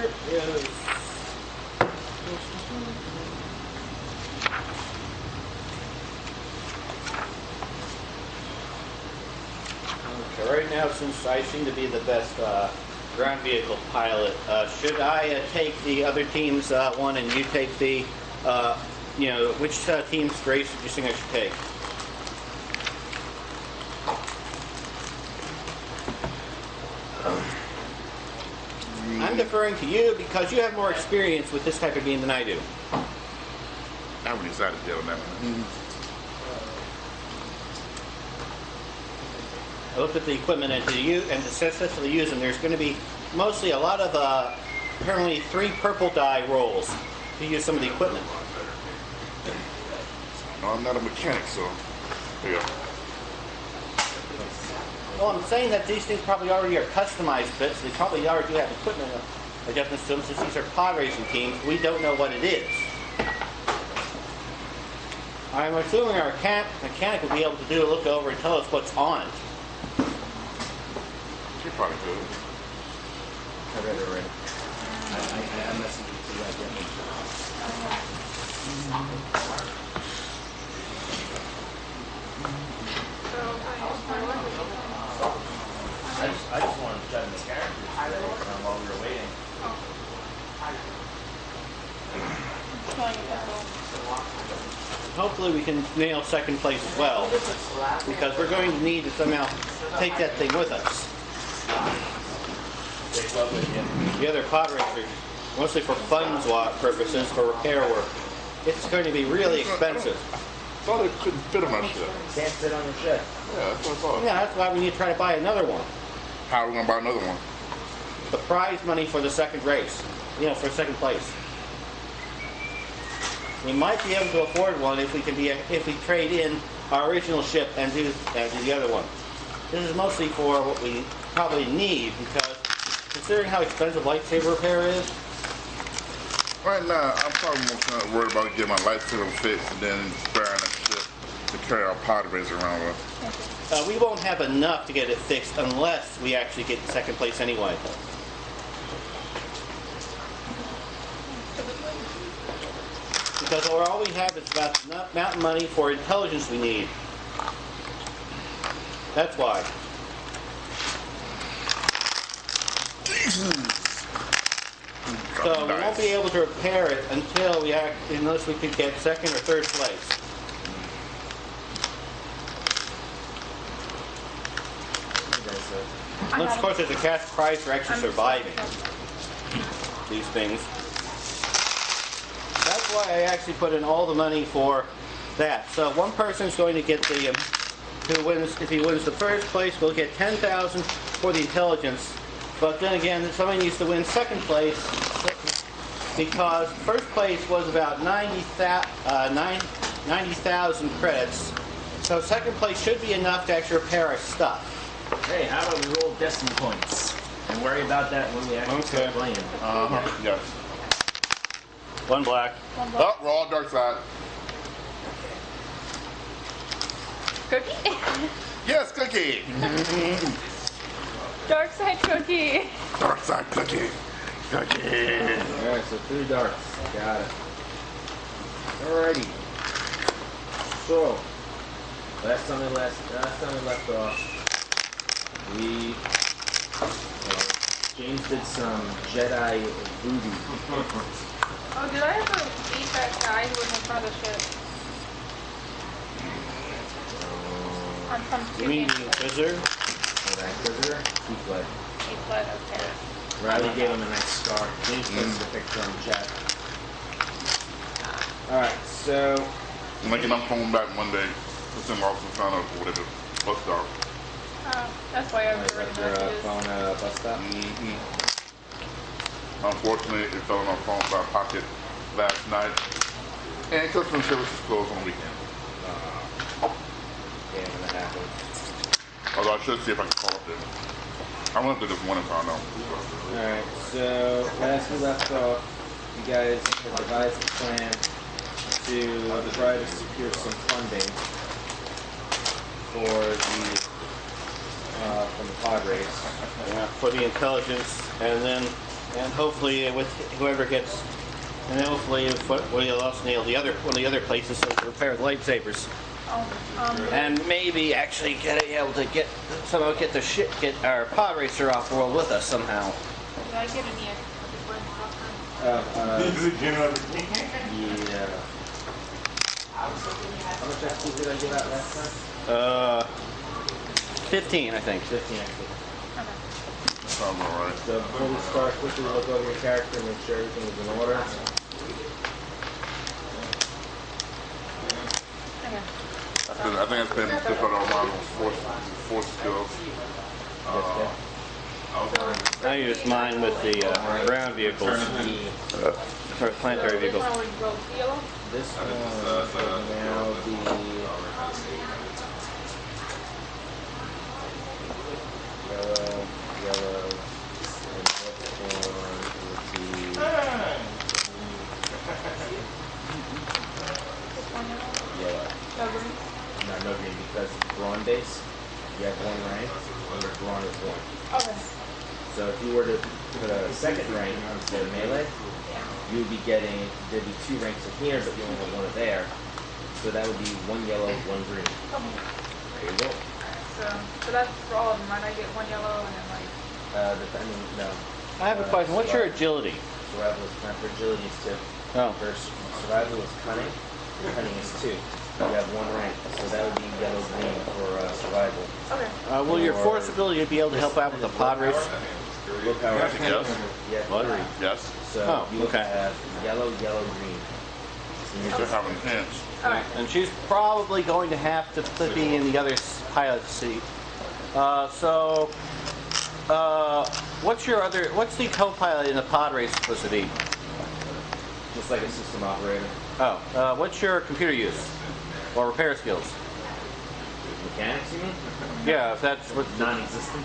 Where is... Okay, right now, since I seem to be the best ground vehicle pilot, should I take the other team's one and you take the, which team's race do you think I should take? I'm deferring to you because you have more experience with this type of game than I do. I haven't decided yet on that one. I looked at the equipment and to successfully use them, there's going to be mostly a lot of apparently 3 purple die rolls to use some of the equipment. No, I'm not a mechanic, so there you go. Well, I'm saying that these things probably already are customized bits. They probably already have equipment adjustments to them. Since these are pod racing teams, we don't know what it is. I'm assuming our mechanic will be able to do a look over and tell us what's on it. You probably could. I read it already. I messaged it to that yet. I just wanted to judge the characters while we were waiting. Hopefully we can nail second place as well, because we're going to need to somehow take that thing with us. Take what with you? The other pod racers, mostly for funds purposes, for repair work. It's going to be really expensive. I thought it couldn't fit on my ship. Can't sit on your ship. Yeah, that's what I thought. Yeah, that's why we need to try to buy another one. How are we going to buy another one? The prize money for the second race, for second place. We might be able to afford one if we trade in our original ship and do the other one. This is mostly for what we probably need, because considering how expensive lightsaber repair is. Right now, I'm probably more kind of worried about getting my lightsaber fixed and then sparing that ship to carry our pod racer around with. We won't have enough to get it fixed unless we actually get second place anyway. Because all we have is about the amount of money for intelligence we need. That's why. So we won't be able to repair it unless we could get second or third place. Unless, of course, there's a cash prize for actually surviving these things. That's why I actually put in all the money for that. So one person's going to get the, if he wins the first place, will get 10,000 for the intelligence. But then again, somebody needs to win second place, because first place was about 90,000 credits. So second place should be enough to actually repair our stuff. Hey, how about we roll destiny points and worry about that when we actually start playing? Yes. One black. Oh, we're all dark side. Cookie? Yes, cookie. Dark side cookie. Dark side cookie. Cookie. Alright, so 3 darks. Got it. Alrighty. So, last time we left off, James did some Jedi voodoo. Oh, did I ever beat that guy who was in front of the ship? On some You mean the stupid. Inquisitor? That Inquisitor, he fled. He fled, okay. Riley gave him a nice scar. James posted the picture on the chat. Alright, so I'm making my phone back Monday. Put them off and find out whatever bus stop. That's why I was is that writing your messages. phone bus stop? Unfortunately, it fell on my phone by pocket last night. And customer service is closed on the weekend. Damn, when that happened. Although I should see if I can call up there. I went up there this morning, found out. Alright, so last we left off, you guys had devised a plan to try to secure some funding for from the pod race. Yeah, for the intelligence, and then And hopefully with whoever gets, and then hopefully if one of the lost nail, one of the other places to repair the lightsabers. And maybe actually get able to somehow get our pod racer off world with us somehow. Did I get any extra Yeah. How much XP did I give out last time? 15, I think. 15 XP. Sounds alright. So before we start, quickly look over your character and make sure everything is in order. I think it's been different on my force skills. I use mine with the ground vehicles, or planetary Which vehicles. one would go yellow? This one would now be yellow, and this one would be Which one yellow? yellow. No green? No green, because brawn base, you have one rank, and your brawn is one. Okay. So if you were to put a second rank instead of melee, you would be getting, there'd be 2 ranks in here, but you only have 1 there. So that would be 1 yellow, 1 green. Okay. There you go. So that's for all of them, right? I get 1 yellow and then like... Depending, no. I have a question. What's your agility? Survival is not for agility is 2. Oh. First, survival is cunning. Cunning is 2. You have 1 rank, so that would be yellow, green for survival. Okay. Will your force ability be able to help out with the pod race? Look how Yes. you have What? 3. Yes. So Oh, you okay. have yellow, yellow, green. You just have enhanced. Alright. And she's probably going to have to be in the other pilot seat. What's the co-pilot in the pod race supposed to be? Just like a system operator. Oh, what's your computer use? Or repair skills? Mechanics, you mean? Yeah, if that's what. Non-existent.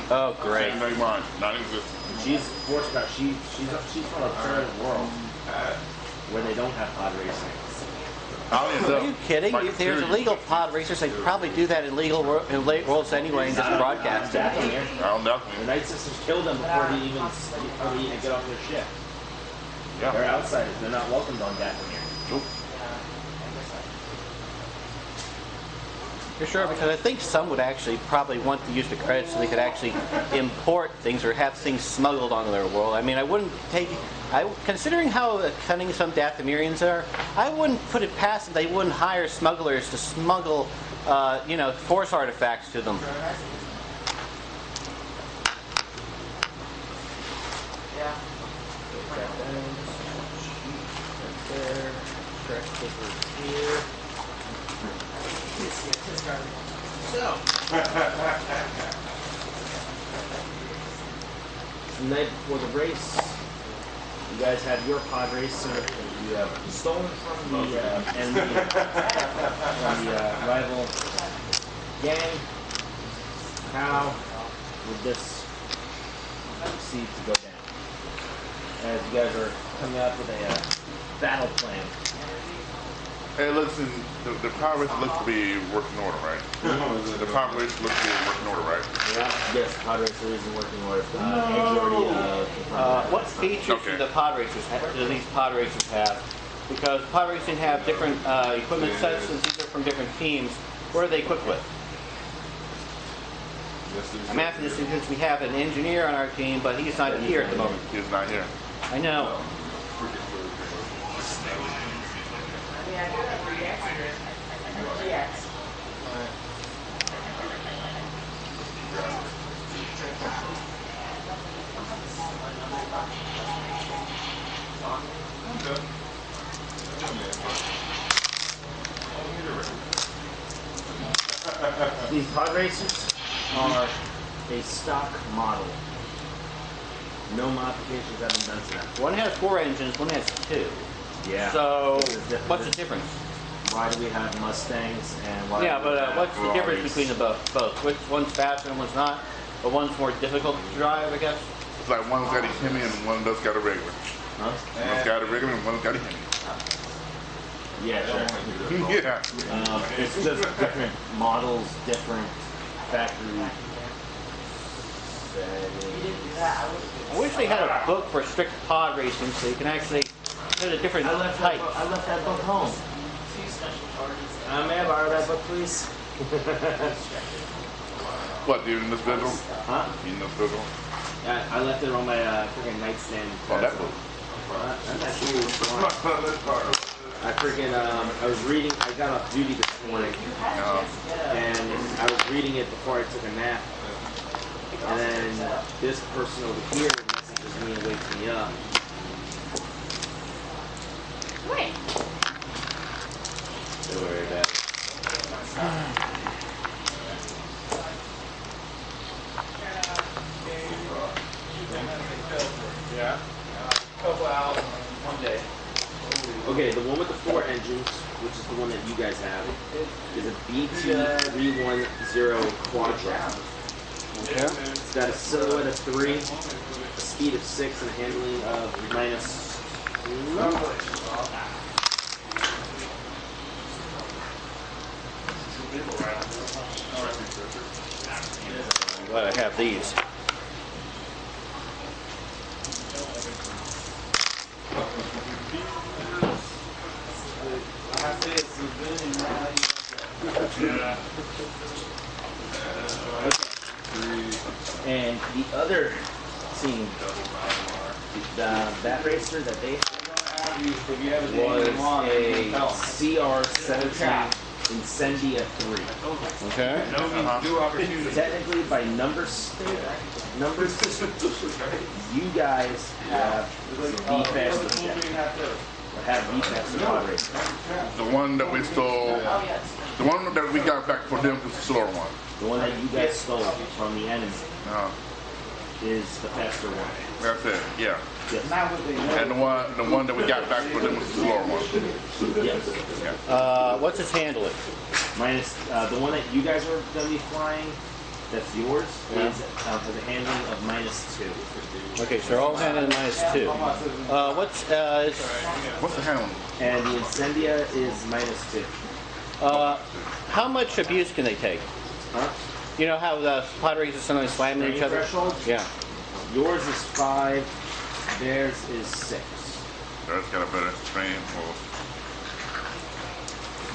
Oh, great. Change their mind. Not existent. She's force power. She's from a third world where they don't have pod racing. Are you kidding? There's illegal pod racers. They probably do that in late worlds anyway and just broadcast it. I'll definitely. The Night Sisters kill them before they even get off their ship. Yeah. They're outsiders. They're not welcomed on Dathomir. Nope. You're sure? Because I think some would actually probably want to use the credits so they could actually import things or have things smuggled onto their world. I mean, considering how cunning some Dathomirians are, I wouldn't put it past them they wouldn't hire smugglers to smuggle, force artifacts to them. There. Track papers here. So, the night before the race, you guys have your pod racer that you have stolen from the enemy, from the rival gang. How would this proceed to go down? As you guys are coming up with a battle plan. Hey, listen, the power race looks to be working order, right? The power race looks to be working order, right? Yes, pod racer is in working order. Majority of What features Okay. do these pod racers have? Because pod racing have different equipment sets, and these are from different teams. What are they equipped with? I'm asking this because we have an engineer on our team, but he's not here at the moment. He's not here. I know. These pod racers are a stock model. No modifications have been done to them. One has 4 engines, one has 2. Yeah. So, This is what's the difference? Why do we have Mustangs and why? Yeah, do we but have what's the difference Ferraris? between the both? Which one's faster and one's not? But one's more difficult to drive, I guess? It's like one's got a Hemi and one does got a regular. Huh? One's got a regular and one's got a Hemi. Yeah, sure. Yeah. It's just different models, different factory I wish they had a book for strict pod racing so you can actually put a different type. I left that book home. May I borrow that book, please? What, dude, in this visual? Huh? In this visual? I left it on my freaking nightstand. Oh, that book. I'm not sure which one. I freaking, I was reading, I got off duty this morning, and I was reading it before I took a nap. And then this person over here messages me and wakes me up. Wait. Don't worry about it. Yeah. Couple hours one day. Okay, the one with the 4 engines, which is the one that you guys have, is a BT310 Quadra. Okay. It's got a silhouette of 3, a speed of 6, and a handling of I'm glad I have these. And the other team, that racer that they was a CR17 Incendia 3. Okay. Technically, by numbers, you guys have the fastest jet. Or have the fastest pod racer. The one that we stole, the one that we got back for them was the slower one. The one that you guys stole from the enemy is the faster one. That's it, yeah. Yes. And the one that we got back for them was the slower one. Yes. What's its handling? Minus the one that you guys are going to be flying, that's yours, is for the handling of -2. Okay, so they're all handling -2. What's What's the handle? And the Incendia is -2. how much abuse can they take? Huh? You know how the pod racers sometimes slam into each other? Threshold? Yeah. Yours is 5, theirs is 6. That's got a better frame.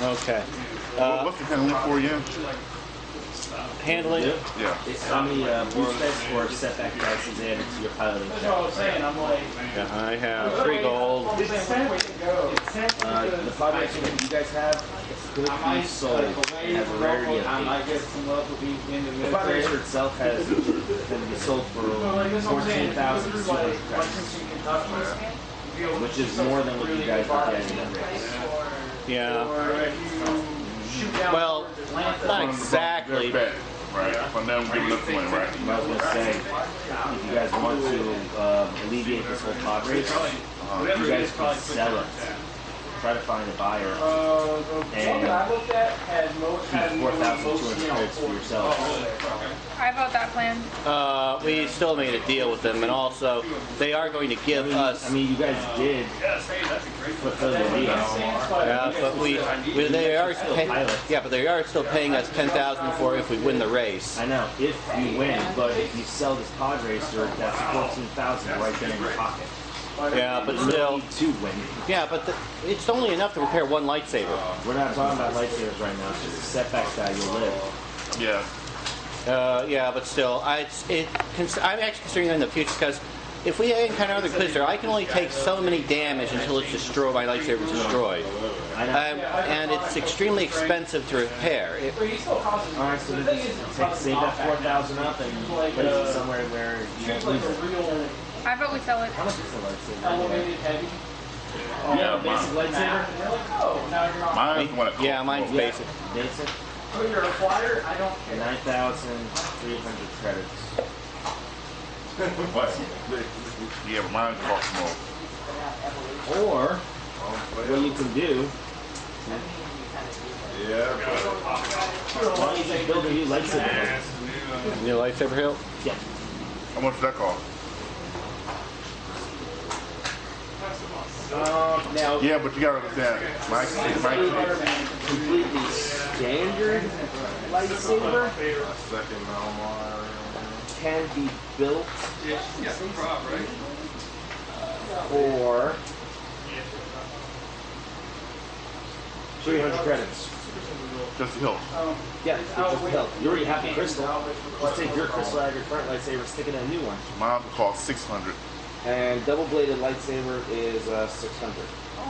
Okay. What's the handle for again? Handling? Yeah. How many boost specs or setback dice is added to your piloting check? Yeah, I have 3 gold. The pod racer that you guys have could be sold and have a rarity of 8. The pod racer itself has can be sold for 14,200 credits, which is more than what you guys are getting in the race. Yeah. Well, not exactly. Bet, right? From them giving us the money, right? I was going to say, if you guys want to alleviate this whole pod race, you guys can sell it. Try to find a buyer and keep 4,200 credits for yourself. I vote that plan. We still made a deal with them, and also they are going to give us. I mean, you guys did fulfill the deal. Yeah, but they are but they are still paying us 10,000 for if we win the race. I know, if you win, but if you sell this pod racer, that's 14,000 right there in your pocket. Yeah, but You still. need to win. Yeah, but it's only enough to repair one lightsaber. We're not talking about lightsabers right now. It's just a setback that you'll live. Yeah. Yeah, but still, I'm actually considering that in the future because if we encounter another Clizzer, I can only take so many damage until it's destroyed. My lightsaber is destroyed, I know. and it's extremely expensive to repair. Alright, so save that 4,000 up and place it somewhere where you don't lose it. I vote we sell it. How much is the lightsaber? Yeah, Basic lightsaber? Mine's the one that costs Yeah, mine's more. basic. Basic? Oh, you're a flyer? I don't care. 9,300 credits. What? Yeah, but mine costs more. Or, what you can do, why don't you just build a new lightsaber hilt? New lightsaber hilt? Yeah. How much does that cost? Now, Yeah, but you gotta understand, my completely standard lightsaber, can be built Yeah, she's got some prop, right? for 300 credits. Just the hilt. Yeah, it's just the hilt. You already have the crystal. Just take your crystal out of your current lightsaber, stick it in a new one. Mine would cost 600. And double-bladed lightsaber is 600.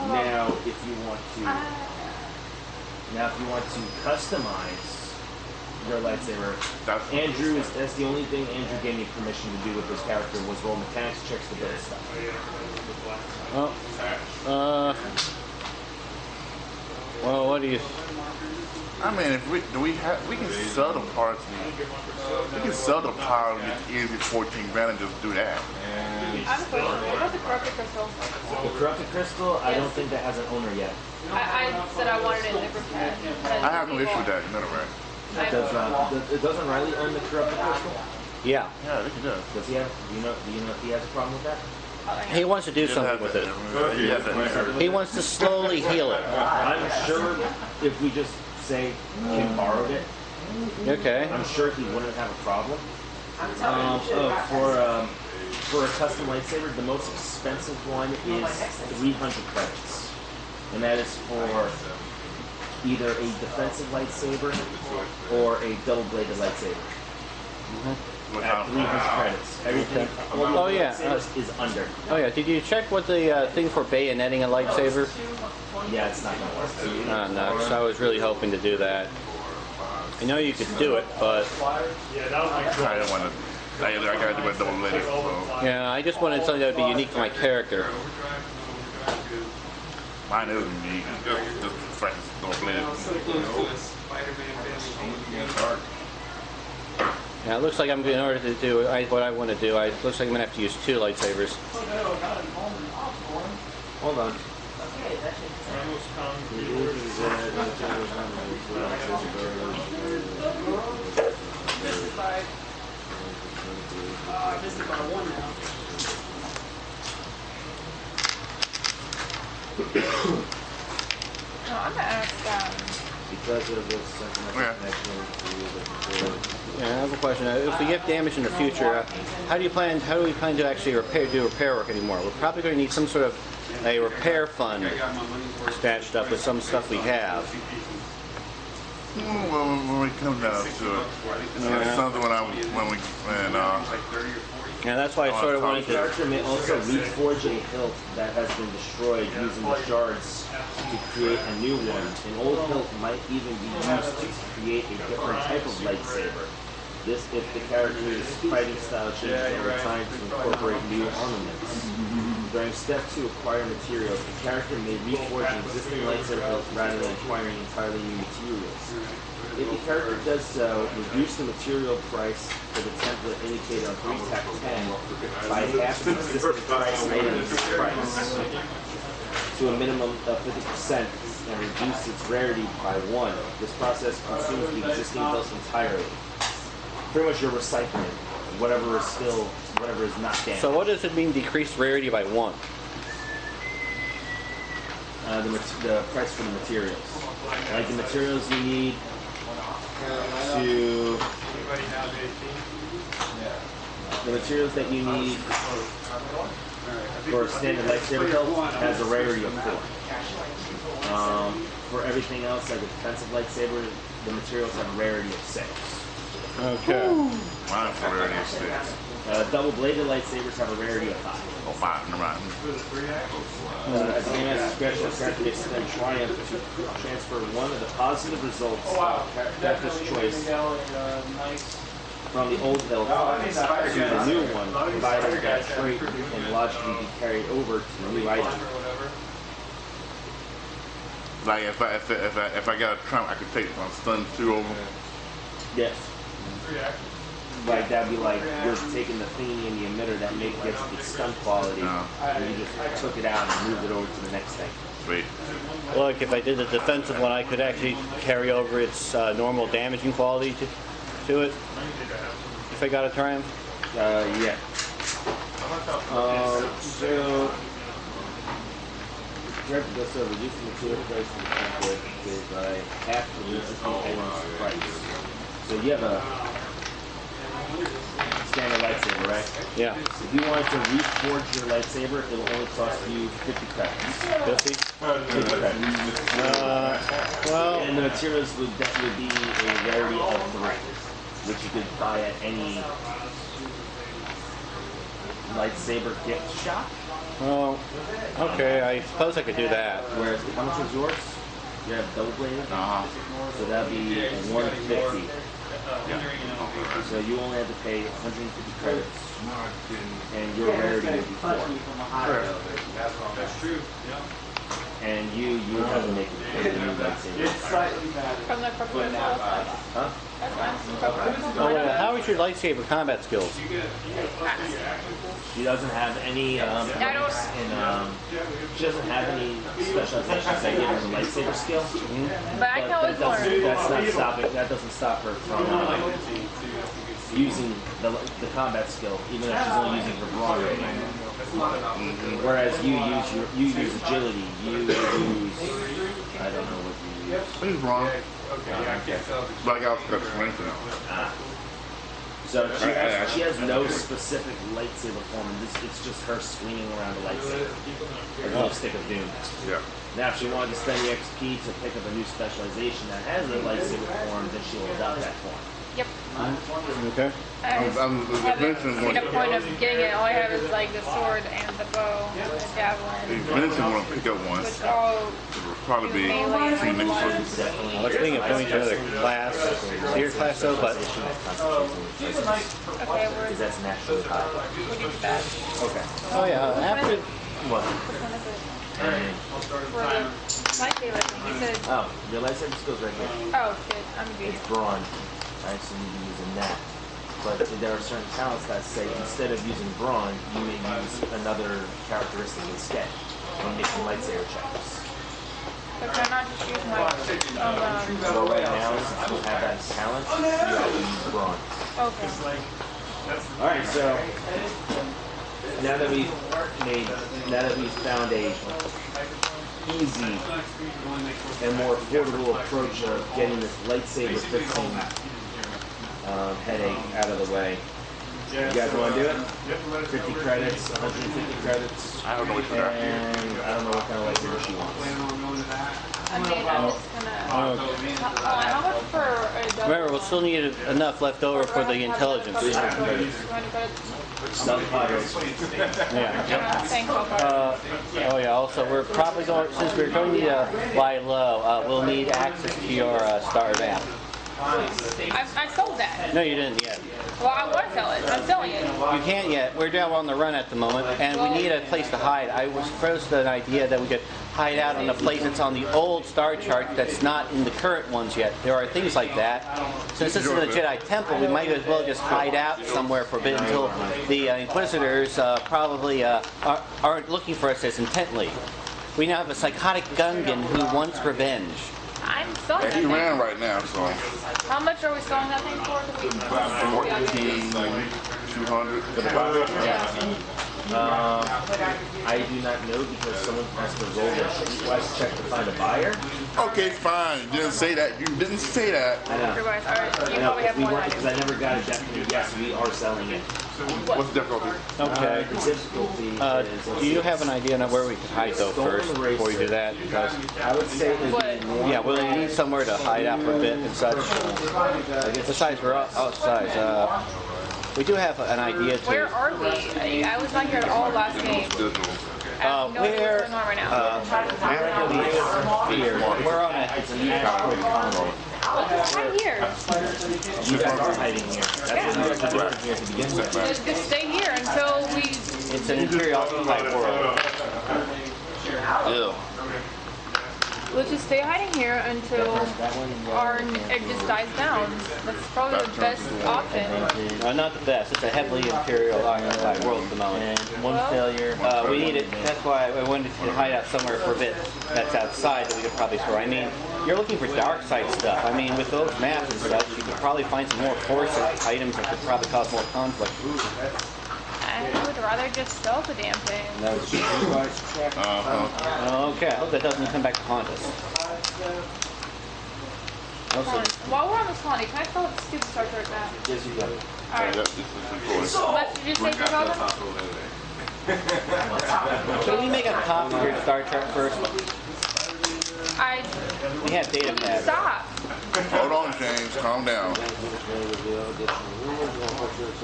Now, if you want to customize your lightsaber, that's the only thing Andrew gave me permission to do with this character was roll mechanics checks to build stuff. Well, what do you? I mean, if we can sell the parts. We can sell the power and get easy 14 grand and just do that. I have a question. What about the corrupted crystal? The corrupted crystal, I don't think that has an owner yet. I said I wanted it in the group chat. I have no issue with that. No, right? Doesn't Riley own the corrupted crystal? Yeah, Yeah, they can do it. Does he have? Do you know if he has a problem with that? he wants to do something with it. He wants to slowly heal it. I'm sure if we just say Kim borrowed it, Okay. I'm sure he wouldn't have a problem. For a custom lightsaber, the most expensive one is 300 credits, and that is for either a defensive lightsaber or a double-bladed lightsaber. At 300 credits, everything. Oh, yeah. Is under. Oh yeah. Did you check what the thing for bayonetting a lightsaber? Yeah, it's not gonna work. No, 'cause I was really hoping to do that. I know you could do it, but I don't want to. I gotta do a double bladed. So. yeah, I just wanted something that would be unique for my character. Mine is unique. Just fresh double bladed. Yeah, it looks like I'm in order to do what I want to do. It looks like I'm gonna have to use 2 lightsabers. Hold on. I missed it by one now. No, I'm gonna ask. Because of this sentimental connection Yeah, I have a question. If we get damage in the future, how do we plan to actually do repair work anymore? We're probably going to need some sort of a repair fund stashed up with some stuff we have. Well, when we come down to it, it's something Yeah, that's why I sort of wanted The to. character may also reforge a hilt that has been destroyed using the shards to create a new one. An old hilt might even be used to create a different type of lightsaber. This if the character's fighting style changes over time to incorporate new armaments. During step 2, acquire materials, the character may reforge an existing lightsaber hilt rather than acquiring entirely new materials. If the character does so, reduce the material price for the template indicated on 3-10 by half the existing price item's price to a minimum of 50% and reduce its rarity by 1. This process consumes the existing hilt entirely. Pretty much you're recycling whatever is not damaged. So what does it mean decreased rarity by 1? The price for the materials. Like the materials you need to... The materials that you need for a standard lightsaber hilt has a rarity of 4. For everything else, like a defensive lightsaber, the materials have a rarity of 6. Okay. Mine's for rarity of 6. Double-bladed lightsabers have a rarity of 5. Oh, 5, never mind. As a game master special, the character may spend triumph to transfer one of the positive results of character's choice from the old hilt to the new one, provided that trait can logically be carried over to the new item. Like if I got a trump, I could take my stun 2 over. Yes. Like that'd be like you're taking the thingy and the emitter that gets the stun quality, and you just took it out and moved it over to the next thing. Sweet. Look, if I did the defensive one, I could actually carry over its normal damaging quality to it. If I got a triumph. Yeah. So, character does so, reduce the material price of the template by half the existing item's price. So you have a standard lightsaber, right? Yeah. If you wanted to reforge your lightsaber, it will only cost you 50 credits. 50? 50 credits. Well, And the materials would definitely be a rarity of 3, which you could buy at any lightsaber gift shop. well, okay, I suppose I could do that. Whereas, how much was yours? You have double bladed? So that'd be 150. So you only have to pay 150 credits, and your rarity would be 4. And you have to make a new lightsaber. From the purple itself. Huh? That's fine. Purple. Oh, how is your lightsaber combat skills? She doesn't have any. She doesn't have any specializations that give her the lightsaber skill. But I can always learn. That's not stopping. That doesn't stop her from using the combat skill, even if she's only using her brawn rating. Whereas you use agility. You use I don't know what you use. He's wrong. But I got strength now. So she has no specific lightsaber form. It's just her swinging around a lightsaber, like a stick of doom. Yeah. Now, if she wanted to spend the XP to pick up a new specialization that has a lightsaber form, then she will adopt that form. Yep. Okay. I haven't seen a point of getting it. All I have is like the sword and the bow and the javelin. Vincent want to pick up one. Which all It will probably be melee between next and person. Definitely. I was thinking of going to another class, your class though, but okay, Because that's naturally high. we do that. Okay. oh yeah, after What? Which one is it? And, For the lightsaber thing. You said, oh, your lightsaber skill's right here. oh shit, I'm good. It's brawn. I assume you're using that. But there are certain talents that say instead of using brawn, you may use another characteristic instead when making lightsaber checks. So can I not just use my So right now, since you have that talent, you have to use brawn. okay. Alright, so now that we've found a easy and more affordable approach of getting this lightsaber fixing headache out of the way. You guys want to do it? 50 credits, 150 credits. I don't know what you got. And I don't know what kind of lightsaber she wants. I mean, I'm just gonna. How much for a double? remember, we'll still need enough left over for the intelligence. 300 credits. Stealth Padres. Yeah. Thanks, Oh yeah. Also, we're probably going since we're going to lie low. We'll need access to your star map. I sold that. No, you didn't yet. Well, I want to sell it. I'm selling it. You can't yet. We're down on the run at the moment, and we need a place to hide. I was proposed to an idea that we could hide out in a place that's on the old star chart that's not in the current ones yet. There are things like that. Since this is the Jedi Temple, we might as well just hide out somewhere for a bit until the Inquisitors probably aren't looking for us as intently. We now have a psychotic Gungan who wants revenge. I'm selling And he that ran thing. right now, so How much are we selling that thing for? 200. I do not know because someone has to roll their streetwise check to find a buyer. Okay, fine. You didn't say that. You didn't say that. I know. Everybody's, all right, you I know, probably have we more weren't than I because do. I never got a definite yes, we are selling it. What's the difficulty? Okay. The difficulty is... Do you have an idea on where we could hide though first before we do that? Because I would say it would be more... yeah, we'll need somewhere to hide out for a bit and such. Besides, we're outside. We do have an idea to. Where are we? I was not here all last game. I have no idea what's going on right now. We're on a. I'm here. You guys are hiding here. That's what you guys are doing here to begin with. Just stay here until we. It's an imperial occupied world. Yeah. Let's just stay hiding here until it just dies down. That's probably the best option. Not the best. It's a heavily imperial occupied world at the moment. And one failure. We need it. That's why I wanted to hide out somewhere for a bit. That's outside that we could probably store. I mean, you're looking for dark side stuff. I mean, with those maps and such, you could probably find some more force items that could probably cause more conflict. I would rather just sell the damn thing. That was check. Okay, I hope that doesn't come back to haunt us. Mostly. While we're on the Swanee, can I fill up the stupid Star Trek map? Yes, you got it. Alright. Yep, this is recording. How much did you say, 3,000? Can we make a copy of your Star Trek first? We have data pads. Stop. Hold on, James. Calm down. Do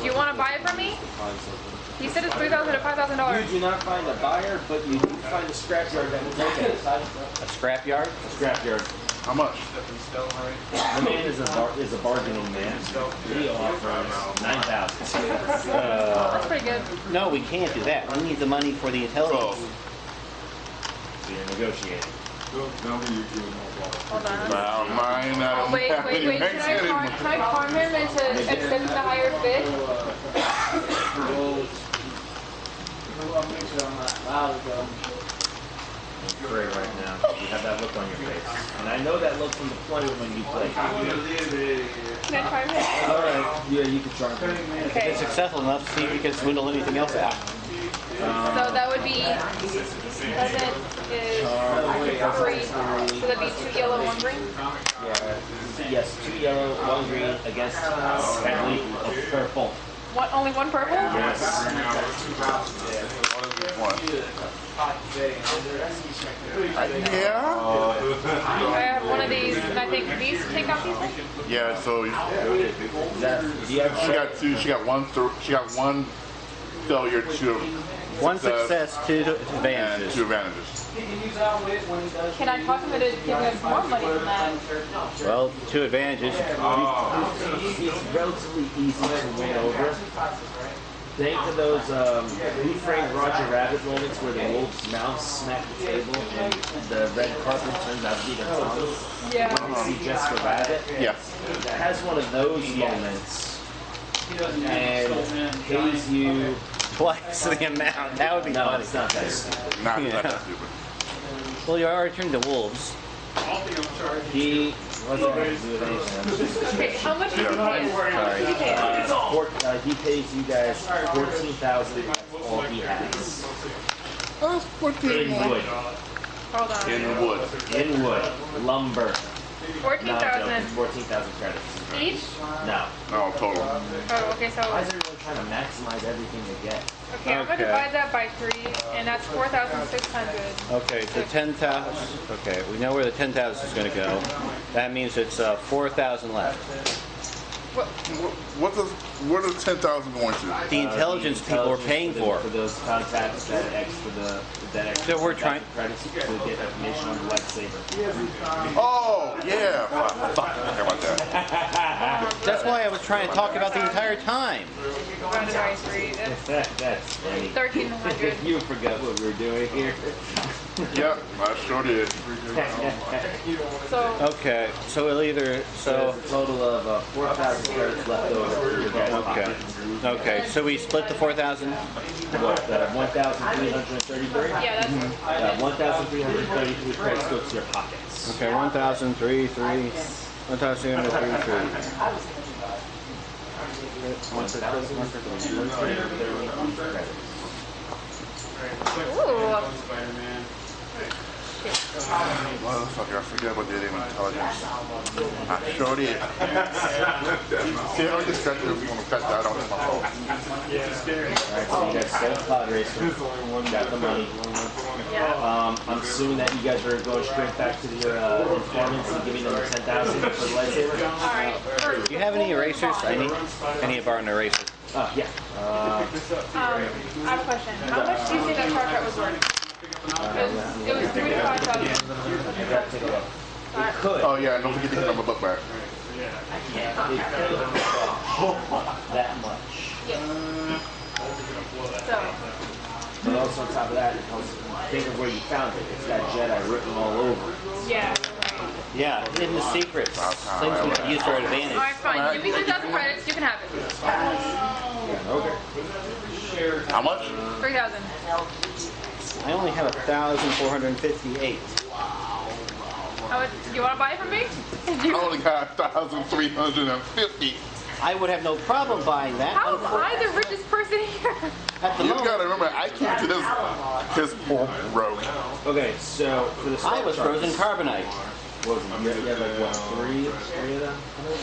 you want to buy it from me? He said it's $3,000 to $5,000. You do not find a buyer, but you do find a scrapyard that will take it. A scrapyard? A scrapyard. How much? The man is a bargaining man. He offers $9,000. That's pretty good. No, we can't do that. We need the money for the intelligence. So you're negotiating. Hold on. Now, mine, I don't Wait. have any Can banks I farm him into accepting the higher bid? Great right now. You have that look on your face. And I know that look from the point when you played. Can I farm him? Alright. Yeah, you can charge me. If Okay. it's successful enough, see if we can swindle anything else out. So that would be 11 is 3. So that'd be 2 yellow, 1 green. Yeah. Yes, 2 yellow, 1 green against a family of purple. Only 1 purple? Yes. Yeah? I have one of these, and I think these take out these ones? Yeah, so Is that, do you have she got two, she got one failure, two One success, 2 and advantages. 2 advantages. Can I talk him into giving us more money than that? Well, 2 advantages. It's relatively easy to win over. Think of those Who Framed Roger Rabbit moments where the wolf's mouth smacked the table and the red carpet turns out to be the tongue. Yeah. When you see Jessica Rabbit, Yes. that has one of those moments and pays you. Twice the amount. That would be No, funny. it's not that stupid. Not Yeah. that stupid. Well, you already turned to wolves. He wasn't going to do it anything. Okay, how much did you pay us? How much did you pay us? He pays you guys $14,000. That's all he has. That's 14 In more. wood. Hold on. In wood. In wood. Lumber. Not joking. 14,000 14,000 credits. each? No. No, total. Oh, okay, so Why is everyone trying to maximize everything they get? okay, I'm gonna Okay. divide that by 3, and that's 4,600. Okay, so 10,000. Okay, we know where the 10,000 is going to go. That means it's 4,000 left. What is 10,000 going to? The intelligence people are paying for. For those contacts that extra So we're trying- credits to get information on the lightsaber. Oh, yeah. Fuck, I forgot about that. That's why I was trying to talk about the entire time. Divided by 3, that's That's funny. 1,300. You forgot what we were doing here. Yep, I sure did. So, Okay, so it'll either So so. there's a total of 4,000 credits left over for your guys' Okay. pocket. Okay, so we split the 4,000. What, 1,333? yeah, that's 1,333 credits go to your pockets. Okay, 1,033. 1,333. 1,333 credits. ooh. Motherfucker, I forgot about the intelligence. I sure did. See, I just got this one cut that on my phone. Alright, so you guys stole pod racer, got the money. Yeah. I'm assuming that you guys are going straight back to your informants and giving them 10,000 for the lightsaber. Alright, first, Do you have any erasers? I need to borrow an eraser. Yeah. I have a question. How much do you think that Star Trek was worth? It was 3 to 5,000. I gotta take a look. It could. Oh, yeah, and don't forget to get my book back. That much. Yes. So, But also on top of that, think of where you found it. It's got Jedi written all over it. yeah. Yeah, hidden secrets. Things we can use to our advantage. Alright, fine. Give me 3,000 credits. You can have it. Okay. How much? 3,000. I only have 1,458. How much? You want to buy it from me? I only got 1,350. I would have no problem buying that. How am I the richest person here? At the You moment, gotta remember, I came to this poor rogue. Okay, so for the I was frozen carbonite. What was it? You had like what, three of them?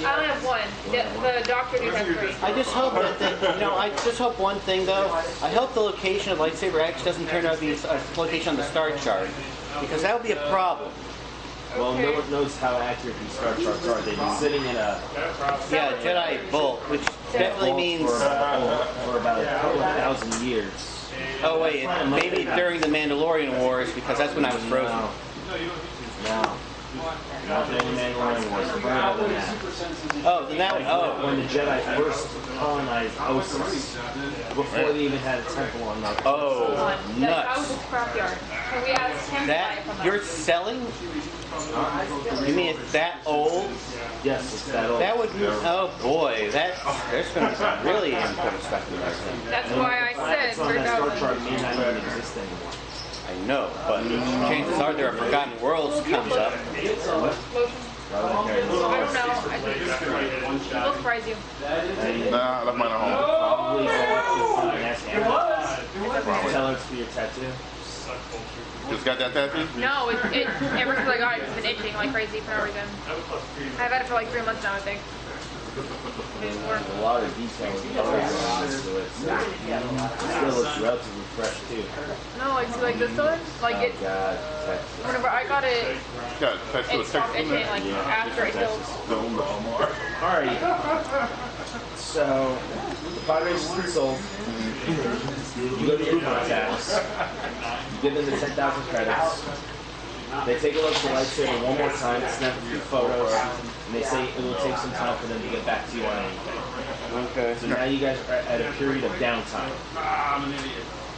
I only have one. The doctor do have three. I just hope I just hope one thing though. I hope the location of Lightsaber X doesn't turn out to be a location on the star chart, because that would be a problem. Well, Okay. no one knows how accurate these star charts are. They've been sitting in a Yeah, Jedi Bolt, which definitely vault means. for about a couple of thousand years. Oh wait, maybe during the Mandalorian Wars, because that's when I was frozen. No. Not during the Mandalorian Wars. Further than that. Oh, then that. Oh, When the Jedi first colonized Ossus, before they even had a temple on Mount oh, That was nuts. a scrapyard. Can we ask him to buy That it from us? you're selling? You mean it's that old? Yes, it's that old. That would. Oh boy, there's going to be some really important stuff in there. Then. That's why I Planets said on that star 3,000. chart may not even exist anymore. I know, but chances are there are Forgotten Worlds comes up. Lotion. I don't know. He'll surprise you. Nah, I left mine at home. Probably go up to and ask Anna. Tell her it's for your tattoo. Just got that tattoo? No, ever since I got it, it's been itching like crazy for no reason. I've had it for like 3 months now, I think. Maybe more. A lot of details and colors going on to it. So it still looks relatively fresh too. No, like, see, like this one? Like Oh it, God, Texas. whenever I got it, Got a tattoo it of stopped Texas in itching there? like after it healed. Alrighty. So the Padres is sold. You go to your contacts. You give them the 10,000 credits. They take a look at the lightsaber one more time, snap a few photos, and they say it will take some time for them to get back to you on anything. Okay. So now you guys are at a period of downtime.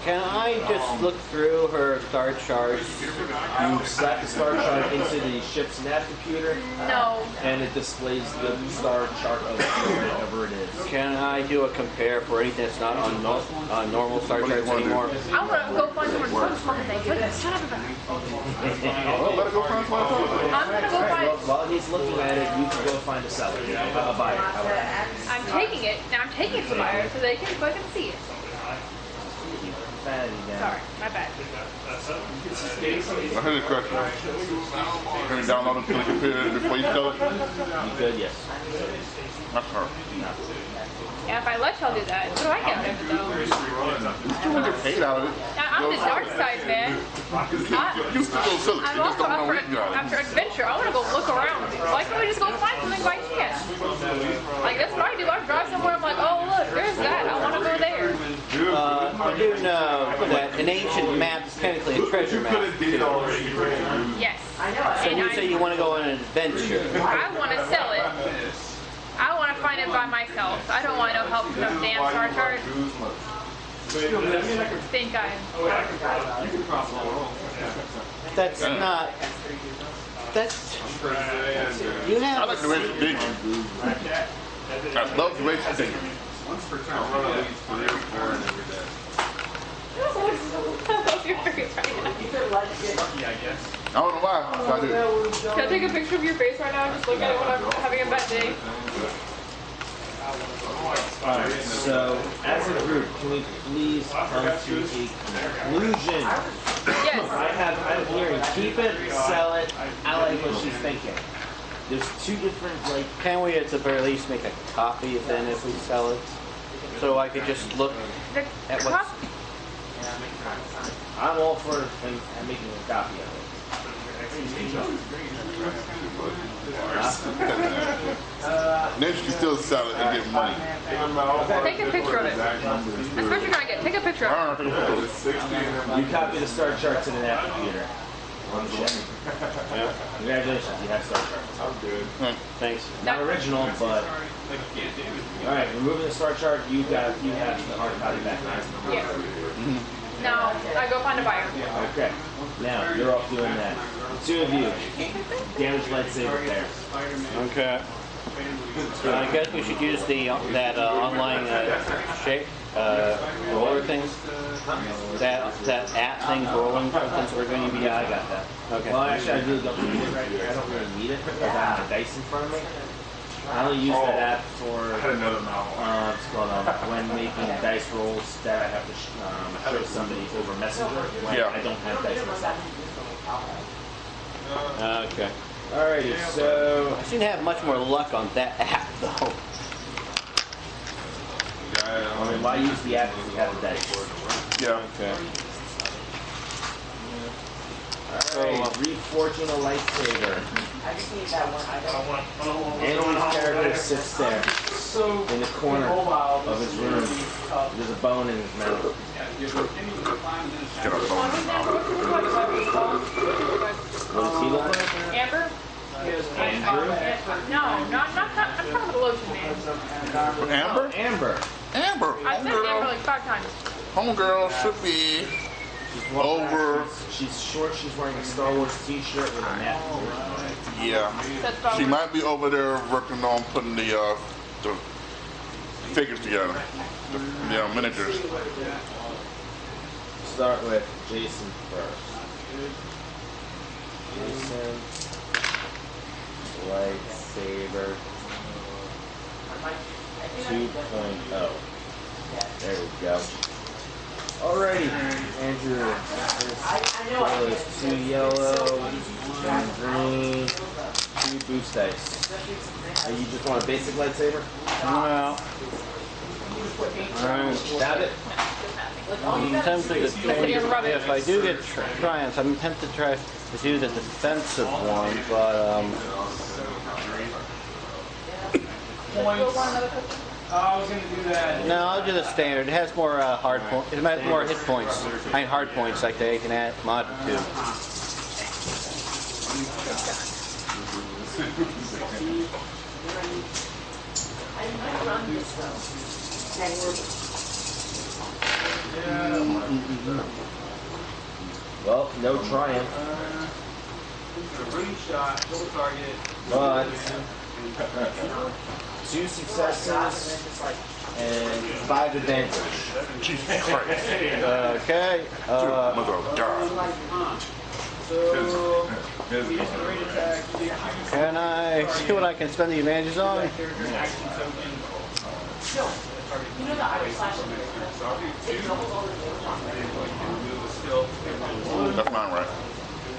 Can I just look through her star charts? You slap the star chart into the ship's nav computer, No. and it displays the star chart of whatever it is. Can I do a compare for anything that's not on normal star charts anymore? I want to go find someone to smoke thing. Shut up about it. Oh, let it go find somebody. I'm going to go find... While he's looking at it, you can go find a seller, a buyer, however. I'm taking it, and I'm taking it to the buyer so they can fucking see it. Fatty down. Sorry, my bad. I heard a question. Can you download it to the computer before you sell it? You good? Yes. That's her. Yeah, if I let y'all do that, what do I get out of it though? You still want to get paid out of it. I'm the dark side, man. You still go sell it. I'm You just also don't know up what for, you got. after adventure. I want to go look around. Why can't we just go find something by chance? Like, that's what I do. I drive somewhere, I'm like, oh, look, there's that. I want to go there. I do know that an ancient map is technically a treasure map. Yes. So And you say you want to go on an adventure. I want to sell it. I want to find it by myself. I don't want no help from no damn Star Chart. Think That's not. That's. You I have. like the race of big. I love the race of big. your face right now. I don't know why. So I do. Can I take a picture of your face right now? Just look at it when I'm having a bad day. Alright, so as a group, can we please come to a conclusion? Yes. I'm hearing keep it, sell it. I like what she's thinking. There's two different, like, Can we at the very least make a copy of then if we sell it? So I could just look The at cop- what's. I'm all for making a copy of it. Then she can still sell it and get money. Take a picture of it. That's what you're gonna get. Take a picture I of it. don't know if it's You copy the star chart to the nav computer. Congratulations, you have star charts. Thanks. Not original, but alright, removing the star chart, you have the hard copy back. Yeah. Now, I go find a buyer. Okay. Now you're off doing that. The two of you. Damaged lightsaber pair. Okay. So I guess we should use the that online shape roller thing. That app thing rolling since we're going to be. Yeah, I got that. Okay. Well, actually, I really don't need it right here. I don't really need it because I have the dice in front of me. I only use that app for it's called when making dice rolls that I have to show somebody over Messenger when Yeah. I don't have dice myself. Okay. Alrighty, so I seem to have much more luck on that app though. I mean, why use the app if you have the dice? Yeah. Okay. Alright, reforging a lightsaber. I just need that one. I don't. Andrew's character sits there in the corner of his room. There's a bone in his mouth. Get a phone. What does he look like? Amber? Andrew? No, not I'm talking about the lotion man. Amber? Amber. Amber. I said Amber like 5 times. Homegirl should be She's walking over. out. She's short. She's wearing a Star Wars t-shirt with a map. Yeah. That's about She might be over there working on putting the figures together. The miniatures. Start with Jason first. Jason, lightsaber 2.0. There we go. Alrighty, Andrew. This is 2 yellow, 1 green, 2 boost dice. You just want a basic lightsaber? Well, Stab it. I'm tempted to if I do get triumphs, I'm tempted to try to do the defensive one, but I was gonna do that. no, I'll do the standard. It has more hard points. It has more hit points. I mean hard points like they can add mod to. Well, no triumph, Ring shot, double target. but 2 successes and 5 advantage. Jesus Christ. Okay. Mother of God. So, we use the rate attack. Can I see what I can spend the advantages on? Action token. You know the Irish slash. That's mine, right?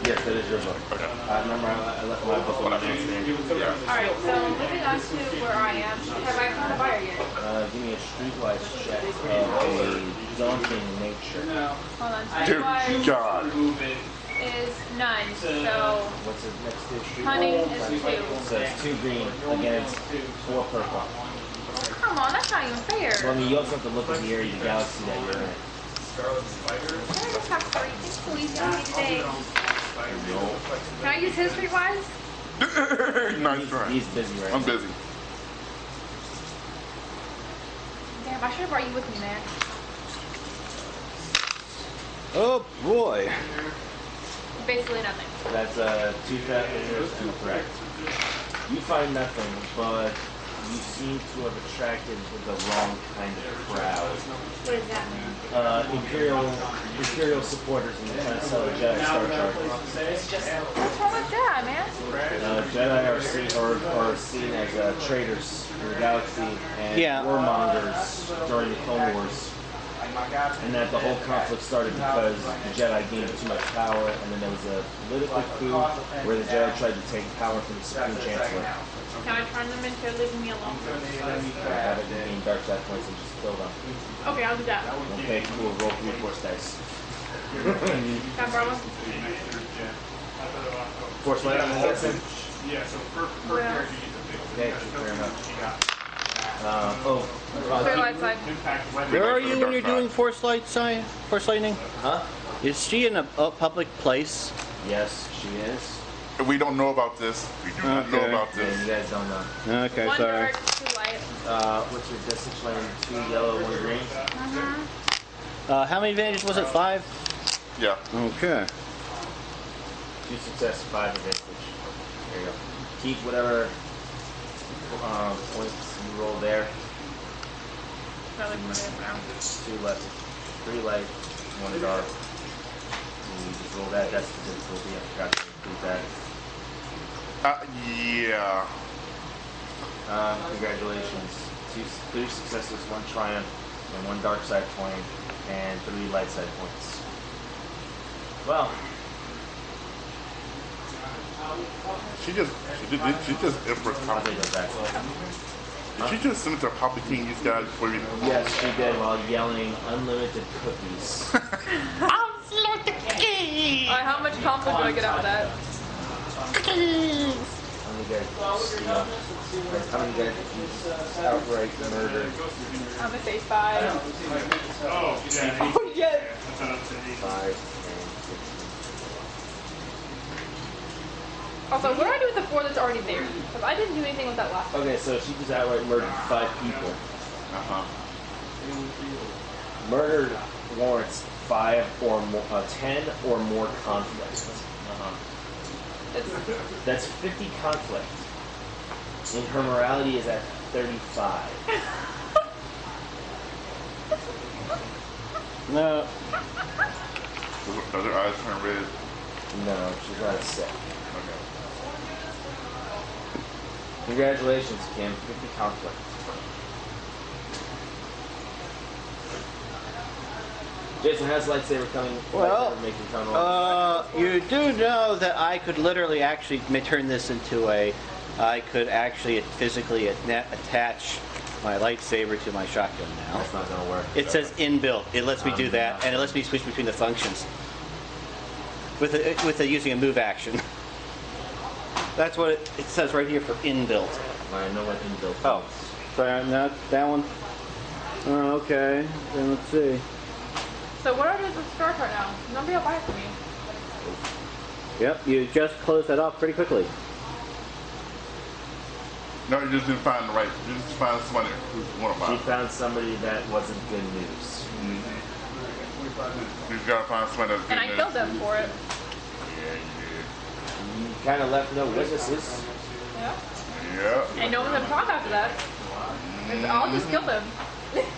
Yes, that is your book. Okay. Remember, I left my book on the next name. Alright, so moving on to where I am. Have I found a buyer yet? Give me a streetwise check of a daunting nature. Hold on. Dear Streetwise God. is none. So What's it next to streetwise? hunting is 2. So it's 2 green against 4 purple. Come on, that's not even fair. Well, I mean, you also have to look at the area of the galaxy that you're in. Can I just have 3? Just please on me today. Can I use his streetwise? Nice try. He's busy right I'm now. busy. Damn, I should have brought you with me, man. Oh boy. Basically nothing. That's 2 factors and a threat. You find nothing, but you seem to have attracted the wrong kind of crowd. What does that mean? Imperial supporters and they're trying to sell a Jedi Star Chargers. What's wrong with that, man? Jedi are seen as traitors in the galaxy and Yeah. warmongers during the Clone Wars. And that the whole conflict started because the Jedi gained too much power, and then there was a political coup where the Jedi tried to take power from the Supreme Chancellor. Can I turn them into leaving me alone? Have it gain dark side points and just kill them. Okay, I'll do that. Okay, cool. Roll 3 force dice. Can I borrow one? Force light, I'm guessing. Well, Okay, fair enough. clear light side. Where are you when you're doing force lightning? Huh? Is she in a public place? Yes, she is. We don't know about this. We do not know Okay. about Yeah, this. you guys don't know. Okay, 1 sorry. dark, 2 light. What's your distance lane? 2 yellow, 1 green. How many advantages was it? 5? Yeah. Okay. 2 success, 5 advantage. There you go. Keep whatever points you roll there. Probably put it around. 2 left, 3 light, 1 dark. And you just roll that. That's the difficulty. I forgot to include that. Yeah. Congratulations. 3 successes, 1 triumph, and 1 dark side point, and 3 light side points. Well, She just Empress I'll Palpatine. take it back. Did she just send it to Palpatine, these guys, before you? Yes, she did while yelling unlimited cookies. How much conflict do I get out of that? How many guys steal? How many guys outright murder? I'm gonna say 5. Oh, yeah. Oh, yes! 5 and 16. Also, what do I do with the 4 that's already there? Because I didn't do anything with that last one. Okay, so she just outright murdered 5 people. Murder warrants 5 or more, 10 or more conflicts. That's 50 conflict. And her morality is at 35. No. Does her eyes turn red? No, she's not sick. Okay. Congratulations, Kim. 50 conflict. Jason, how's lightsaber coming? Well, lightsaber making coming along? You do know that I could literally actually turn this into a. I could actually physically attach my lightsaber to my shotgun now. That's not gonna work. It says inbuilt. It lets me do that, and it lets me switch between the functions with using a move action. That's what it says right here for inbuilt. I know what inbuilt is. Oh, sorry, not that one. Oh, okay. Then let's see. So what are the Star Trek now? Nobody will buy it for me. Yep, you just closed that off pretty quickly. No, you just didn't find the right. You just find somebody who's want to buy She it. found somebody that wasn't good news. You just gotta find somebody that's good. And I killed them for it. You kind of left no witnesses. Yeah. Yeah. And no one's gonna talk after that. I'll just kill them.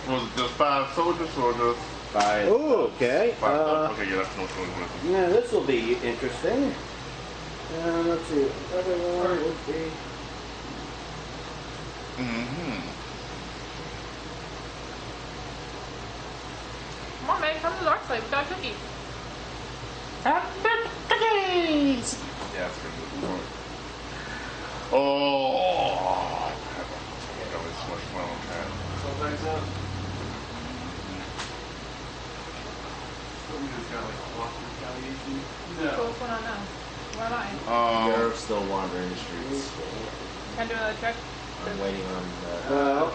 Was it just 5 soldiers or just By Oh, okay. 5 soldiers? Okay, yeah, that's no soldiers. Yeah, this will be interesting. Let's see. The other one would be. Come on, man, come to the dark side. We got cookies. Cookies! Yeah, that's pretty good. Oh, that was so much fun on that. So what's going on now? Where am I? They're still wandering the streets. Can I do another check? I'm waiting on Well,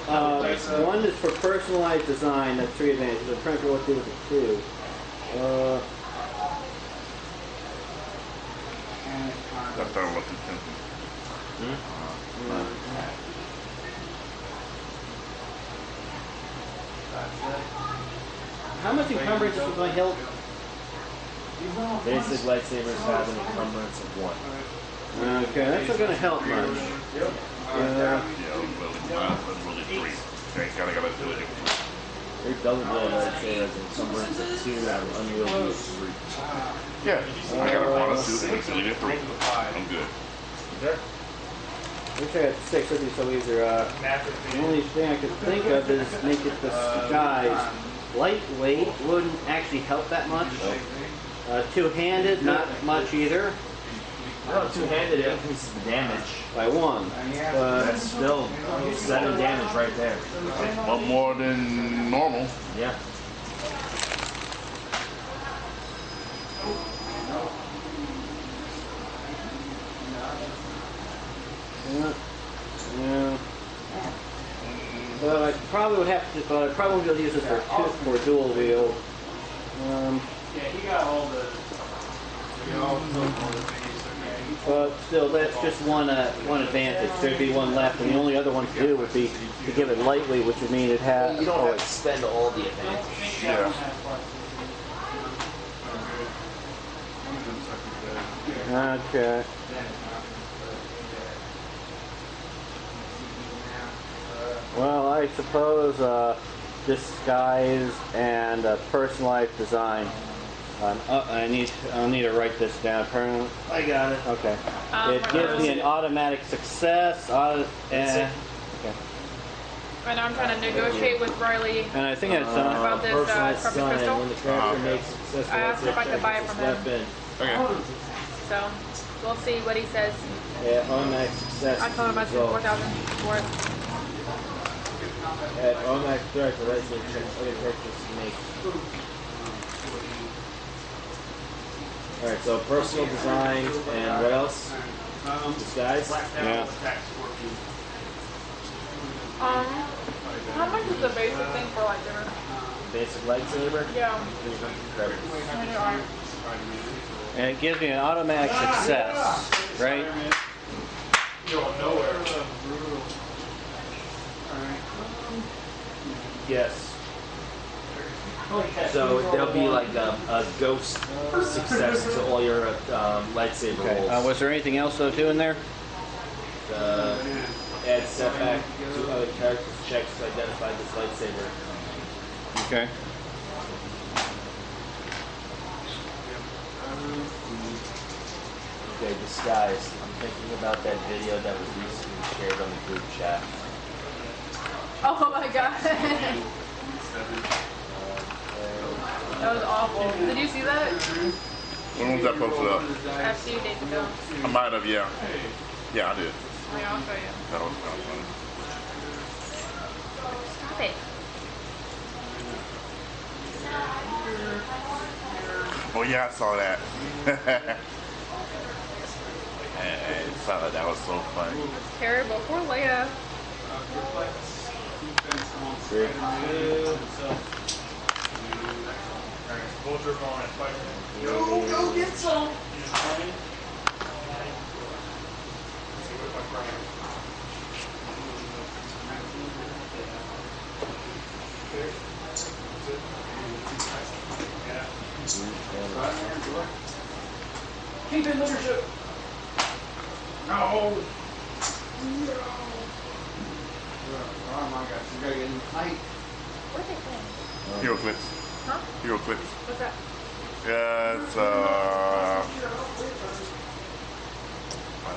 one is for personalized design. That's 3 advantages. I'm trying to figure out what to do with the 2. That's not what you think. How much encumbrance is my hilt? basic lightsabers have an encumbrance of 1. Okay, that's not going to help much. Yeah, really 3. Okay, gotta do it. Their double blade lightsaber has an encumbrance of 2 and an unwieldy of 3. Yeah, I got a 1 or 2 and usually a 3. I'm good. Okay. I wish I had 6. That'd be so easier. The only thing I could think of is make it the guys lightweight. Wouldn't actually help that much. Two-handed, not much either. No, two-handed it increases the damage. By 1. That's still 7 damage right there. One more than normal. Yeah. Yeah. But I probably would have to. But I probably won't be able to use this for dual wield. Yeah, he got all the. But still, that's just one advantage. There'd be one left, and the only other one to do would be to give it lightly, which would mean it has. You don't have to spend all the advantage. Yeah. Okay. Well, I suppose disguise and personalized design. I'll need to write this down. I got it. Okay. It gives me an automatic success. Okay. Right now I'm trying to negotiate with Riley. And I think it's About this, personalized Purpose design, Crystal? when the character makes successful I asked if I could buy it from him. step in. Okay. So, We'll see what he says. At automatic success. I told him I spent result. 4,000 for it. At automatic strike, the right click checks other characters to make. Alright, so personal design and what else? Disguise? Yeah. How much is the basic thing for lightsaber? Basic lightsaber? Yeah. 300 credits. And it gives you an automatic success, right? Yes. So there'll be like a ghost success to all your lightsaber Okay. rolls. Was there anything else though too in there? Add setback to other characters' checks to identify this lightsaber. Okay. Okay, disguise. I'm thinking about that video that was recently shared on the group chat. Oh my god. That was awful. Did you see that? When was that posted up? A few days ago. I might have, yeah. Yeah, I did. Yeah, I'll show you. That was kind of funny. Stop it. Oh yeah, I saw that. I saw that. That was so funny. Terrible. Poor Leia. Go get some. Keep in leadership. No. Oh my gosh, you gotta get in tight. What are they playing? Hero clips. Huh? Hero clips. What's that? Yeah, it's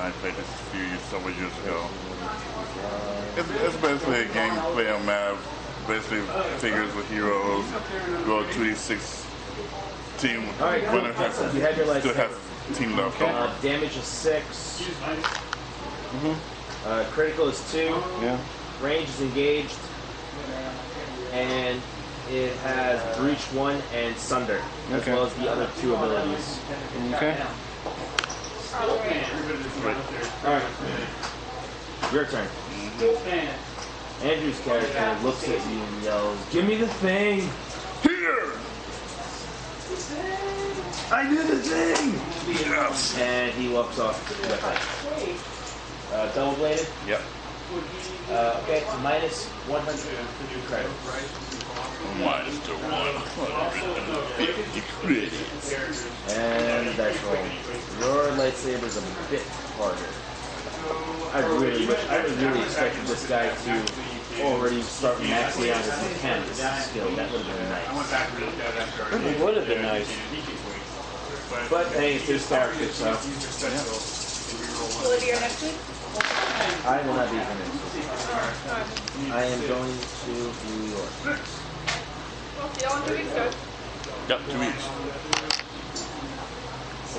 I played this a few years, several years ago. It's basically a gameplay on map. Basically figures with heroes. Go 2d6 team. Alright, cool. Winner has You have your still has lightsaber. team left over. Damage is 6. Critical is 2. Yeah. Range is engaged. And it has Breach 1 and Sunder, as Okay. well as the other 2 abilities. Okay. Alright. Your turn. Andrew's character looks at you and yells, "Give me the thing!" Here! I did the thing! Yes! And he walks off with it. Double bladed? Yep. Okay, minus 150 credits. Minus the 150 credits. And dice roll. Your lightsaber's a bit harder. I really expected this guy to already start maxing out his mechanics skill. That would have been nice. It would have been nice. But hey, it's his character, so Will it be your next week? I will not be here next week. I am going to New York. We'll see y'all in 2 weeks, guys. Yep, 2 weeks.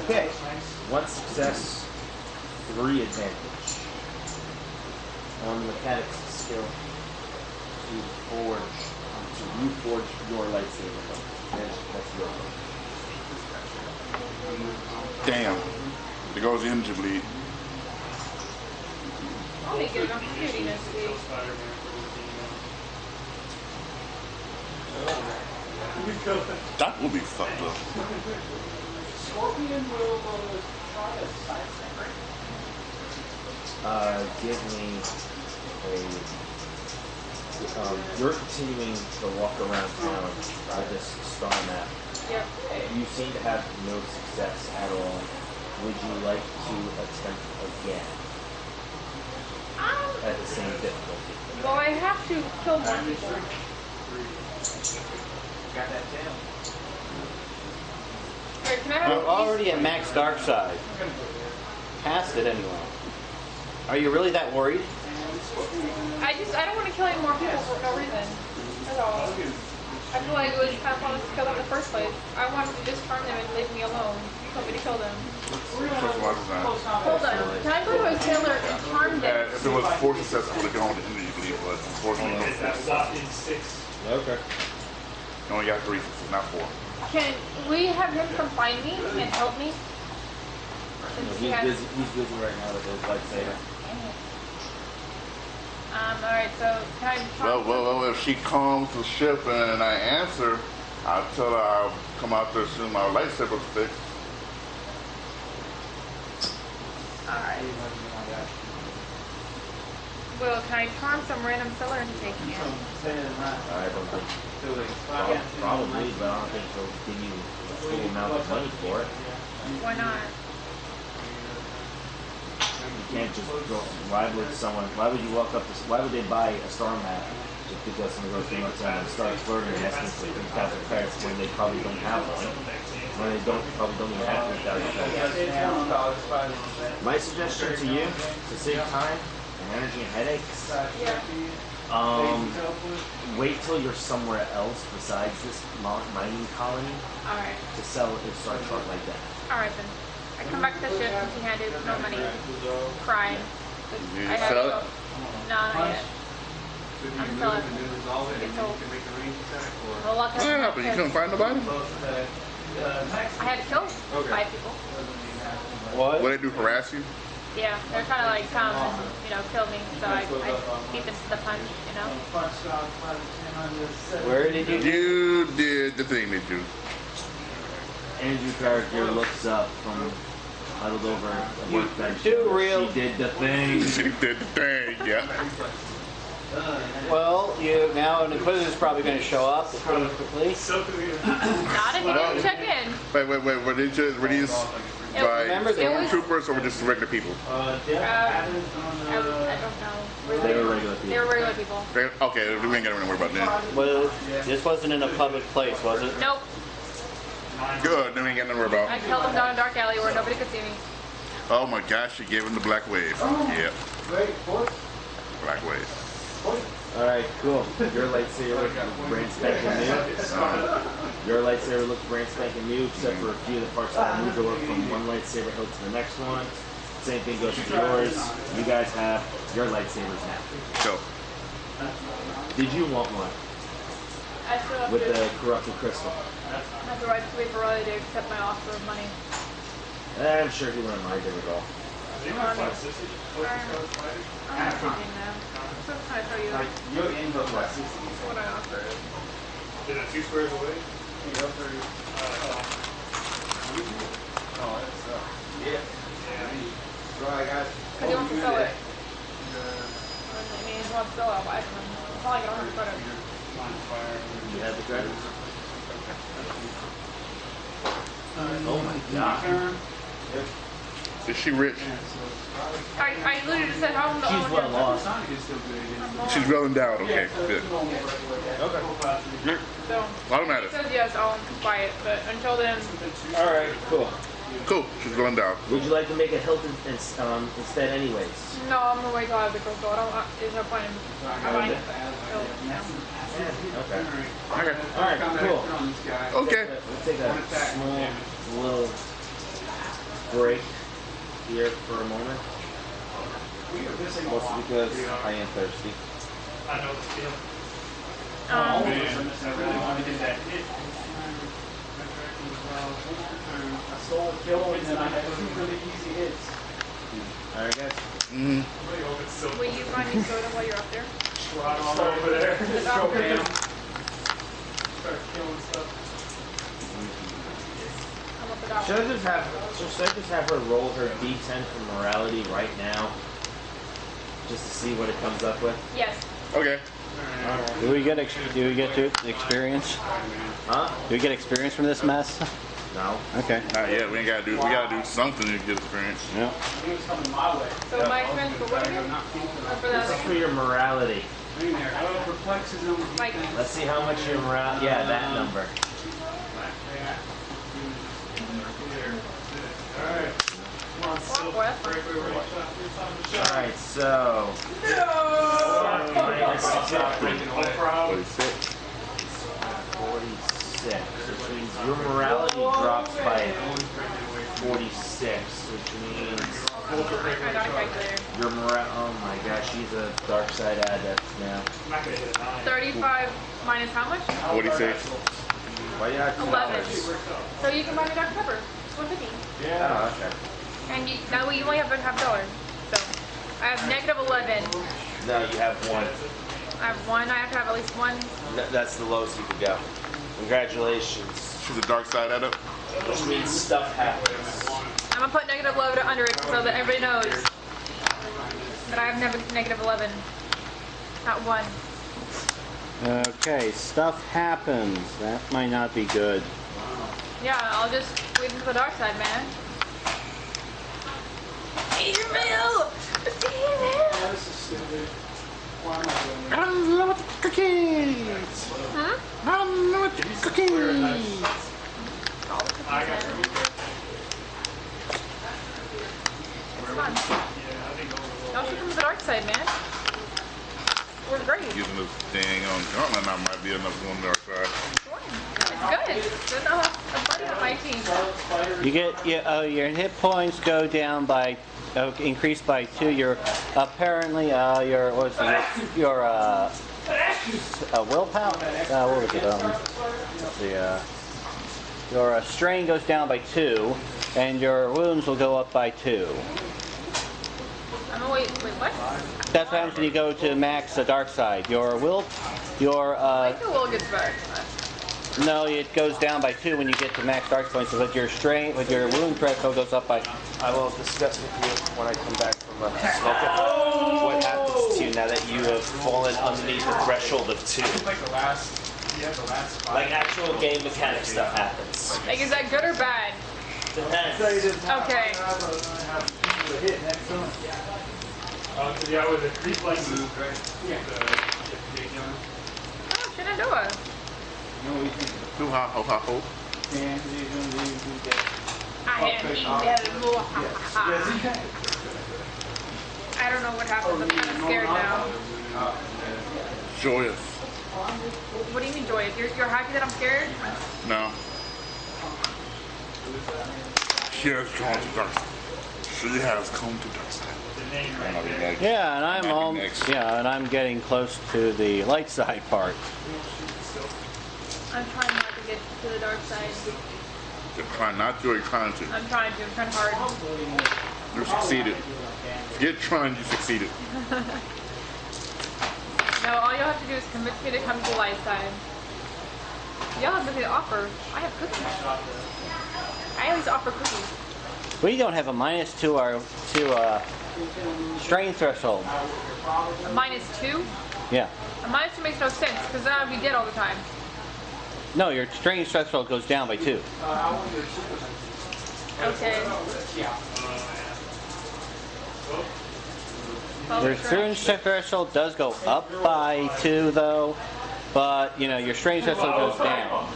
Okay, 1 success, 3 advantage on the mechanics skill to reforge your lightsaber. That's your one. Damn. There goes the energy bleed. I'll make it on computing next week. That would be fucked up. Scorpion will try to sidestep. Give me you're continuing to walk around town with this star map. Yep. You seem to have no success at all. Would you like to attempt again at the same difficulty? Well, I have to kill more people. Got that tail. Alright, can I have You're a piece? already at max dark side. Past it anyway. Are you really that worried? I don't want to kill any more people for no reason. That's all. I feel like it was kind of fun to kill them in the first place. I wanted to disarm them and leave me alone. told me to kill them. Personalized design. Hold on. Can I go to a tailor and charm them? If it was 4 successful, they can only end it, you believe, but unfortunately, no 4 successful. Okay. You only got 3 successes, not 4. Can we have him come find me and help me? Since he has- He's busy right now with his lightsaber. Alright, so can I charm Well, if she calms the ship and I answer, I'll tell her I'll come out there as soon as my lightsaber's fixed. Alright. Well, can I charm some random seller into taking it? I don't think. Probably, but I don't think they'll give you a full amount of money for it. Why not? You can't just go. Why would you walk up to? Why would they buy a star map just because someone goes to them and starts flirting and asking for 3,000 credits when they probably don't have one? When they probably don't even have 3,000 credits. My suggestion to you, to save time and energy and headaches, Yeah. wait till you're somewhere else besides this mining colony Alright. to sell a star chart like that. Alright then. I come back to the ship empty-handed, no money, crying. You I have sell it? No, not yet. I'm selling. Get sold. Well, luck What happened? You couldn't find nobody? I had to kill 5 people. What? What they do, harass you? Yeah, they're trying to like come and, kill me, so I beat them to the punch, Where did you? You did the thing they do. Andrew character looks up from huddled over a workbench. do real- She did the thing. She did the thing, yeah. Well, you now an Inquisitor's probably going to show up pretty quickly. Not if you didn't check in. Wait, were these by remember they were- stormtroopers or were just regular people? I don't know. They were regular They people. were regular people. Okay, we ain't got to worry about that. Well, this wasn't in a public place, was it? Nope. Good, then we ain't got nothing to worry I about. killed them down a dark alley where nobody could see me. Oh my gosh, she gave him the black wave. Yep, black wave. Alright, cool. Your lightsaber looks brand spanking new. Your lightsaber looks brand spanking new, except for a few of the parts that moved over from one lightsaber hilt to the next one. Same thing goes for yours. You guys have your lightsabers now. So, Did you want one I still have with to, the corrupted crystal? have the right to wait for Riley to accept my offer of money. I'm sure he wouldn't mind it at all. I'm thinking now. So I'm trying to show you Your input was 60. what I offered. Is it 2 squares away? Yeah. Right, guys. Because he wants to sell it. I mean, he wants to sell it, I'll buy it from him. It's not like I don't have to credit. You have the credits? Oh my god. is she rich? I literally just said how I'm the She's owner. well lost. She's well endowed. Okay, good. Okay. Good. So, Well, he matter. says yes, I'll buy it, but until then, Alright, cool. Cool. She's well endowed. Would you like to make a hilt instead anyways? no, I'm gonna wait till I have the crystal. I don't, there's no point in buying it. So, no. Okay. Okay. Alright, cool. Okay. We'll take a small little break here for a moment. Mostly because I am thirsty. I know the feel. Um, I really want to get that hit. I stole a kill and then I had 2 really easy hits. Alright guys. Mm. will you find me soda while you're up there? Right on over there. Is that okay? Start killing stuff. I want the dollar. Should I just have her roll her D10 for morality right now? Just to see what it comes up with? Yes. Okay. Do we get experience? Huh? Do we get experience from this mess? No. Okay. Not yet. We gotta do something to get experience. Yeah. He was coming my way. So my expense for what again? Or for This is the for your morality. In there. Perplexes him. like Let's see how much your morality. Yeah, that number. oh, boy, that's fine. Alright, so. Minus 50. 46. 46. 46, which means your morality drops by 46, which means I got a calculator. your morale. Oh my gosh, she's a dark side adept now. 35 minus how much? 46. Why you not 11. So you can buy me Dr. Pepper. It's $1.50. Oh, okay. And now you only have $0.50. So I have negative 11. No, you have one. I have one. I have to have at least one. That's the lowest you could go. Congratulations. She's a dark side at it. Which means stuff happens. I'm gonna put negative 11 under it so that everybody knows that I have negative 11. Not one. Okay, stuff happens. That might not be good. Yeah, I'll just leave into the dark side, man. Email! Email! This is stupid. Why am I doing this? Unlimited cookies! Unlimited cookies! All the cookies in. It's fun. Y'all should come to the dark side, man. We're great. Using this dang on gauntlet, I might be enough on the dark side. It's good. Good to have a buddy on my team. You get your hit points go down by increased by 2. Your apparently your what was it? Your willpower. What was it? Let's see. Your strain goes down by 2, and your wounds will go up by 2. Wait, what? That's what happens when you go to max the dark side. Your I think the will gets better. no, it goes down by 2 when you get to max dark points. But your strain, with your wound threshold goes up by. I will discuss with you when I come back from smoking what happens to you now that you have fallen underneath the threshold of 2. Like actual game mechanic stuff happens. Like, is that good or bad? Depends. Okay. Yeah, with the reflexes. Oh, Shenandoah. Hoo ha ho ha ho. I am eating more. I don't know what happened. I'm kind of scared now. Joyous. What do you mean, joyous? You're happy that I'm scared? No. She has gone to dark side. She has come to dark side. And I'll be next. Yeah, and I'm I'll be next. and I'm getting close to the light side part. I'm trying not to get to the dark side. You're trying not to, or you're trying to. I'm trying to. I'm trying hard. You succeeded. Forget trying, you succeeded. No, all y'all have to do is convince me to come to the light side. Y'all have nothing to offer. I have cookies. I always offer cookies. We don't have a minus to our strain threshold. A -2? Yeah. A -2 makes no sense because then I'd be dead all the time. No, your strain threshold goes down by 2. Okay. Your strain threshold does go up by 2 though, but your strain threshold goes down.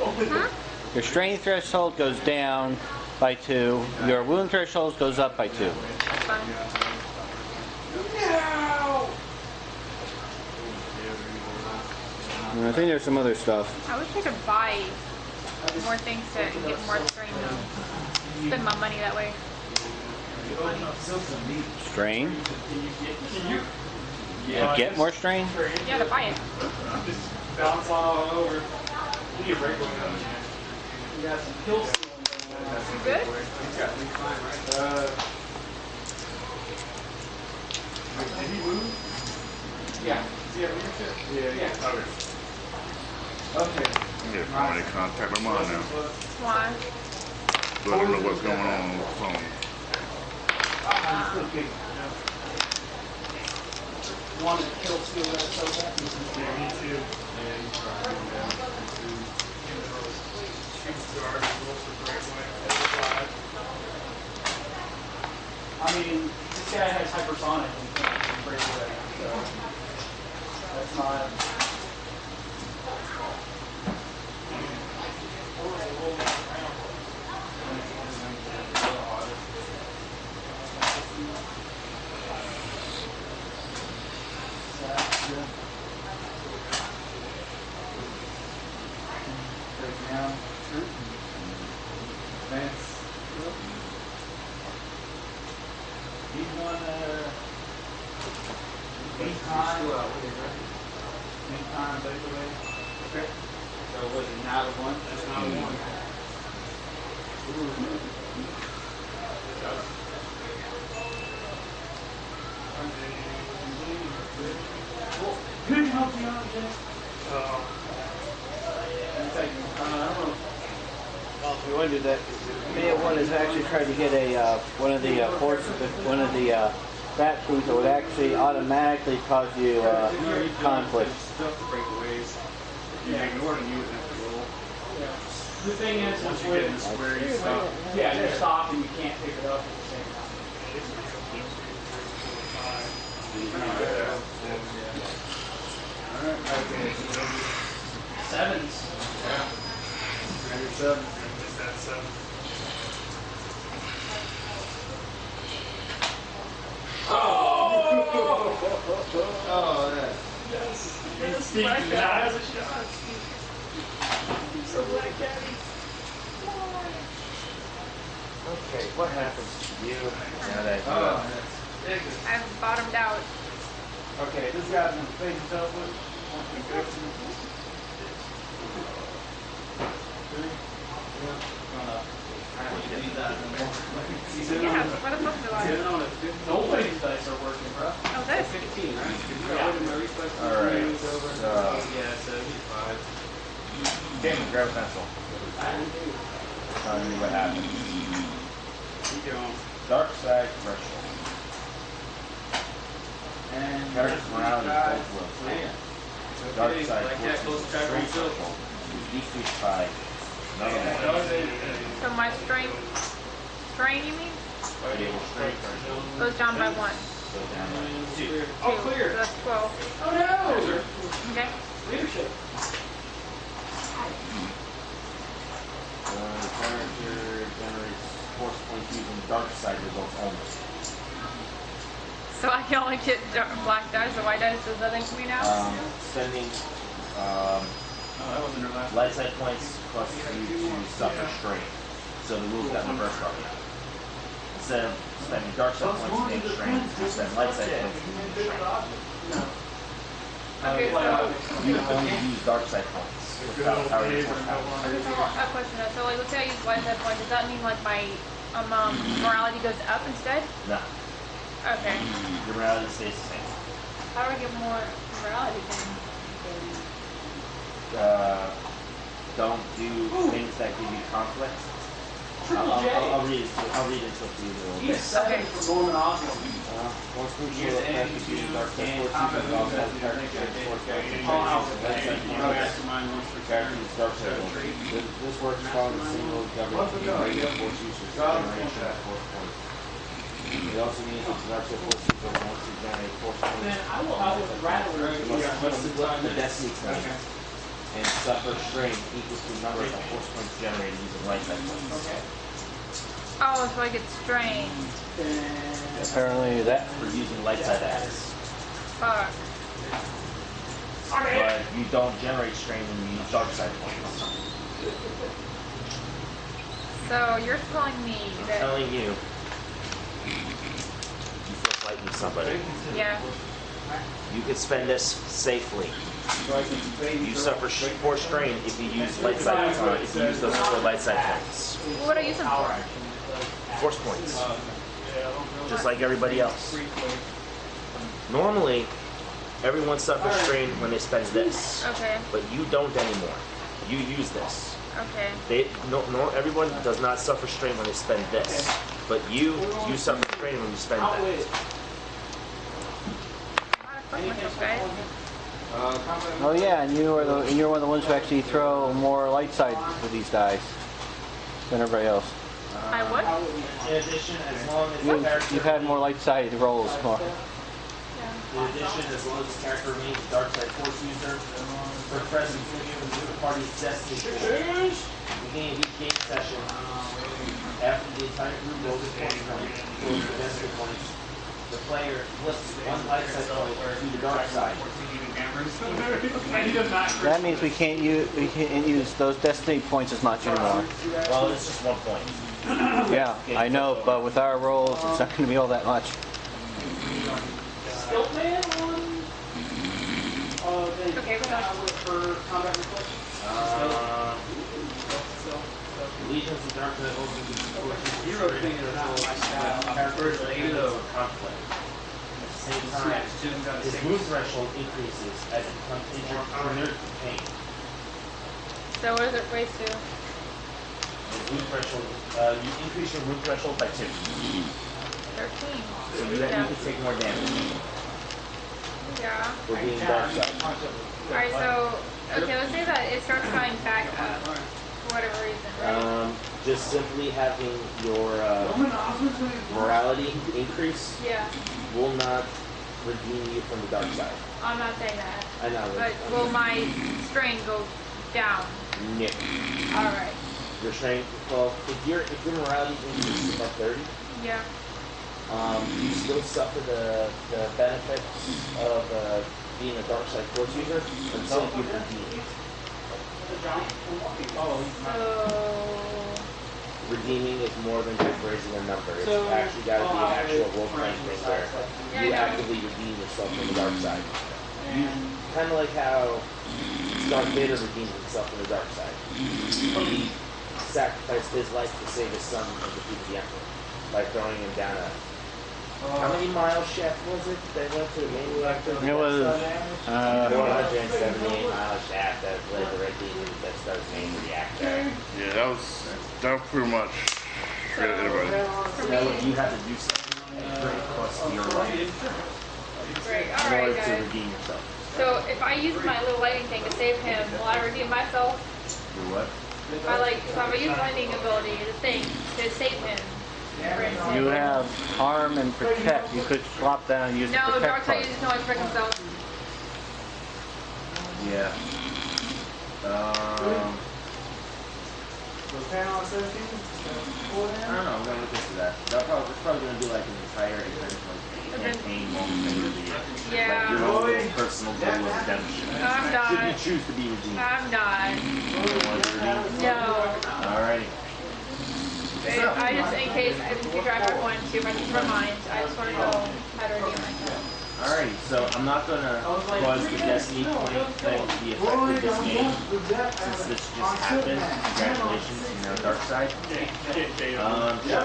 Your strain threshold goes down by 2. Your wound threshold goes up by 2. That's fine. And I think there's some other stuff. I wish I could buy more things to get more strain. Spend my money that way. Strain? You get more strain? Yeah, to buy it. Bounce all over. You need a break. You good? Did he move? Yeah. Yeah. Okay. I'm getting permanent contact with mine now. Why? Let them know what's going on the phone. Wanted to kill Steel that so bad. Yeah, me too. I mean, this guy has hypersonic and can't break away. So that's not. Break down. trying to take away. Okay. So was it not a one? Just not a one. Could you help me out, Jay? Well, if we want to do that, Maya one is actually trying to get a one of the bat foods that would actually automatically cause you conflict. Stuff to breakaways. You ignore it and you wouldn't have to roll. The thing is, Once you get in the square, you stop. yeah, you stop and you can't pick it up at the same time. Sevens. Okay, what happens to you now that I've bottomed out. Okay, this guy's gonna face himself with. Yeah, what a fuck do I? Nobody's dice are working, bro. Oh, this. 15, right? Alright, so Yeah, so he's 5. Damon, grab a pencil. Tell me what happens. Keep going. Dark side threshold. And Character's morality both will. Dark Okay, side like that, close forces track strength yourself. threshold is decreased by another one. So my strength, strain you mean? Enable strength threshold Goes down by 1. goes down by 2. Oh, 2. clear. So that's 12. Oh no! Okay. Leadership. The character generates force points using dark side results only. So I can only get black dice, the white dice does nothing to me now? Spending Oh, that wasn't her last. light side points plus you to suffer strain. So the rules got reversed on you. Instead of spending dark side points to gain strain, you spend light side points to gain strain. Okay, so, You only use dark side points without power to force power. okay, so a question though. So like, let's say I use white dice point, does that mean like my morality goes up instead? No, Okay. your morality stays the same. How do I get more morality then? Don't do things that give you conflict. Triple J. I'll read it until you do a He's bit. 7 for Norman Osborn. Once crucial effect is using dark side force, you can also have character force Mastermind wants to character is dark side force. This works following a single government rated force usage generation of force points. It also means that the dark side force user wants to generate force points. Man, I would rather You must flip the destiny point and suffer strain equal to the number of force points generated using light side points. Okay. Oh, so I get strain. Apparently that. For using light side acts. Fuck. But you don't generate strain when you use dark side points. So you're telling me I'm that, telling you, you flip light with somebody. yeah. You could spend this safely. You suffer force strain if you use light side points. If you use those 4 light side points. What would I use them for? Force points. Just like everybody else. Normally, everyone suffers strain when they spend this. Okay, But you don't anymore. You use this. okay. Everyone does not suffer strain when they spend this. But you suffer strain when you spend that. Fuck myself, guys. Oh yeah, and you're one of the ones who actually throw more light side with these guys than everybody else. I would? In addition, as long as the character... You've had more light side rolls. More. In addition, as long as the character remains a dark side force user, for present the party's destiny pool. At the beginning of each game session, after the entire group rolls a force point, equals the destiny points, the player flips 1 light side point to the dark side. That means we can't use those destiny points as much anymore. Well, it's just 1 point. Yeah, I know, but with our rolls, it's not going to be all that much. Skiltman on. okay with that? For combat reflections. Legions of Darkness Hero thing is not my style. characters related to conflict. At the same time, his move threshold increases as it becomes injured or inert from pain. So what does it raise to? His move threshold, you increase your move threshold by 2. 13. So you can take more damage Yeah. for being dark side. Alright, so, okay, let's say that it starts going back up for whatever reason, right? Just simply having your morality increase Yeah, will not redeem you from the dark side. I'm not saying that. I know. But will my strength go down? No. Alright. Your strength, well, if your morality increases by 30, Yeah. you still suffer the benefits of being a dark side force user until you redeem. So, Redeeming is more than just raising a number. It's So, actually got to be an actual role-playing thing where Yeah, I you know. actively redeem yourself from the dark side. You kind of like how Darth Vader redeemed himself from the dark side. He sacrificed his life to save his son and defeat the Emperor by throwing him down a. How many mile shaft was it that went to the main reactor? It was 478 mile shaft that led directly into the Death Star's main reactor. Yeah, that was pretty much so everybody. for Now me, you have to do something very close to your life great. in Alright, order to guys. redeem yourself. So if I use my little lightning thing to save him, will I redeem myself? Do what? If I use lightning ability, the thing, to save him, for instance. You have harm and protect. You could swap that and use the No, protect Darkseid part. uses no one protect himself. Yeah. I don't know, I'm gonna look into that. It's probably gonna be like an entire campaign moment thing of the year. Like your Yeah. own personal goal of redemption. I'm Should you not. choose to be redeemed? I'm not. You don't want to be redeemed? No. Alrighty. I just, in case in the future I ever want to, if I change my mind, I just want to know how to redeem myself. Alrighty, so I'm not gonna cause the Destiny point thing to be effective this game. Since this just happened, congratulations, you're now dark side. Shall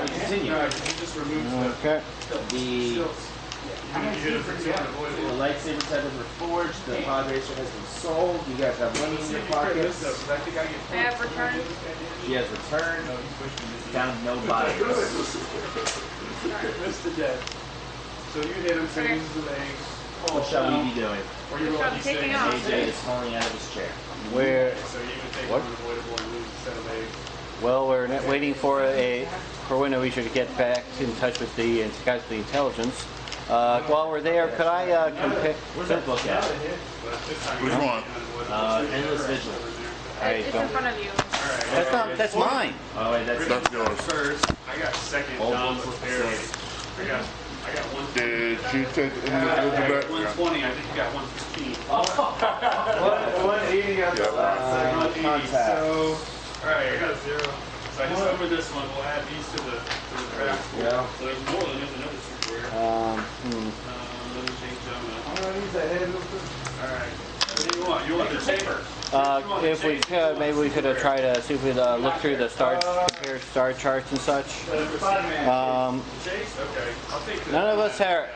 we continue? Okay. The lightsaber type is reforged, the pod racer has been sold, you guys have money in your pockets. I have returned. She has returned, found no bodies. Missed the dead. So you hit him, so he uses the legs. What shall we be doing? Or you roll I'm d6. taking off. AJ is falling out of his chair. Where? So you would take What? one unavoidable and lose a set of legs. Well, we're waiting for when we should get back in touch with the guys with the intelligence. While we're there, could I compare? Where's that book at? Which one? Endless Vigil. It's in front of you. That's not. That's mine. Oh wait, That's yours. First, I got second. Old Dom books with prepared. facility. I got one. Did you take the individual I got back? 120. I think you got 115. 180 on Yeah. contact. So, alright, I got 0. So I just opened this one. We'll add these to the draft. Yeah. So there's more than there's another super rare. Let me change them up. Alright. What do you want? You want the paper? If we could, maybe we could try to see if we could look through the compare star charts and such. Chase? Okay. I'll take the None of us here.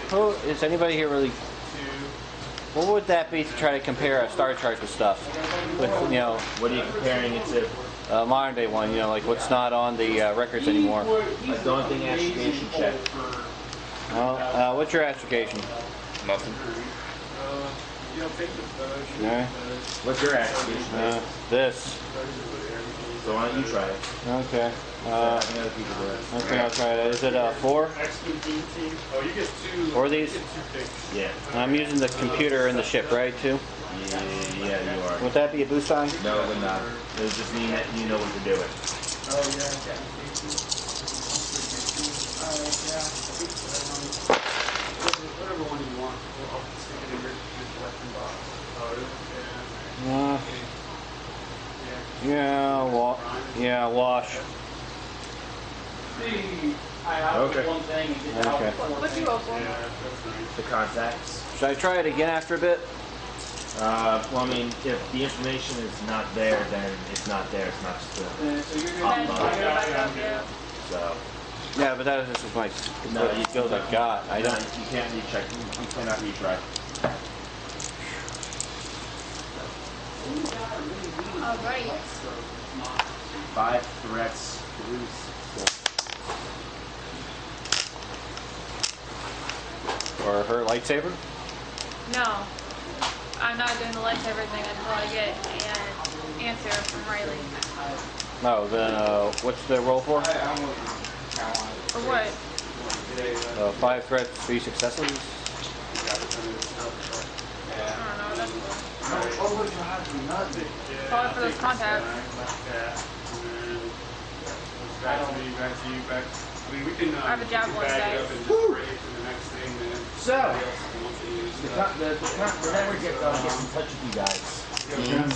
Who is anybody here really? What would that be to try to compare a star chart with stuff? With What are you comparing it to? modern day one. Like what's not on the records anymore. A daunting astrogation check. Well, what's your astrogation? Nothing. You don't take the No. What's your astrogation? This. So why don't you try it? Okay. Having other people do it. Okay, I'll try it. Is it 4? Oh, you get 2. Or these? You get 2 picks. Yeah. I'm using the computer in the ship, right? Too. Yeah, you are. Would that be a boost sign? No, it would not. It would just mean that you know what you're doing. Oh, yeah. Okay. Whatever one you want. I'll stick it in your collection box. Oh, Yeah, wash. I Okay. one thing and get Okay. What you go for? Yeah, that's nice. The contacts. Should I try it again after a bit? Well, I mean, if the information is not there, then it's not there. It's not just a, So you're Then gonna you find go out. back up, yeah. so. Yeah, but that is just my No, the skills I've got. I don't. You can't recheck. You cannot retry. Alright. 5 threats. Or her lightsaber. No. I'm not doing the lightsaber thing until I get an answer from Riley. No, then what's the roll for? For what? 5 threats, 3 successes. I don't know. That's probably for those contacts. Back to me, back to you, back. I mean, we can. I have a javelin, back it guys. up and just break it to the next thing, then. So, Once you use the, that. the network gets in touch with you guys.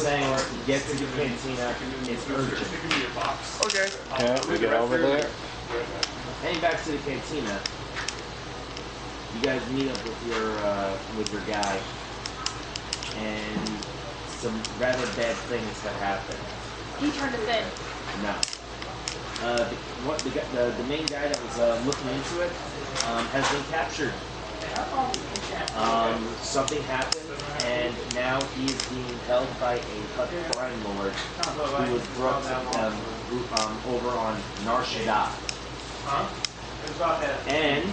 Saying get to the cantina. It's urgent. Give me a box. Okay. Okay, we get over there. Heading back to the cantina. You guys meet up with your guy, and some rather bad things that happen. He turned us in. No. The main guy that was looking into it has been captured. Something happened, and now he is being held by a Hutt crime lord who was brought to over on Nar Shaddaa. And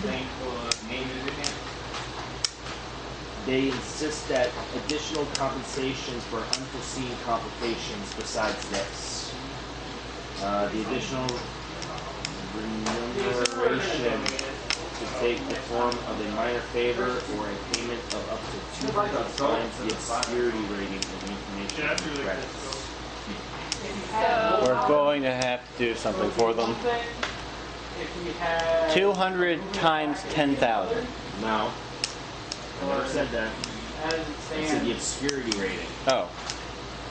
they insist that additional compensations for unforeseen complications besides this. The additional remuneration could take the form of a minor favor or a payment of up to 200 times the obscurity rating of the information credits. We're going to have to do something for them. 200 times 10,000. No. I never said that. As it I said stands, the obscurity rating. Oh,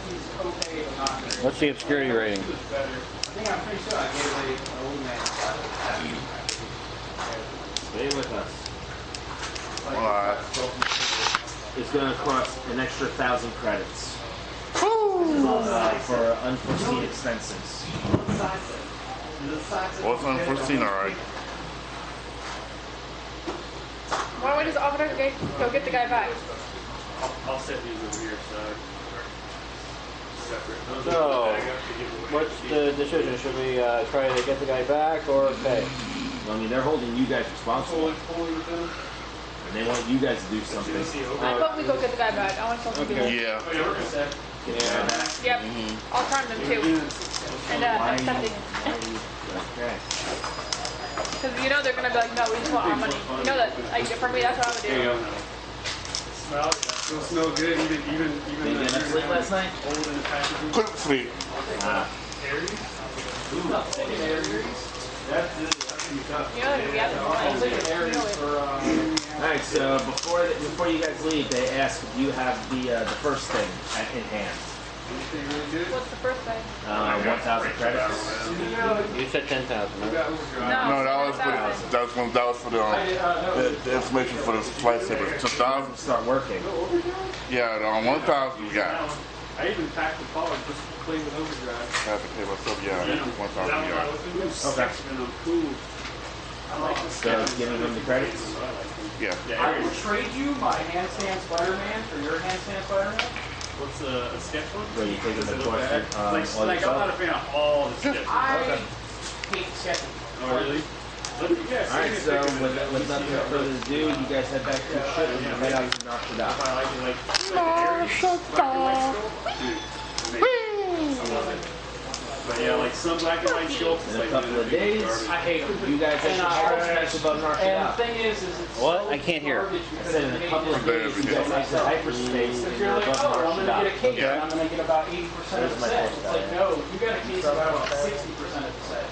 he's okay, but not very. what's the obscurity rating? He was better. I think I'm pretty sure I gave away an old man. Stay with us. Alright. It's going to cost an extra 1,000 credits for unforeseen expenses. What's unforeseen, alright. Why don't we just offer to go get the guy back? I'll set these over here, so. Separate. So, what's the decision? Should we try to get the guy back or pay? Well, I mean, they're holding you guys responsible, and they want you guys to do something. I thought we go get the guy back. I want something to do. Yeah. Yep. I'll turn them too. And accepting. Okay. Because you know they're gonna be like, no, we just want our money. You know that. Like, for me, that's what I would There you do. go. Smell. Still smell good. Even. Did you get enough sleep last night? Old in the packaging. Couldn't sleep. You know that we have to. Alright, so before you guys leave, they ask if you have the first thing in hand. What's the first thing? 1,000 credits. You said 10,000, right? No, that was for the information for the lightsaber. 2,000. Start working. Yeah, the 1,000 we got. I even packed the pod just to play with overdrive. I have to pay myself. Yeah, 1,000. Yeah. Okay. Cool. I like this. So giving them the credits. Yeah. I will trade you my handstand Spider-Man for your handstand Spider-Man. What's a sketch one? Where you taking Does the it look question, bad? Like all I'm yourself? not a fan of all the sketches. Okay. hate sketching. Oh, really? Look at you guys. Alright, so with nothing further ado, you guys head back to your ship and head out to Nar Shaddaa. I like it, but yeah, like some black and white sculpts. In a couple of days, I hate them. you guys have to special about Nar And the Shaddaa. thing is it's What? so I can't hear. garbage I because said it in a made couple it- of days, you guys exit hyperspace If and you're you're like, above oh, Nar I'm gonna get a Shaddaa. case Yeah. and I'm gonna get about 80% of There's the my set. first It's like, time. no, you got a case about 60% of the set.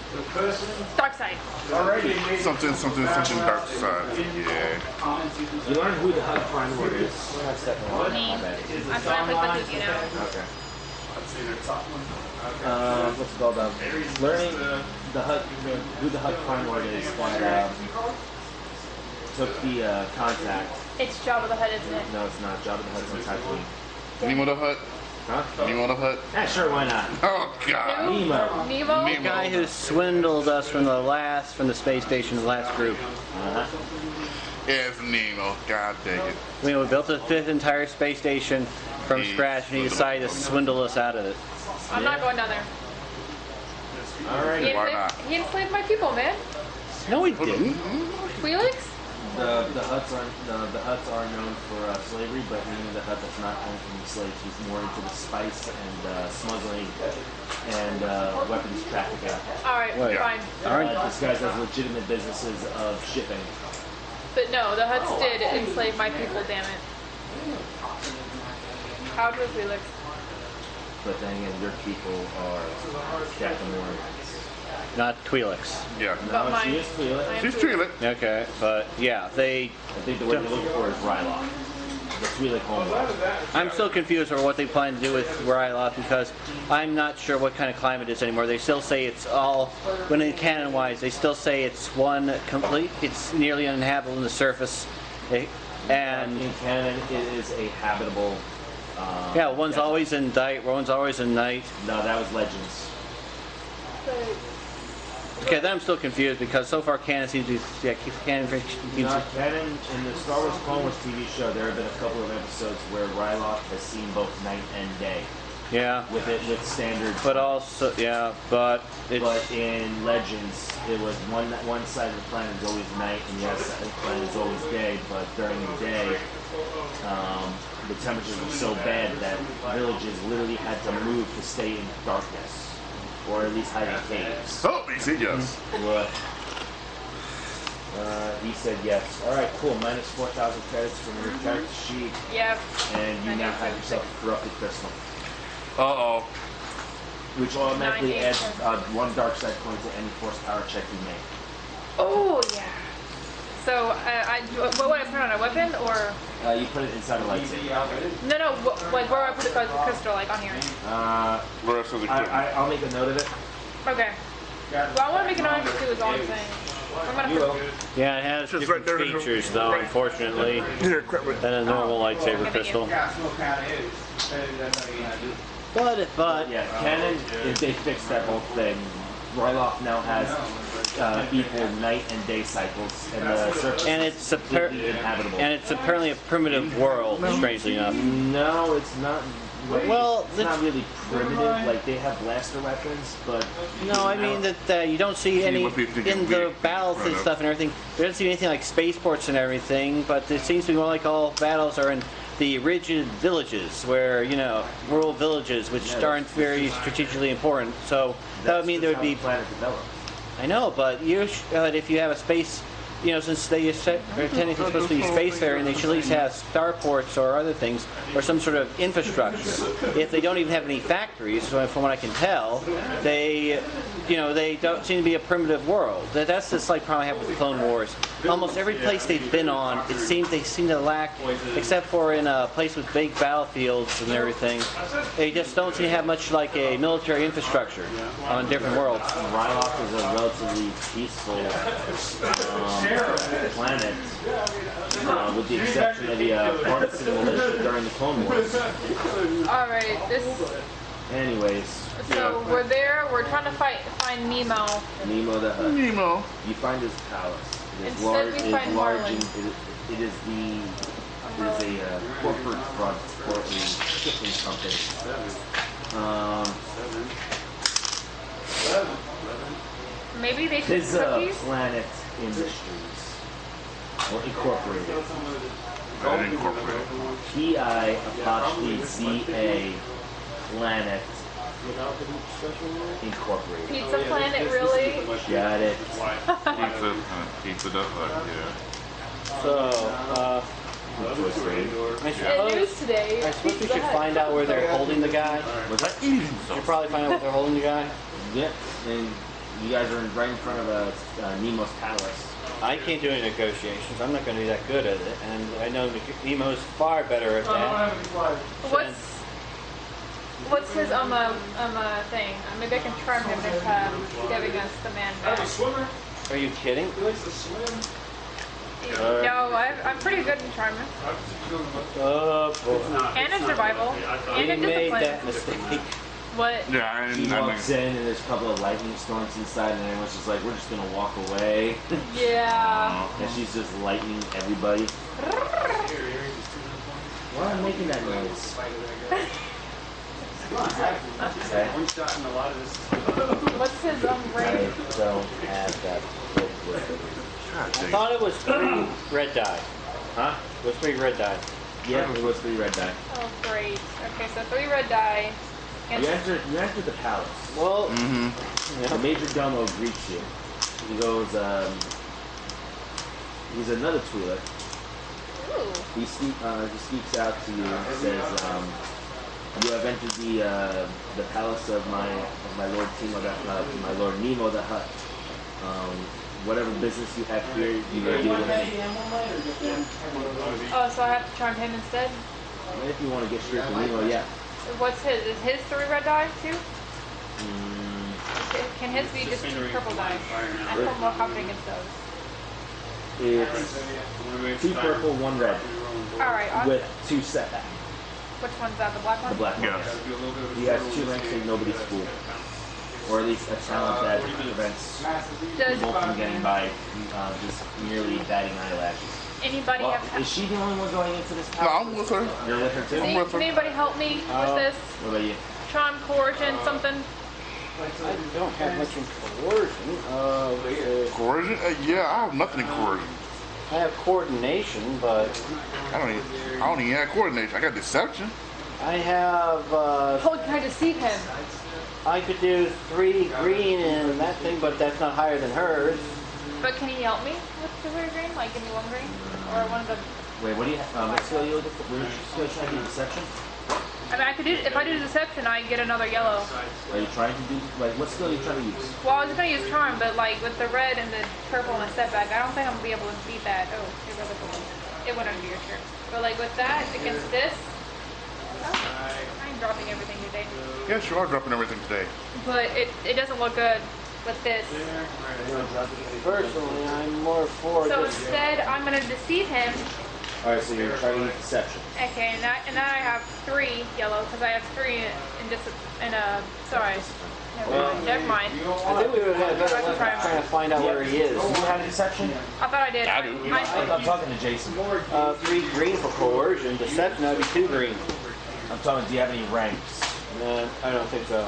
The person Dark side. already made Something dark side. Yeah. comments you can You learn who the Hutt Crime Lord is. Me. My bad. I'm trying to play cookies, you know. Okay. I'd say their top one. What's it called? Learning who the Hutt Crime Lord is that took the contact It's Jabba the Hutt, isn't it? No, it's not. Jabba the Hutt's on Tatooine. Nemo the Hut. Huh? Nemo the Hut. Yeah, sure, why not? Oh God. Who? Nemo. Nemo? Nemo. The guy who swindled us from the space station, the last group. Uh-huh. Yeah, it's Nemo. God dang it. I mean, we built the fifth entire space station from He scratch, and he decided to swindle us out of it. I'm not going down there. Alright. Why not? He enslaved my people, man. No, he didn't. Felix? The Hutts are known for slavery, but meaning the Hutt that's not owned from the slaves. He's more into the spice and smuggling and weapons trafficking. Alright, Wait. fine. This guy has legitimate businesses of shipping. But no, the Hutts did enslave my people, damn it. How was Felix? But then again, your people are Dathomirians. Not Twi'leks. Yeah. But No, mine. she is Twi'lek. I am She's Twi'lek. treated. Okay, but yeah, they. I think the word they're looking for is Ryloth. The Twi'lek homeworld. I'm still confused over what they plan to do with Ryloth because I'm not sure what kind of climate it is anymore. They still say it's all, when in canon-wise, they still say it's one complete. It's nearly uninhabitable in the surface, and In canon, it is a habitable. yeah, one's always in night, one's always in night. No, that was Legends. Okay, then I'm still confused because so far canon seems to be, yeah, canon seems Not canon in the Star Wars Clone Wars TV show. There have been a couple of episodes where Ryloth has seen both night and day yeah, with standard. but also yeah, but it's But in Legends, it was one side of the planet is always night, and the other side of the planet is always day. But during the day, the temperatures were so bad that villages literally had to move to stay in darkness, or at least hide in caves. Oh, he said yes. What? He said yes. All right, cool. Minus 4,000 credits from your character sheet, Yep. and you now have yourself a corrupted crystal, Uh-oh. which automatically 98 adds one dark side point to any force power check you make. Oh, yeah. So, what would I put on a weapon or? You put it inside a lightsaber. No, like where would I put the crystal? Like on here? The rest of the equipment. I'll make a note of it. Okay. Well, I want to make an honest too, is all I'm saying. I'm gonna You will. yeah, it has Just different right there. features though, unfortunately, Here, equipment. than a normal lightsaber Okay, thank you. crystal. But Yeah, canon, if they fix that whole thing, Ryloth now has equal night and day cycles, and the surface and is it's completely inhabitable. and it's apparently a primitive world, strangely enough. No, it's not. Well, it's not really primitive. Like they have blaster weapons, but No, I mean that you don't see any what people think in is the weird. battles and Right. stuff and everything. There doesn't seem anything like spaceports and everything, but it seems to be more like all battles are in the rigid villages, where rural villages, which Yeah, aren't very strategically important. So that would mean there would be. That's how the planet developed. I know, but if you have a space, since they are technically supposed to be spacefaring, they should at least have starports or other things, or some sort of infrastructure. If they don't even have any factories, from what I can tell, they don't seem to be a primitive world. That's the slight problem I have with the Clone Wars. Almost every place they've been on, they seem to lack, except for in a place with big battlefields and everything. They just don't seem to have much like a military infrastructure on different worlds. Ryloth is a relatively peaceful planet, with the exception of the partisan militia during the Clone Wars. All right. Anyways, So we're trying to find Nemo. Nemo the Hutt. Nemo. You find his palace. It is Instead large. we It is find large. Marlin. It is a corporate front for a shipping company. Maybe they should His cookies. Planet Industries, or Incorporated. And incorporated. PIZA Planet Incorporated. Pizza Planet, really? Got it. Pizza the Hut, yeah. So, I In suppose, news today. I suppose we Pizza should Hut. find out where they're holding the guy. Was that? We should probably find out where they're holding the guy. Yeah. And you guys are right in front of Nemo's palace. I can't do any negotiations. I'm not going to be that good at it, and I know Nemo's far better at that. What's his thing? Maybe I can charm him into giving us the man back. Are you kidding? No, I'm pretty good in Charmer. Oh boy. And in survival. And We in made discipline. that mistake. What? Yeah, He I walks in and there's a couple of lightning storms inside, and everyone's just like, we're just gonna walk away. Yeah. And she's just lightning everybody. Why am I making that noise? Okay. One shot in a lot of this. What's his I range? don't have that book with me. I thought it was 3 red die. Huh? It was 3 red die. Yeah, it was 3 red die. Oh, great. Okay, so 3 red die. And You enter the palace. Well, The major domo greets you. He goes, he's another Twi'lek. ooh. He speaks out to you and says, you have entered the palace of my Lord Timo, my Lord Nemo the Hutt. Whatever business you have here, you may do with me. Oh, so I have to charm him instead? And if you want to get straight to Nemo, yeah. What's his? Is his 3 red die too? Mm, Can his be just 2 purple dice? I don't know how big it's those. it's 2 purple, 1 red, Alright, with 2 setback. which one's that? The black one? The black one. Yeah. He has 2 ranks in nobody's school. Or at least a talent that prevents Does people from getting by just merely batting eyelashes. anybody Well, have... is she the only one going into this No, palace? I'm with her. You're with her too? See, with can her. anybody help me with this? What about you? Charm, coercion, something? I don't have much in coercion. Coercion? Yeah, I have nothing in coercion. I have coordination, but I don't even have coordination. I got deception. I have. Oh, can I deceive him? I could do 3 green and that thing, but that's not higher than hers. But can he help me with the 3 green? Like, give me 1 green? Or one of the... Wait, what do you have? What skill are you looking for? We're still trying to do deception? I mean, I could do... If I do deception, I get another yellow. Are you trying to do, like, what skill are you trying to use? Well, I was gonna use charm, but like with the red and the purple and the setback, I don't think I'm gonna be able to beat that. Oh, it went under your shirt. But like with that against this, oh, I'm dropping everything today. Yes, you are dropping everything today. But it doesn't look good with this. Personally, I'm more for So just. instead, I'm gonna deceive him. Alright, so you're trying to use deception. Okay, and now I have 3 yellow because I have 3 sorry. Never mind. I think we would have better luck trying to find out where he is. Do you have deception? I thought I did. I do. I'm talking to Jason. 3 green for coercion. Deception, that would be 2 green. I'm talking, do you have any ranks? I don't think so.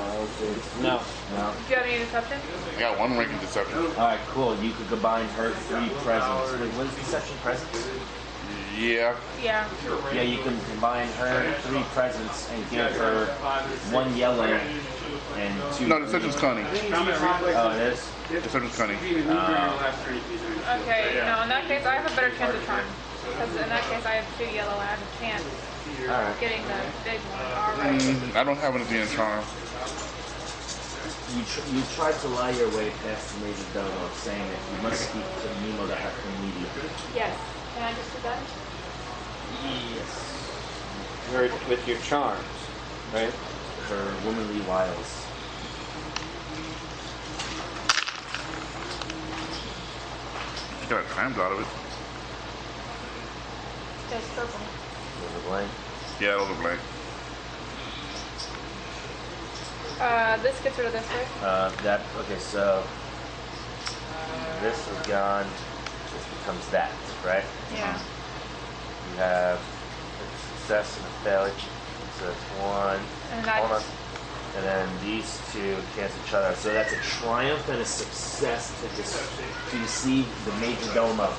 No. No? Do you have any deception? I got 1 rank in deception. Alright, cool. You could combine her 3 presents. Wait, what is deception presents? Yeah. Yeah. Yeah, you can combine her 3 presents and give her 1 yellow and 2. No, deception's cunning. Oh, it is? Deception's cunning. Okay, no, in that case, I have a better chance of charm. Because in that case, I have 2 yellow and I have a chance Alright. of getting the big one. Alright. I don't have anything in charm. You tried to lie your way past the Major Domo, saying that you must speak to Nemo the Hutt immediately. Yes. Can I just do that? Yes. With your charms, right? Her womanly wiles. You got clams out of it. Just purple. Was it blank? Yeah, those are blank. This gets rid of this, right? Okay, so this is gone. This becomes that, right? Yeah. You have a success and a failure. So that's 1. And Hold on. that's... And then these 2 cancel each other. So that's a triumph and a success to deceive the Major Domo.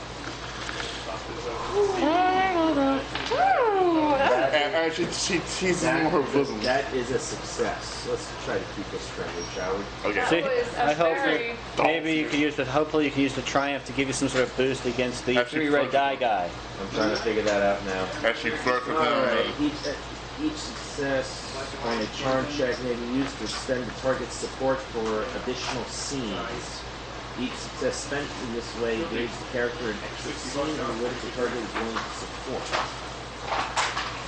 She teases me on her bosom. That is a success. Let's try to keep this friendly, shall we? Okay. That was a I hope very... maybe you could use the. Hopefully, you can use the triumph to give you some sort of boost against the Actually, 3 red fuck. die guy. I'm trying to figure that out now. As she flirts with Alright, him. each success on a charm check may be used to extend the target's support for additional scenes. Each success spent in this way gives the character an extra scene on which the target is willing to support.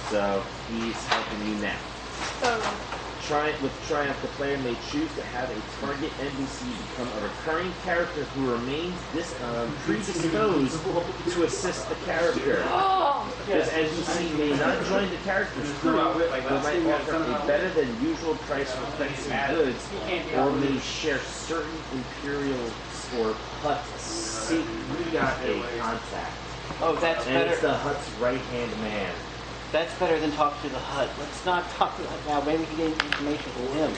So he's helping you now. So, Triumph, the player may choose to have a target NPC become a recurring character who remains predisposed to assist the character. Oh, This NPC may not join the character's crew, but might offer a better than usual price for fencing goods, or may share certain Imperial or Hut seat. We got a contact. Oh, that's And it's better. the Hut's right-hand man. That's better than talk to the Hut. Let's not talk to the Hut now. Maybe we can get information from him.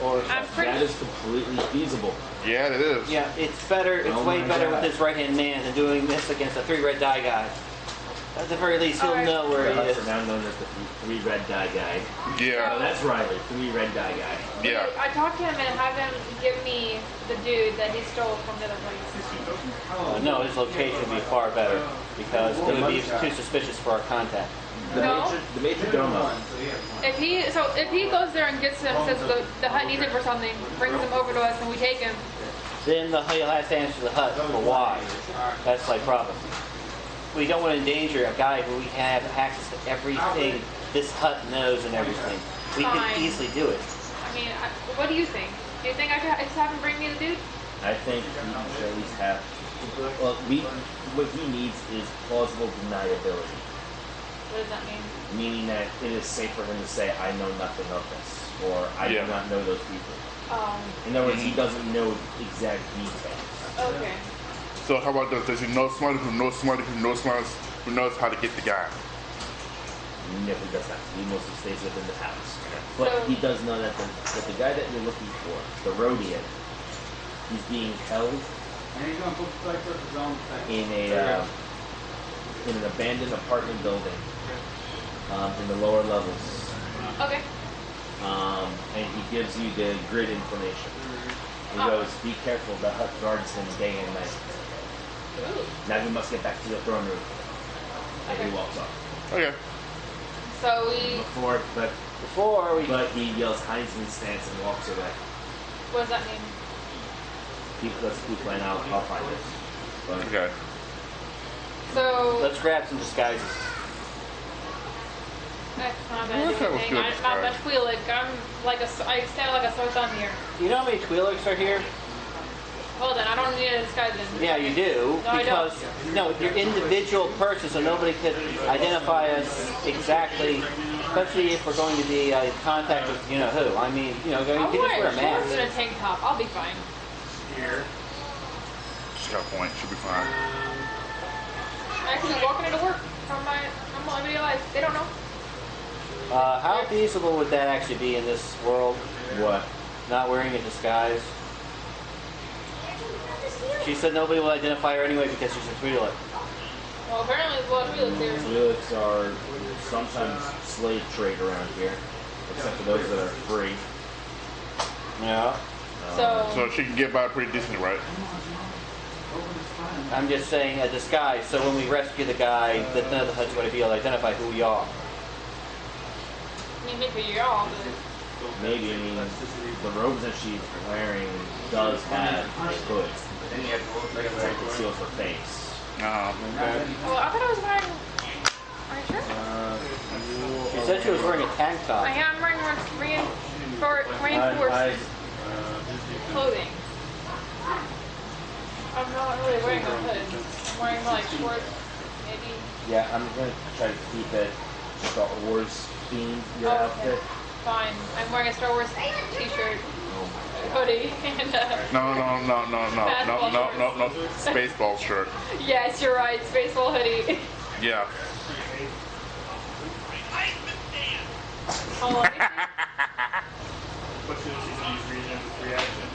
Or I'm pretty. That is completely feasible. Yeah, it is. yeah, it's better. It's Oh way my better God. with his right-hand man than doing this against a 3 red die guy. At the very least, he'll Alright. know where The he Huts is. are now known as the three red die guy. Oh, Yeah, that's Riley, 3 red die guy. yeah. I talked to him and have him give me the dude that he stole from the other place. No, his location would be far better because it would be too suspicious for our contact. No. The major domo. If he goes there and gets him, says the Hut needs him for something, brings him over to us, and we take him. Then the Hut has to answer the Hut for why. That's my problem. We don't want to endanger a guy who we have access to everything this Hut knows and everything. We can Fine. easily do it. I mean, what do you think? Do you think I could just have him bring me the dude? I think he should at least have. Well, what he needs is plausible deniability, What does that mean? meaning that it is safe for him to say, "I know nothing of this," or "I Yeah. do not know those people." Um. In other words, he doesn't know exact details. Okay. So how about this? Does he know somebody who knows somebody who knows somebody who knows how to get the guy? No, he does not. He mostly stays within the house. But So- he does know that the guy that you're looking for, the Rhodian, he's being held And he's gonna put the for his own thing. in an abandoned apartment building in the lower levels. Okay. And he gives you the grid information. He Oh. goes, "Be careful, the Hut guards him day and night. Ooh. Now you must get back to the throne room." And he Okay. walks off. Okay. So we. Before we... But he yells Heinzman stance and walks away. What does that mean? Let's keep playing out. I'll find this. But Okay. So Let's grab some disguises. that's not gonna That do was anything. good I'm not described. much Twi'lek. I'm like I stand like a sore thumb here. You know how many Twi'leks are here? Hold on, I don't need a disguise then. Yeah, you do. No, I don't. Because, no, you're individual person, so nobody could identify us exactly, especially if we're going to be in contact with you know who. I mean, you know, you I'm can just wear a wearing shorts and mask. a tank top. I'll be fine. Here. She's got a point. Should be fine. Actually, walking into work from my everyday life. They don't know. How feasible would that actually be in this world, what? not wearing a disguise? She said nobody will identify her anyway because she's a Twi'lek. Well, apparently there's a lot of Twi'leks here. Twi'leks are sometimes slave trade around here, except for those that are free. Yeah. So So she can get by pretty decently, right? I'm just saying a disguise, so when we rescue the guy, that none of the Hut's going to be able to identify who we are. I mean, maybe you're all. Maybe, I mean, the robes that she's wearing does have hoods that conceals her face. Well, I thought I was wearing. Are you sure? She said she was wearing a tank top. I'm wearing reinforced clothing. I'm not really wearing a hood. I'm wearing like shorts, maybe. Yeah, I'm gonna try to keep it Star Wars themed, your Oh, outfit. okay. Fine. I'm wearing a Star Wars t-shirt, Oh my hoodie, and No. Spaceball shirt. yes, you're right. Baseball hoodie. Yeah. Hold on. What should she use reaction?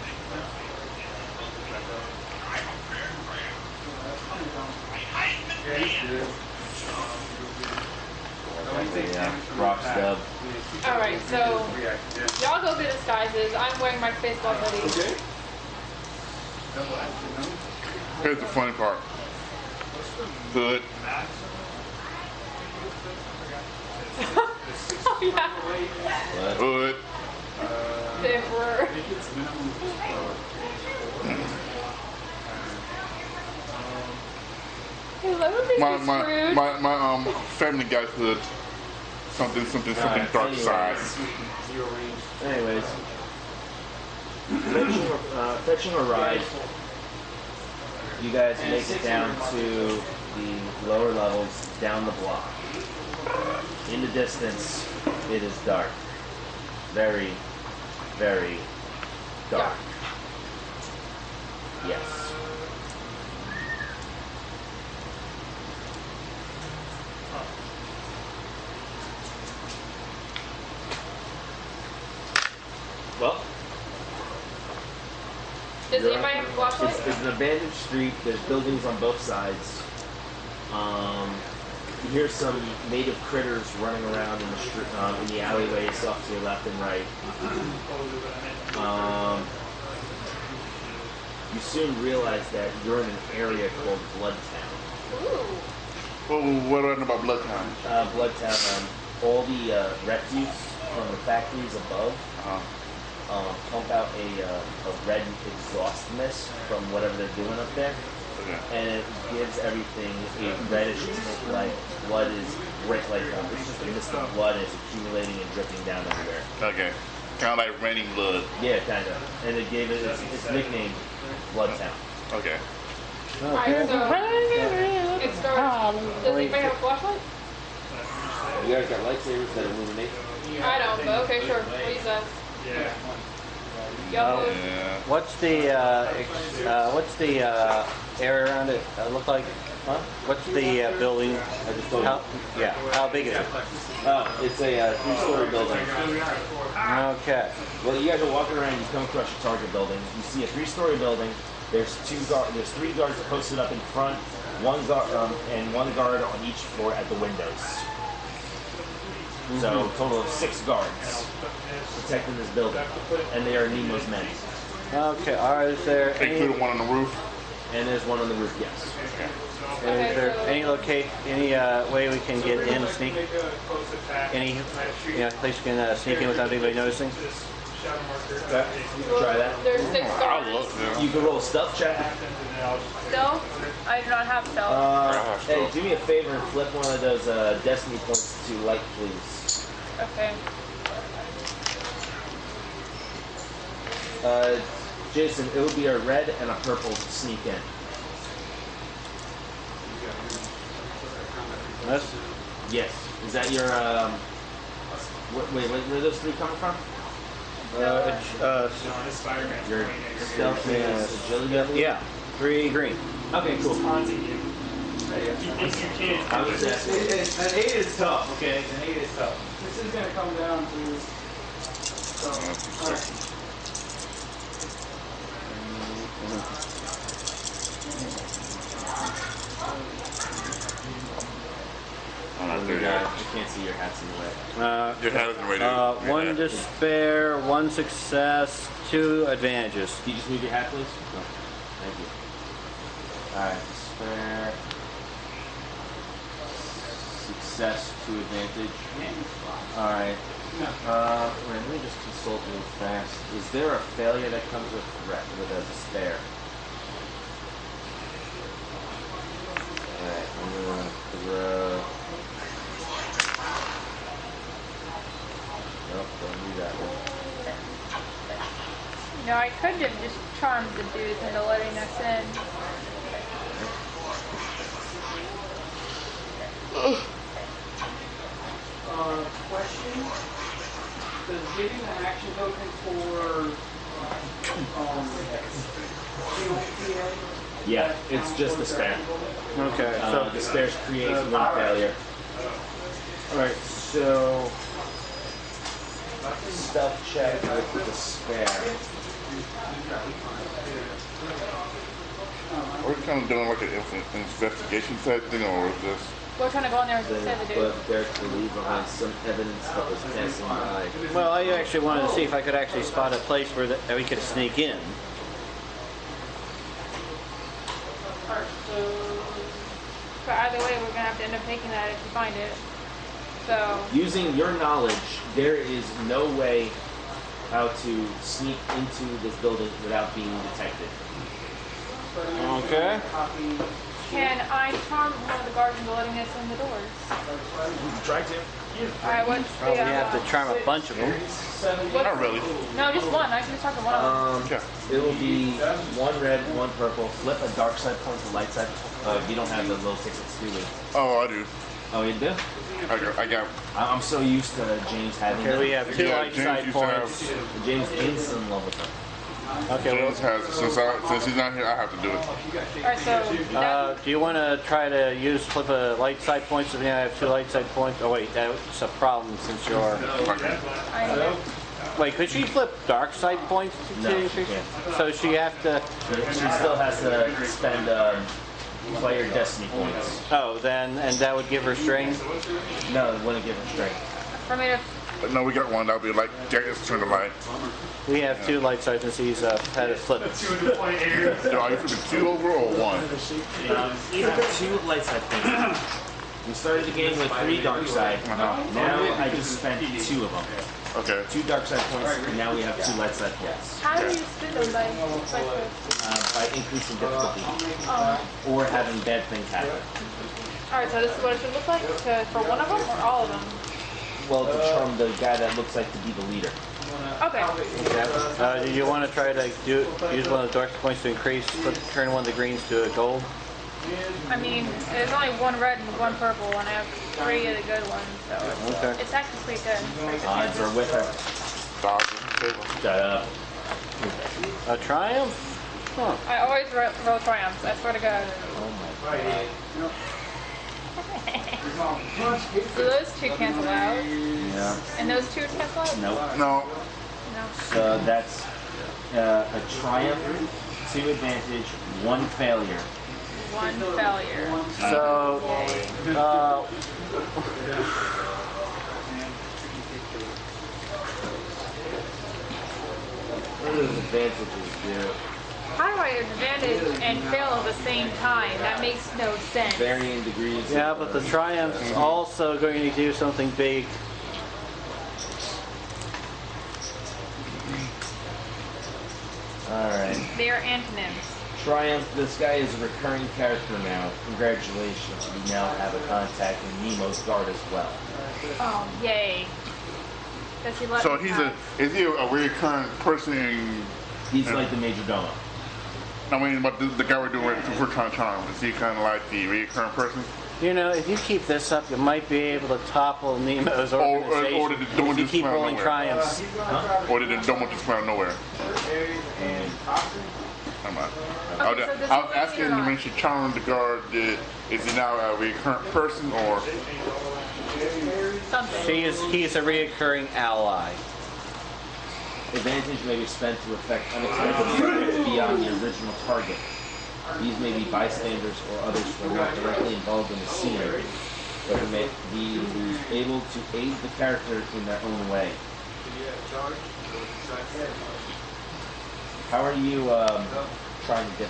Yeah, he's good. Yeah, rock stub. All right, so y'all go get disguises. I'm wearing my baseball hoodie. Okay. Here's the funny part. Hood. Oh yeah, Hood. the Emperor. Hey, let me My be screwed. Family Guy's hood. something dark side. Zero range. Anyways, fetching a ride. You guys make it down to the lower levels, down the block. In the distance, it is dark. Very, very dark. Yes. Well, Does anybody have a flashlight? it's an abandoned street. There's buildings on both sides. You hear some native critters running around in the street, in the alleyways off to your left and right. You soon realize that you're in an area called Bloodtown. Ooh. Well, what do I know about Bloodtown? Bloodtown, all the refuse from the factories above pump out a red exhaust mist from whatever they're doing up there. Okay. And it gives everything a reddish tint, like blood is it's just a mist of blood is accumulating and dripping down everywhere. Okay. Kind of like raining blood. Yeah, kind of. And it gave it its nickname, Bloodtown. Okay. Alright, so it starts. Does anybody have a flashlight? You guys got lightsabers that illuminate? I don't, but okay, sure. We'll use that. Y'all move. Yeah. What's the area around it look like? Huh? What's the building? How big is it? Oh, it's a 3-story building. Okay. Well, you guys are walking around, you come across your target building. You see a 3-story building. There's 3 guards posted up in front, one guard on each floor at the windows. So a total of 6 guards protecting this building, and they are Nemo's men. Okay. Is there Including one on the roof. And there's one on the roof, yes. Is there any way we can get in, sneak? Any place we can sneak in without anybody noticing? Okay. You can try that. There's 6 I guards. love them. You can roll a stealth check. Stealth? I do not have stealth. Hey, do me a favor and flip one of those destiny points to light, please. Okay. Jason, it would be a red and a purple to sneak in. Yes. Yes. Is that your wait, where are those 3 coming from? Your stealth is agility? Yeah. 3 green. Okay, cool. You think you can. I was asking. An 8 is tough, okay? An 8 is tough. This is going to come down to... Alright. I'm not there Yeah, yet. I can't see your hats in the way. Your hat isn't ready. 1 despair, 1 success, 2 advantages. Can you just move your hat, please? No. Thank you. Alright, despair. Success to advantage. Alright. Wait, let me just consult real fast. Is there a failure that comes with a despair? Alright, I'm gonna throw. Nope, don't do that one. No, I could have just charmed the dudes into letting us in. Question? Does getting an action token for Yeah, it's just despair. Okay. So Despair creates 1 failure. Alright, so stealth check with despair. Are we kind of doing like an investigation type thing, or is this? We're trying to go in there and save the dude. But there to leave behind some evidence that was passing by. well, I actually wanted to see if I could actually spot a place where that we could sneak in. Alright, so... But either way, we're gonna have to end up taking that if you find it. So... Using your knowledge, there is no way how to sneak into this building without being detected. Okay. Can I charm one of the guards into letting us in the doors? You can try to. Alright, what's the, Probably have to charm a bunch of them. Not really. No, just one. I can just talk to one of them. Yeah. It will be one red, one purple. Flip a dark side point to light side. You don't have the little tickets, do you? Oh, I do. Oh, you do? I got. I'm so used to James having Okay, them. we have 2 Yeah, light James side used to have- points. James is in love with them. Okay, well, James has since he's not here, I have to do it. Alright, so that, do you want to try to flip a light side point so then I have 2 light side points? Oh wait, that's a problem since you're... Okay. I know. Wait, could she flip dark side points to No, she increase? can't. So she have to... She still has to spend player destiny points. Oh, then, and that would give her strength? No, it wouldn't give her strength. For me to, But no, we got one. That'll be like Jack's turn to light. We have 2 light sides since he's had it flipped. So are you flipping 2 over or 1? 2 light side points. We started the game with 3 dark side. Now I just spent 2 of them. Okay. 2 dark side points, and now we have 2 light side points. how do you spin them by this? By increasing difficulty Oh. or having bad things happen. Alright, so this is what it should look like for one of them or all of them? Well, to charm the guy that looks like to be the leader. Okay. Do you want to try to use one of the dark points to increase, turn one of the greens to a gold? I mean, there's only 1 red and 1 purple, and I have 3 of the good ones, so Okay. it's actually pretty good. Pretty good Odds chances. are with her. Dodge. Shut up. A triumph? Huh. I always roll triumphs, I swear to God. Oh my god. So those 2 cancel out, Yeah. and those 2 cancel out? Nope. No. No. So that's a triumph, 2 advantage, 1 failure. 1 failure. So, What are the advantages do? How do I advantage and fail at the same time? That makes no sense. Varying degrees. yeah, but the triumph's also going to do something big. Alright. They are antonyms. Triumph, this guy is a recurring character now. Congratulations, you now have a contact in Nemo's guard as well. Oh, yay. Does he let So me he's have- is he a recurring person in? He's like the major domo. I mean, but the guy we're doing right for trying to charm, is he kind of like the recurring person? You know, if you keep this up, you might be able to topple Nemo's organization or did the domo if you just keep come out of rolling nowhere? triumphs. Or did the domo just come out of nowhere? I'm not. I Okay, so does I he was win asking or him to not? mention charm the guard. Is he now a recurrent person or? something? He's a reoccurring ally. Advantage may be spent to affect unexpected effects beyond the original target. These may be bystanders or others who are not directly involved in the scenery, but who may be able to aid the character in their own way. How are you trying to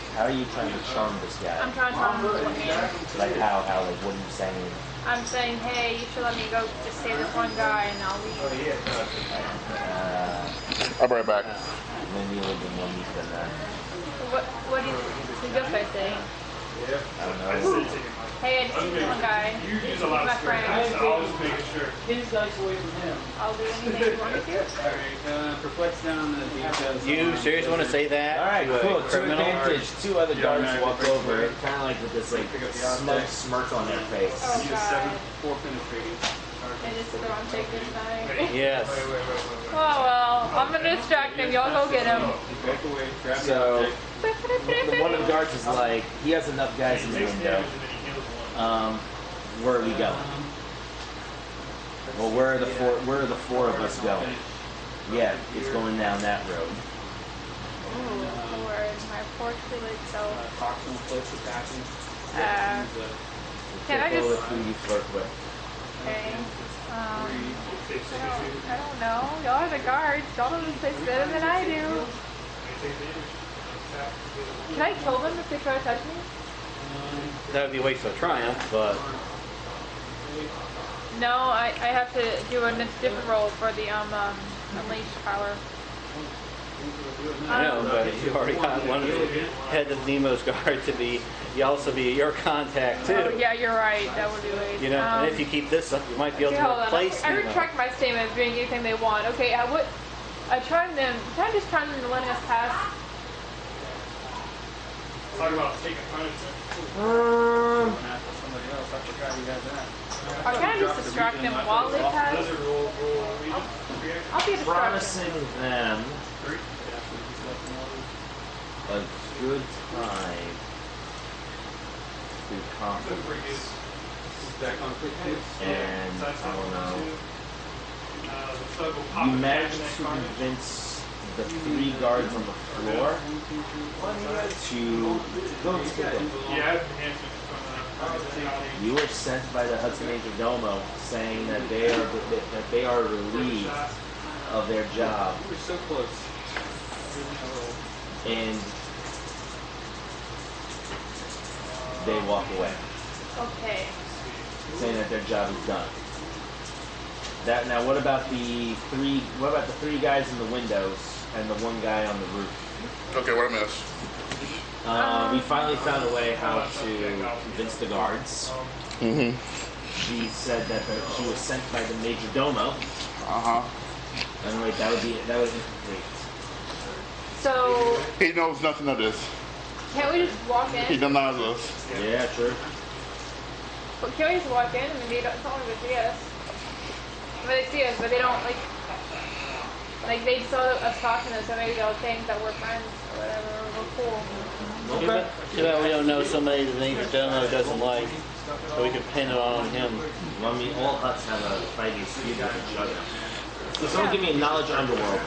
charm this guy? I'm trying to tell him with one hand. Like how? Like what are you saying? I'm saying, hey, you should let me go just save this one guy and I'll leave. I'll be right back. Maybe a little bit more meat than that. What do you think this guy's saying? I don't know. Hey, I just need this one guy. He's my friend. I was making sure. Get his dice away from him. I'll do anything you want me to. Alright, perplex down the details. You seriously want to say that? All right, to a cool. 2 criminal? advantage. 2 other guards Yeah, walk right. over, kind of like with this like smug smirk on their face. Oh, You God. 7, 4 penetrating. And it's the wrong take this time. Yes. Oh, well. I'm going to distract him. Y'all go get him. Back away, grab So the one of the guards is like, he has enough guys in the window. Where are we going? Well, where are the four of us going? Yeah, it's going down that road. Ooh, Lord. My poor Felix self. proximal close attacking. Can I Careful just... with who you flirt with. Okay. I don't know. Y'all are the guards. Y'all know this place better than I do. Can I kill them if they try to touch me? That would be a waste of triumph, but No, I have to do a different roll for the unleashed power. I know, but you already got one of the head of Nemo's guard to be, you also be your contact too. Oh, yeah, you're right. That would be waste. You know, and if you keep this up, you might be able Okay, hold to on. replace I Nemo. retract my statement of doing anything they want. Okay, I tried them. Can I just try them to letting us pass? Talk about taking punishment. Somebody else. I forgot you guys that. Or can I just distract them while they pass? Blizzard rule reason. I'll be a distraction. Promising them a good time through confidence. And I don't know. You managed to convince the 3 guards on the floor to go to them. Yeah. You were sent by the Hudson Major Domo saying that they are relieved of their job, We're so close. and they walk away, Okay. saying that their job is done. Now, what about the 3 guys in the windows and the 1 guy on the roof? Okay, what I missed? We finally found a way how to convince the guards. Mm-hmm. She said that she was sent by the Major Domo. Uh-huh. And wait, that would incomplete. So, He knows nothing of this. can't we just walk He in? denies us. Yeah, true. But can't we just walk in? I mean, they don't, it's not like they see us. I mean, they see us, but they don't, like they saw us talking to them, so maybe they'll think that we're friends or whatever, or we're cool. Okay. Too bad we don't know somebody the Major Domo doesn't like, so we can pin it on him. Well, I mean, all huts have a fighting speed with each other. So someone give me a knowledge underworld.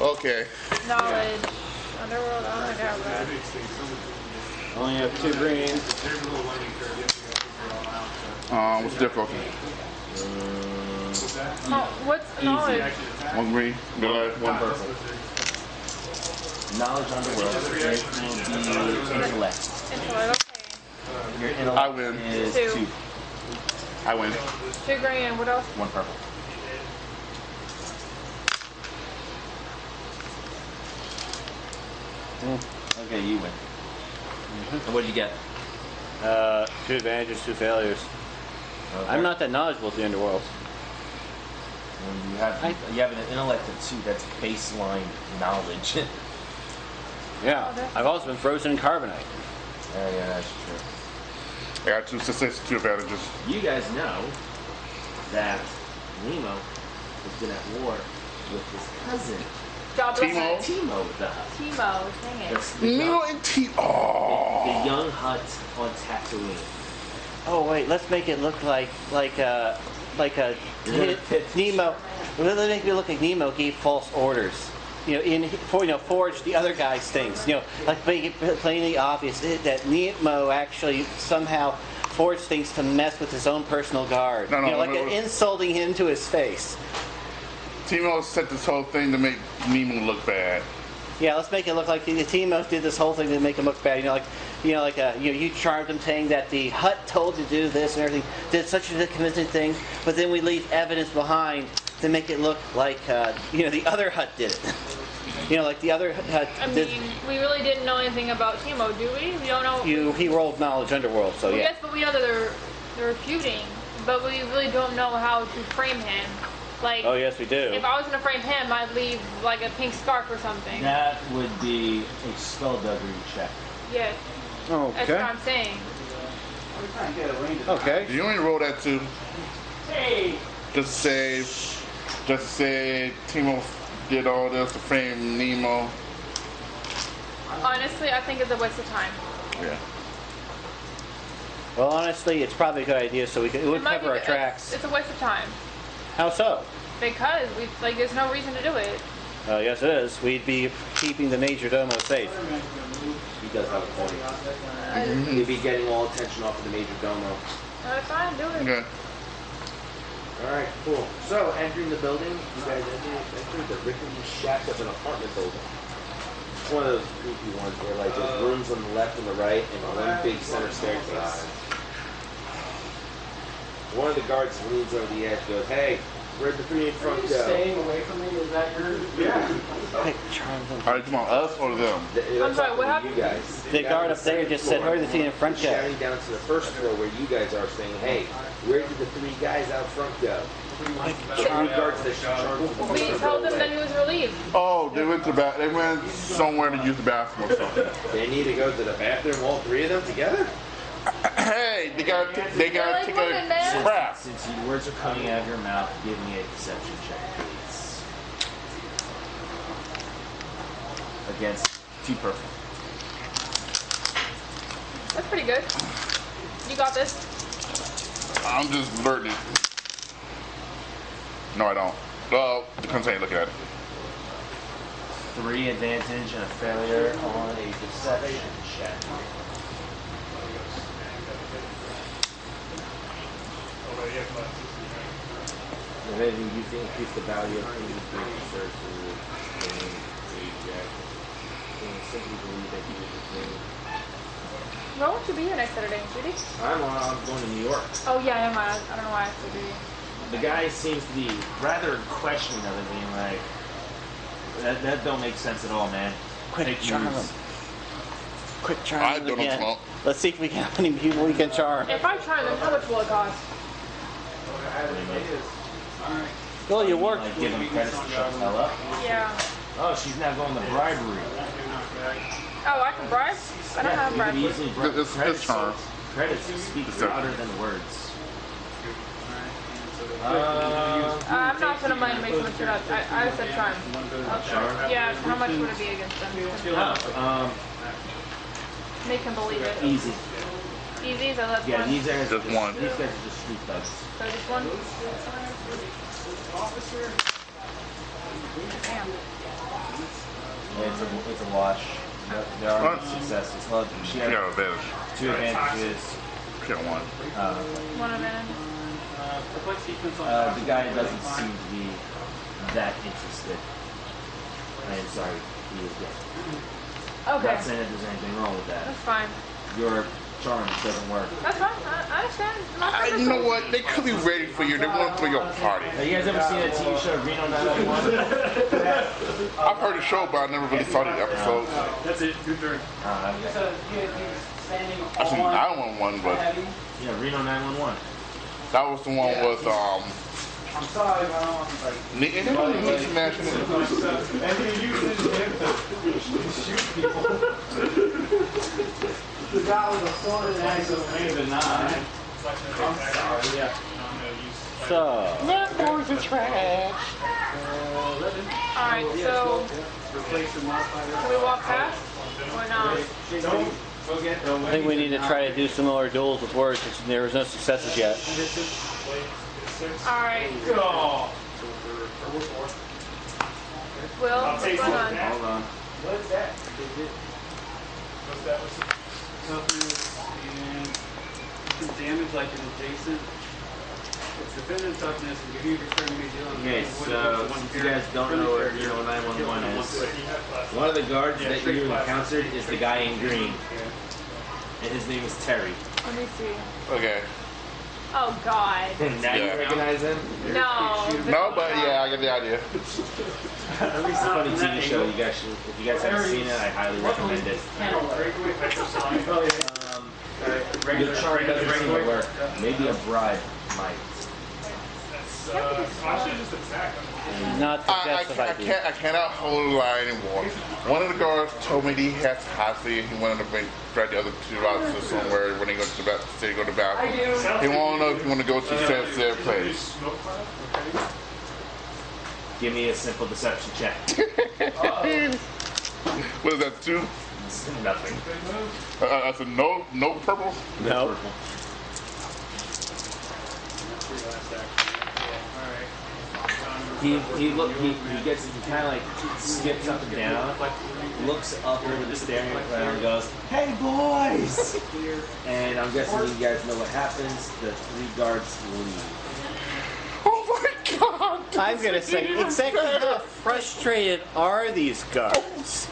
Okay. Knowledge. Underworld, oh my god, Brad. Only have 2 green. What's the difficulty? Oh, what's knowledge? 1 green, good. 1 purple. Knowledge underworld will be intellect. Intellect, Your intellect I win. is 2. 2. I win. okay. 2 green, what else? 1 purple. Okay, you win. And what did you get? 2 advantages, 2 failures. Okay. I'm not that knowledgeable with the underworld. And you have an intellect of 2. That's baseline knowledge. Yeah. I've also been frozen in carbonite. Yeah, that's true. I got 2 successes, 2 advantages. You guys know that Nemo has been at war with his cousin, Timo? Timo the Hut. Timo, dang it. The Nemo young- and T. the Oh. young hut on Tatooine. Oh wait, let's make it look like a Nemo. Let's make it look like Nemo gave false orders. Forged the other guy's things. Like make it plainly obvious that Nemo actually somehow forged things to mess with his own personal guard. No, Insulting him to his face. Timo set this whole thing to make Nemo look bad. Yeah, let's make it look like the Timo did this whole thing to make him look bad. You charmed him saying that the hut told you to do this and everything, did such a convincing thing, but then we leave evidence behind to make it look like the other hut did it. Like the other hut. I mean, we really didn't know anything about Timo, do we? We don't know. He rolled knowledge underworld, so Well, yeah. yes, but we know that they're feuding, but we really don't know how to frame him. Like, Oh yes, we do. if I was gonna frame him, I'd leave like a pink scarf or something. That would be a skullduggery check. Yes, that's what Okay. I'm saying. Okay. You only roll that 2 Hey. just to say Timo did all this to frame Nemo. Honestly, I think it's a waste of time. Yeah. Well, honestly, it's probably a good idea, so it would might cover be- our tracks. It's a waste of time How so? because there's no reason to do it. Yes, it is. We'd be keeping the Major Domo safe. He does have a point. He'd be getting all attention off of the Major Domo. Fine, do it. Okay. Alright, cool. So, entering the building, you guys entered the rickety shack of an apartment building. It's one of those creepy ones where, like, there's rooms on the left and the right, and one big center staircase. One of the guards leans over the edge and goes, "Hey, where'd the three in front go?" Staying away from me, is that your... Yeah. Quick, Charles. Are you talking about us or them? I'm sorry, what happened? You guys. The guard up there just said, hurry the scene in front desk. Shouting down to the first floor where you guys are saying, hey, where did the 3 guys out front go? The 3 guards that should charge the We told them that he was relieved. Oh, they went to they went somewhere to use the bathroom or something. They need to go to the bathroom, all 3 of them together? Hey, they gotta take like a women, man. crap. Since your words are coming out of your mouth, give me a deception check, please. Against 2 perfect. That's pretty good. You got this. I'm just blurting it. No, I don't. Well, depends how you look at it. 3 advantage and a failure on a deception check. If anything, you can increase the value of any resources in a check. And simply believe that you will bring. Why won't you be here next Saturday, sweetie? I'm going to New York. Oh yeah, never mind. I don't know why I have to be. The guy seems to be rather questioning of it, being like, that don't make sense at all, man. Quick, Fake charm news. him. Quick, charm I him don't again. know. Let's see if we can, how many people we can charm. If I try them, how much will it cost? Well, you work. Like, give him credits to shut the hell up. Yeah. Oh, she's now going the bribery. Oh, I can bribe? I don't have You bribe. can easily bribe. It's her. Credits speak louder than words. I'm not gonna mind making them shut up. I said charm. Charm? Yeah, so how much would it be against them? Make him believe it. Easy. Easy, so that's Yeah, one. these guys, Just one. These guys are just street thugs. So just one? Damn. It's a wash. There are What? successes. Well, she You had got advantage. 2 advantages. She got 1. One advantage. The guy doesn't seem to be that interested. I am sorry, he is gay. Okay. Not saying that there's anything wrong with that. That's fine. Your charm doesn't work. That's fine. I understand. My friend You is know cool. what? They could be ready for you. They want to throw your party. Have you guys ever seen that TV show Reno 911? I've heard the show, but I never really saw the episodes. That's it, your turn. I've seen 911, but Yeah, Reno 911. that was the one with I'm sorry, but I don't want to like. Nick smashing it. And he uses him to shoot people. The guy with a sword and axe is made the 9. I'm sorry, yeah. So, Landlords are trash. Alright, so Replace the modifier. can we walk past? Or not? Don't forget. I think we need to try to do some more duels with words, because there was no successes yet. Alright. Oh. Will, I'll what's take going one. on? Hold on. What's that? What's that? Toughness and damage like an adjacent. It's defendant toughness and your heater turn me dealing. Okay, so if you guys don't know what Reno 911 is, one of the guards that you encountered is the guy in green, and his name is Terry. Let me see. Okay. Oh God. Now Yeah. you recognize him? No. No, but yeah, I get the idea. It's a funny TV show. You guys should, if you guys haven't seen it, I highly recommend it. Your charm doesn't seem to work. Maybe a bribe might. Not the best of ideas. I cannot hold the line anymore. One of the guards told me he has Hossie and he wanted to drag the other 2 out to somewhere when they go to the bathroom. He won't know if you want to go to their place. Give me a simple deception check. What is that, 2? Nothing. I said no purple? No. He kind of like skips up and down, looks up over the staring ground and goes, "Hey boys!" And I'm guessing you guys know what happens. The 3 guards leave. Oh my god! I'm gonna say, exactly how frustrated are these guards?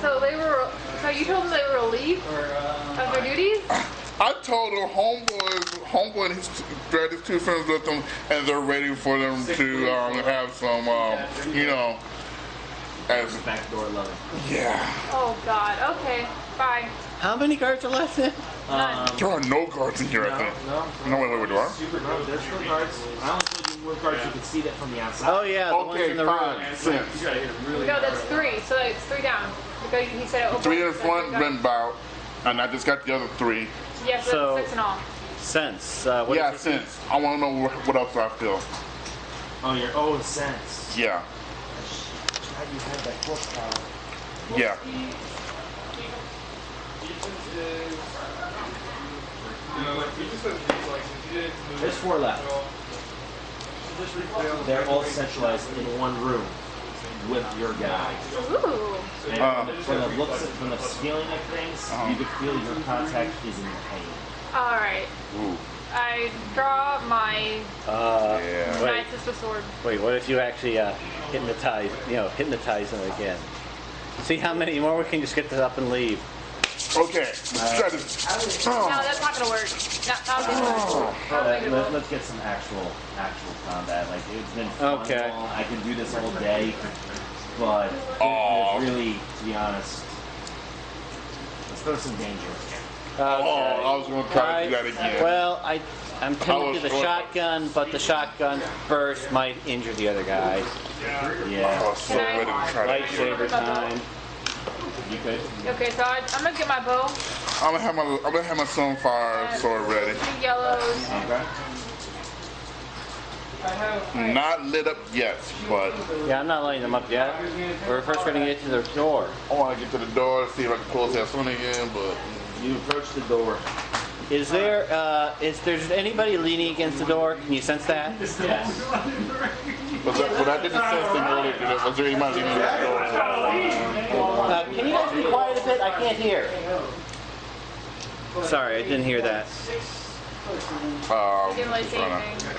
So they were. So you told them they were relieved of their duties? I told her homeboy and his dragged his 2 friends with them, and they're ready for them to have some, As, Back door 11. yeah. Oh God. Okay. Bye. How many guards are left in? None. There are no guards in here, I think. No, wait, there are? Super no, there's no guards. I only told you more guards. You can see that from the outside. Oh yeah, the ones Okay, in the room. fine. Sense. You gotta hit him really No, hard. that's 3. So it's 3 down. Because he said it. 3 in so front, three down. been about, and I just got the other 3. Yeah, so So- that's 6 in all. Sense. What Yeah, is it? sense. I want to know what else I feel. Oh, you're oh sense. Yeah, How you had that horsepower? yeah. There's 4 left. They're all centralized in one room with your guy. Ooh. And from the looks, from the feeling of things, you could feel your contact is in pain. All right. Ooh, I draw my yeah. Wait. Knight's Sister Sword. Wait, what if you actually hypnotize them again? See how many more we can just get this up and leave. Okay, let's try this. No, that's not gonna work. Not gonna work. I don't think it will. Let's get some actual combat. Like it's been fun. Okay. and all. I can do this all day, but Aw. it's really, to be honest, let's throw some danger. Oh, I was going to try to do that again. Well, I'm tempted to the was- shotgun, but the shotgun burst might injure the other guy. I Yeah, was so ready to try that again. Lightsaber time. you could. Okay, so I'm gonna get my bow. I'm gonna have my sunfire sword ready. 2 yellows. Okay. Not lit up yet, but Yeah, I'm not lighting them up yet. We're first going to get to the door. I want to get to the door, see if I can close that sun again. But You approach the door. Is there anybody leaning against the door? Can you sense that? Yes. but I did the same thing earlier. Was there anybody leaving the door? Can you guys be quiet a bit? I can't hear. Sorry, I didn't hear that. Didn't really say trying anything.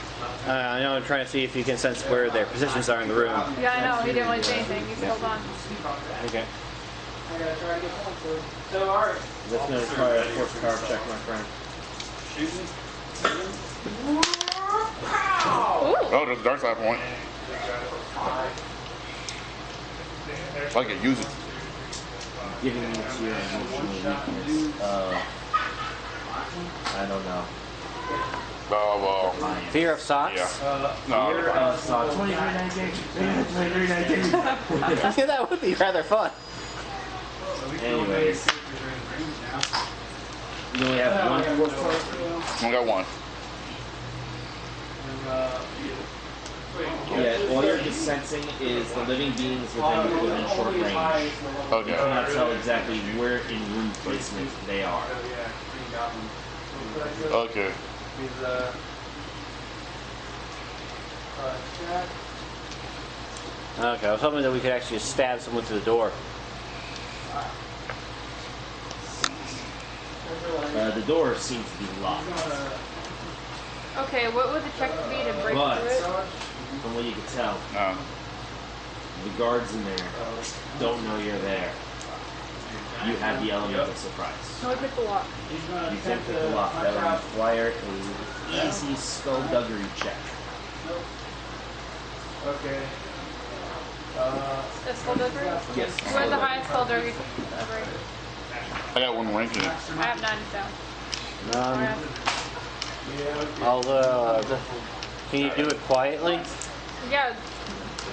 I know I'm trying to see if you can sense where their positions are in the room. Yeah, I know. He didn't really say anything. He said, hold on. Okay. That's going to require a horsepower check, my friend. Ooh. Oh, there's a dark side point. I can use it. Giving you to your emotional weakness. I don't know. Oh, well, Fear of socks? yeah. No, Fear of socks. 2319. That would be rather fun. Anyways, you only have 1 horsepower. I got one. Yeah, all you're just sensing is the living beings within short range. You Okay. cannot tell exactly where in room placement they are. Okay. Okay, I was hoping that we could actually just stab someone through the door. The door seems to be locked, Okay, what would the check be to break but through it? from what you can tell, No. the guards in there don't know you're there. You have the element of surprise. No, we picked the lock. You can pick the lock. That will require an easy skullduggery check. Okay. The skullduggery? Yes. Who has the highest skullduggery? I got one rank in it. I have none, so. Can you do it quietly? Yeah,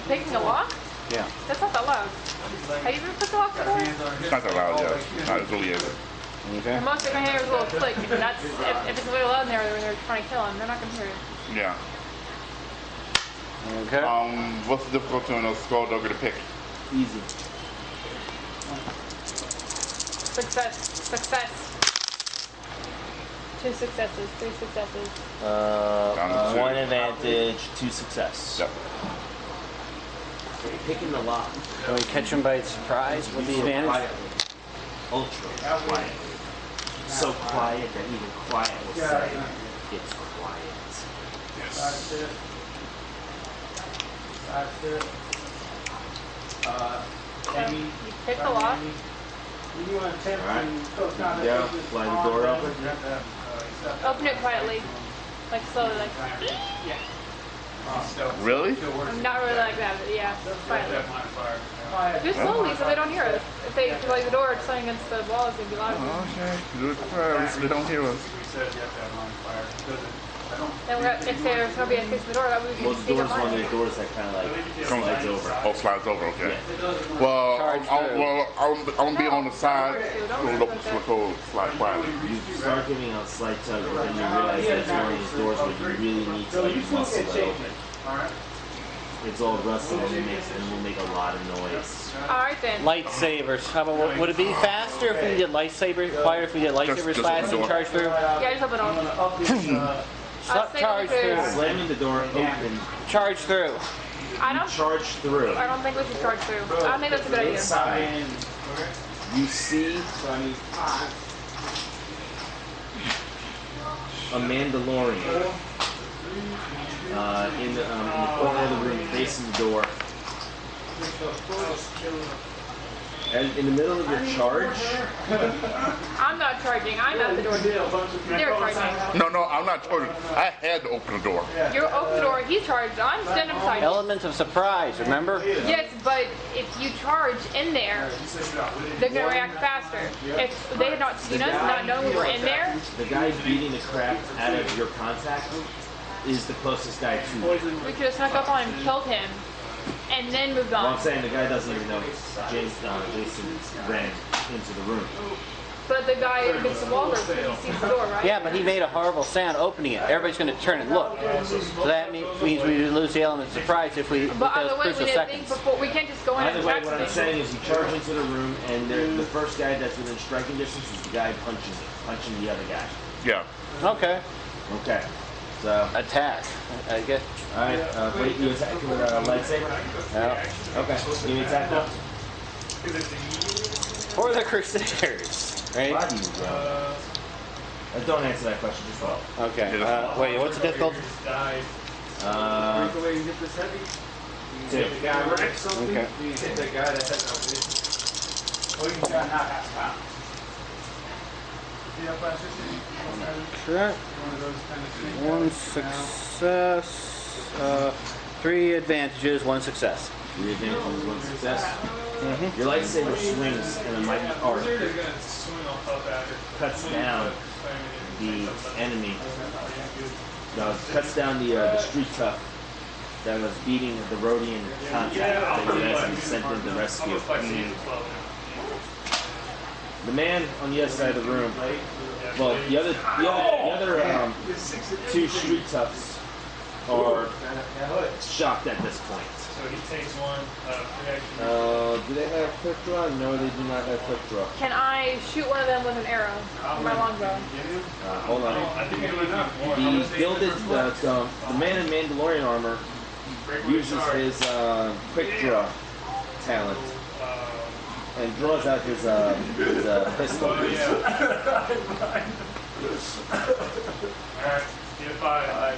picking a lock? Yeah. That's not that loud. Have you ever picked a lock before? It's not that loud, yeah. Not as really as it. Okay. Most of my hair is a little click. And that's, if it's really loud in there, they're trying to kill him. They're not going to hear you. Yeah. Okay. What's the difficulty on a skulldugger to pick? Easy. Success. Success. 2 successes. 3 successes. Down to 2. 1 advantage, 2 success. Yep. Picking the lock. Can we catch him by surprise with the advantage? Quietly. Ultra quiet. So quiet that even quiet will say it's quiet. Yes. Amy, You pick the lock. you want to attempt Alright. to contact Yeah, this slide the door open. Open it quietly. Like slowly, like. Really? Not really like that, but yeah. Quietly. Do it slowly so they don't hear us. If they like the door slamming against the wall, it's gonna be loud. Okay, do it fast. They don't hear us. We said you have to have it on fire. Then if there's gonna be a fix the door, that would be Well, the sneak door's up one on of it. the doors that kind of like slides over. Oh, slides over. Okay. Well, I'm gonna be on the side. So slide quietly. You start giving out slight tug, but then you realize that it's one of those doors where you really need to like muscle it open. It's all rusted and it will make a lot of noise. Alright then. Lightsabers. How about, would it be faster if we did lightsabers? Quieter if we did lightsabers Just fast open the and door. charge through? Yeah, just open on. Stop, charge through. Slamming the door open, Charge through. I don't. charge through. I don't think we should charge through. I don't think that's a good idea. Inside, you see a Mandalorian in the corner of the room facing the door. And in the middle of your charge, I'm not charging. I'm at the door. They're charging. No, I'm not charging. I had to open the door. You open the door. He charged. I'm standing beside you. Element of surprise, remember? Yes, but if you charge in there, they're gonna react faster. If they had not seen us, not knowing we were in there, the guy beating the crap out of your contact is the closest guy to you. we could have snuck up on him, killed him, and then moved Well, on. I'm saying the guy doesn't even know Jason ran into the room. But the guy against the wall does. He sees the door, right? Yeah, but he made a horrible sound opening it. Everybody's going to turn and look. So that means we lose the element of surprise if we with But those other way, we crucial didn't think seconds. before. We can't just go in Either and way, attack what I'm something. saying is you charge into the room, and the first guy that's within striking distance is the guy punching the other guy. Yeah. Okay. Okay. So, Attack. I guess. all right. Wait, you attack with a lightsaber? Yeah. Okay. You attack now? For the Crusaders, Why right? do you go? Don't answer that question. Just follow. Okay. Wait, what's the difficulty? The way you get this heavy. Two. The guy wrecks something. Okay. You hit that guy that has no. Or you can try not half pound. See how fast this is? Correct. One of those kind of things. One success. 3 advantages, 1 success. 3 advantages, 1 success. Your lightsaber swings in a mighty arc, cuts down the enemy, cuts down the street tough that was beating the Rhodian contact that you guys had sent in to rescue. The man on the other side of the room, well, the other 2 street toughs are shocked at this point. So he takes one reaction. Do they have quick draw? No, they do not have quick draw. Can I shoot one of them with an arrow? My longbow. Hold on. I think it would enough. The gilded, the man in Mandalorian armor uses his quick draw talent and draws out his pistol. Alright, get 5.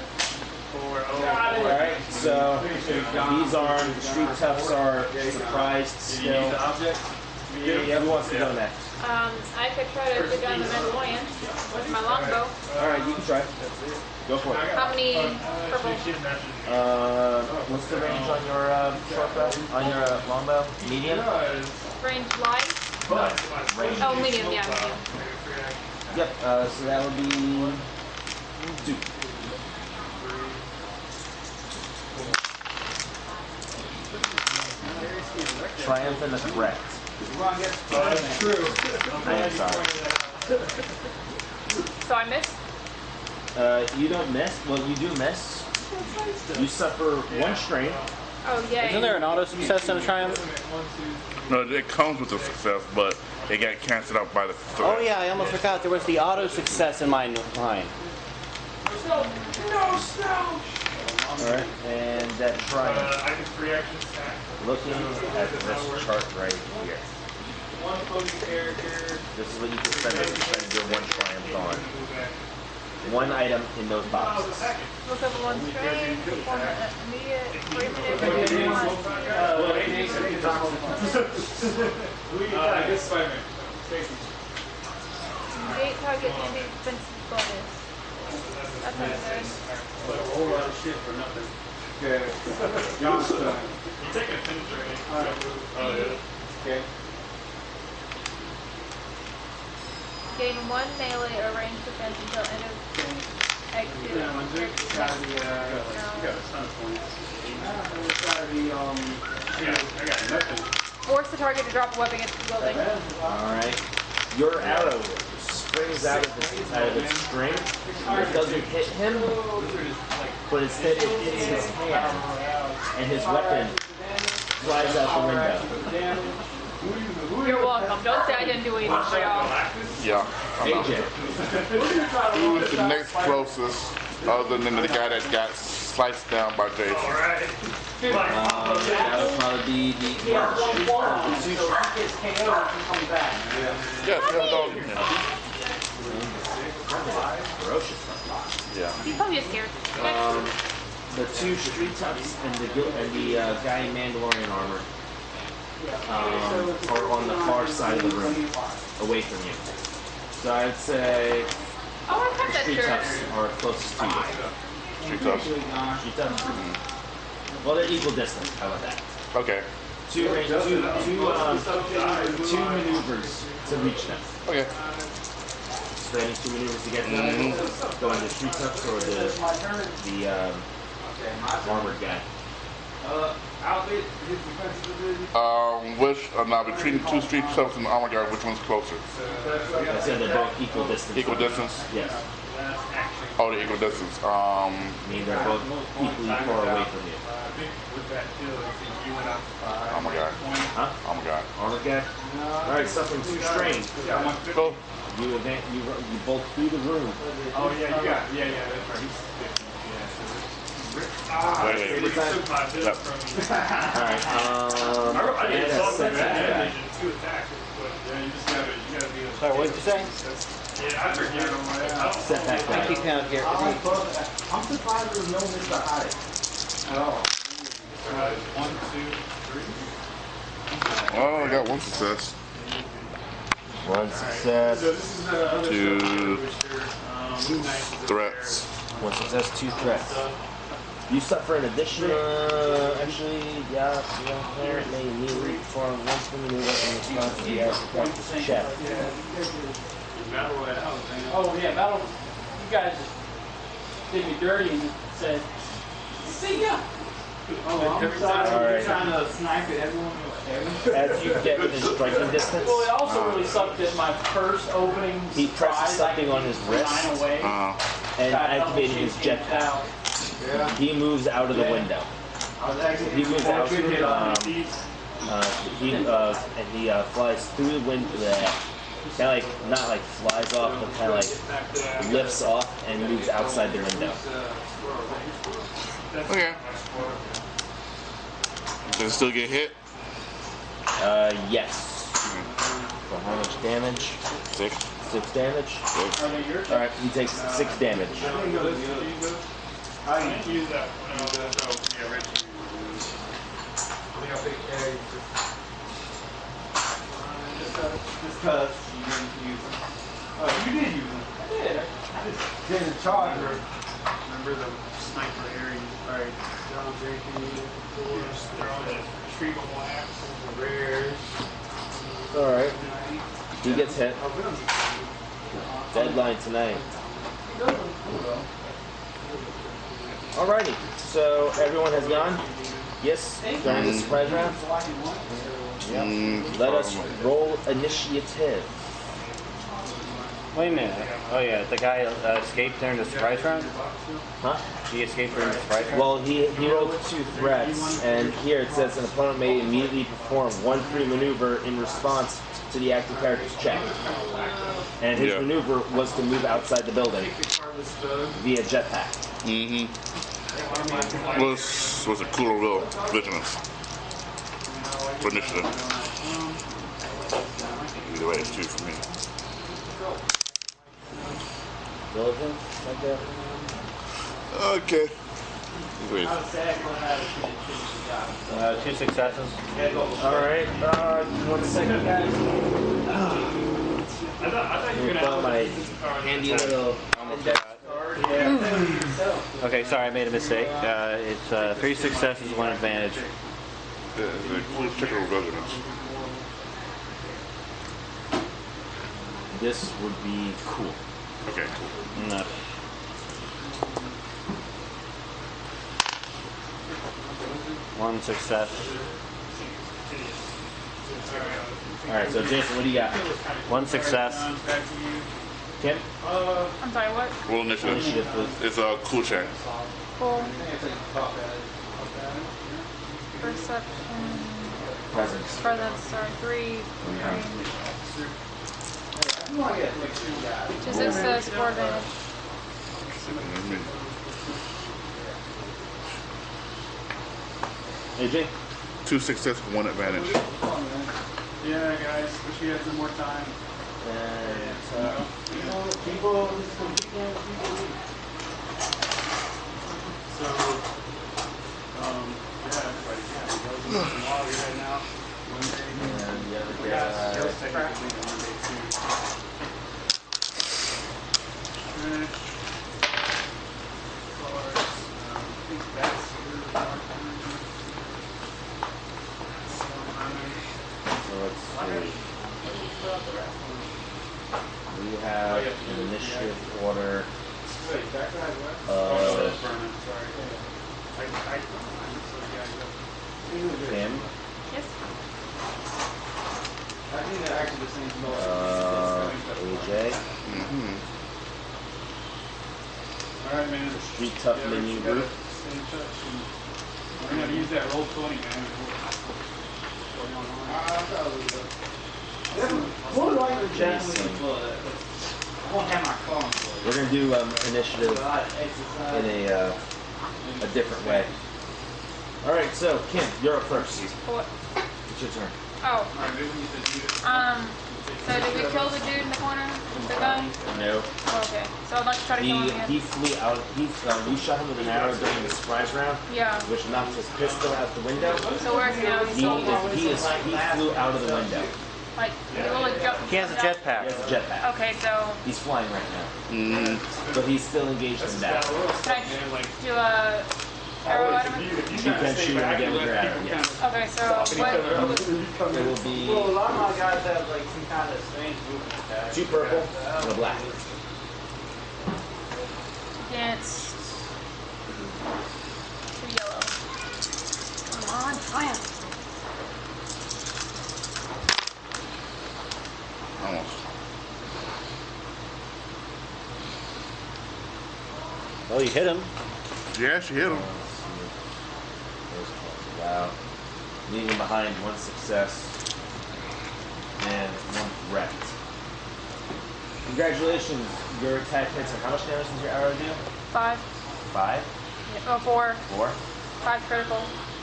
4. All right, so he's armed. The street toughs are surprised still. Yeah, who wants to go next? I could try to take down the Mandalorian with my longbow. All right, you can try. Go for it. How many purple? What's the range on your short bow? On your longbow? Medium. Range light? Oh, medium, yeah, medium. Yep. So that would be 2. Triumphant threat. That's true. I am sorry. So I missed? You don't miss. Well, you do miss. You suffer 1 strain. Oh, yay. Isn't there an auto success in a triumph? No, it comes with a success, but it got canceled out by the. Oh yeah, I almost forgot there was the auto success in my line. Alright, and that triumph. I can free action stack. Looking at this chart right here. One floating character. This is what you can spend your 1 triumph on. 1 item in those boxes. Look up 1 strain, perform an immediate 3 minute I guess Spider-Man. Gate target enemy defensive bonus. That's not good. A whole lot of shit for nothing. Okay. Josh, You take a finisher. Okay. Gain 1 melee or ranged defense until end of exit. Yeah, it's gotta be, you got a ton of points. It's gotta be, I got nothing. Force the target to drop a weapon against the building. Alright. Your arrow springs out of its string. It doesn't hit him, but instead it hits his hand. And his weapon flies out the window. You're welcome. Don't say I didn't do anything for y'all. Yeah. AJ. Who's the next closest, other than the guy that got sliced down by Jason? That would probably be the Yes, we have a dog in here. ferocious. Yeah. He's probably just scared. The 2 street toughs and the guy in Mandalorian armor are on the far side of the room, away from you. So I'd say Oh, I cut that street shirt. toughs are closest to you. Street touch. Street toughs? Well, they're equal distance. How about that? Okay. Two maneuvers to reach them. Okay. So any 2 maneuvers to get them. Go on the street toughs or the armored guy. Now between the 2 street toughs and the armor guard, which one's closer? I said they're both equal distance. Equal distance? Yes. Oh, the equal distance. I mean, they're both equally far away from you. Armor guard. Huh? Armor guard. Armor guy? Alright, suffering 2 strain. Cool. You bolt through the room. Oh, yeah, you got, that's right. He's 50. Wait. Yep. Alright, I and didn't a solve that setback guy. damage in 2 attacks, but you just gotta be able to. Sorry, what did you say? Yeah, I forget. I don't Setback I guy. keep count here. I'm surprised there's no Mr. Hyde. at all. 1, 2, 3. Oh, I got 1 success. 1 success. So this is the other 2 Moon Knight. threats. 1 success, 2 threats. You suffer an additional, actually, may immediately perform 1 swing maneuver in response to the active check. Oh yeah, battle. You guys did me dirty and said, "See ya." Oh, I'm sorry. All right. Trying to snipe at everyone. As you get within striking distance, Well, it also really sucked that my first opening. he presses surprise, something on his wrist away, and activated his jetpack. He moves out of the window. He moves out, and he flies through the window. Kind of like, not like flies off, but kind of like lifts off and moves outside the window. Okay. Does it still get hit? Yes. So how much damage? 6. 6 damage. Alright, he takes 6 damage. I didn't use that when I was yeah, Rich. Just cause you didn't use them. Oh, you did use them. I did. I just didn't charge her. Remember the sniper area? Alright, John, anything you did before? Just throw the retrievable axe. Rares. Alright. He gets hit. Deadline tonight. Alrighty. So everyone has gone? Yes? During the surprise round? Let us roll initiative. Wait a minute. Oh yeah, the guy escaped during the surprise round? Huh? He escaped during the surprise round? Well, he rolled 2 threats, and here it says an opponent may immediately perform 1 free maneuver in response to the active character's check. And his maneuver was to move outside the building via jetpack. Was a cooler will vigilance for initiative. Either way, it's 2 for me. Diligence, like that? Okay. Wait. 2 successes. Alright, 1 second, guys. I thought you were Let me gonna pull my handy little index card. Okay, sorry, I made a mistake. It's 3 successes, 1 advantage. The Queen's Checker Residence. This would be cool. Okay, cool. No. One success. All right, so Jason, what do you got? One success. Back to you. Kim? I'm sorry, what? Roll initiative. Initiative, please. It's a cool check. Cool. Perception. Presence. Presence, sorry, 3. Is this the score advantage? AJ? 2 success, 1 advantage. Yeah, guys, wish we had some more time. And So, yeah, everybody can. Tomorrow we head out. Monday. and the other Yeah, guy. Joe's technically on Monday too. Trash. Cards. I think that's your card. So let's see. We have an initiative order Wait, that guy what? of Vernon, sorry. I'm so Kim, Yes. I think they're actually the same color. AJ, Mm-hmm. All right, man. Street Tough Yeah, Minion we gotta Group. stay in touch. And we're gonna use that roll 20, man. Going on. Jason. We're gonna do initiative in a different way. All right, so Kim, you're up first. What? It's your turn. Oh. All right, maybe we need to do this. So did we kill the dude in the corner? The guy? No. Oh, okay. So I'd like to try to kill him again. He flew out. You shot him with an arrow during the surprise round, Yeah. which knocked his pistol out the window. So where is he now? He flew out of the window. Like, he will like jump. He has a He jetpack. has a jetpack. Okay, so He's flying right now, Mm. but he's still engaged in battle. can I do a arrow at him? You can shoot him again with your arrow. Yes. Okay, so what? It will be A lot of my guys have like some kind of strange movement attack. 2 purple and a black. Against 2 yellow. Come on, fire! Almost. Well, you hit him. Yeah, she hit him. Wow. Leaving behind 1 success and 1 threat. Congratulations, your attack hits. And how much damage does your arrow do? 5. 5? Yeah, oh, 4. 4? 5 critical.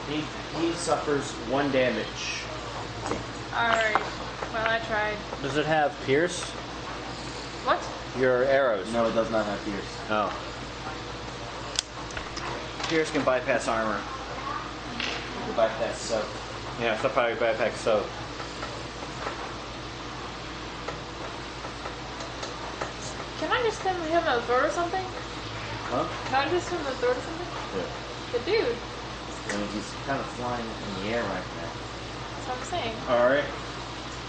He suffers 1 damage. Alright. Well, I tried. Does it have pierce? What? Your arrows. No, it does not have pierce. Oh. Pierce can bypass armor. Go back that so. Yeah, so probably bypass so. Can I just send him a throat or something? Huh? Can I just send him a throat or something? Yeah. The dude. I mean, he's kind of flying in the air right now. That's what I'm saying. Alright.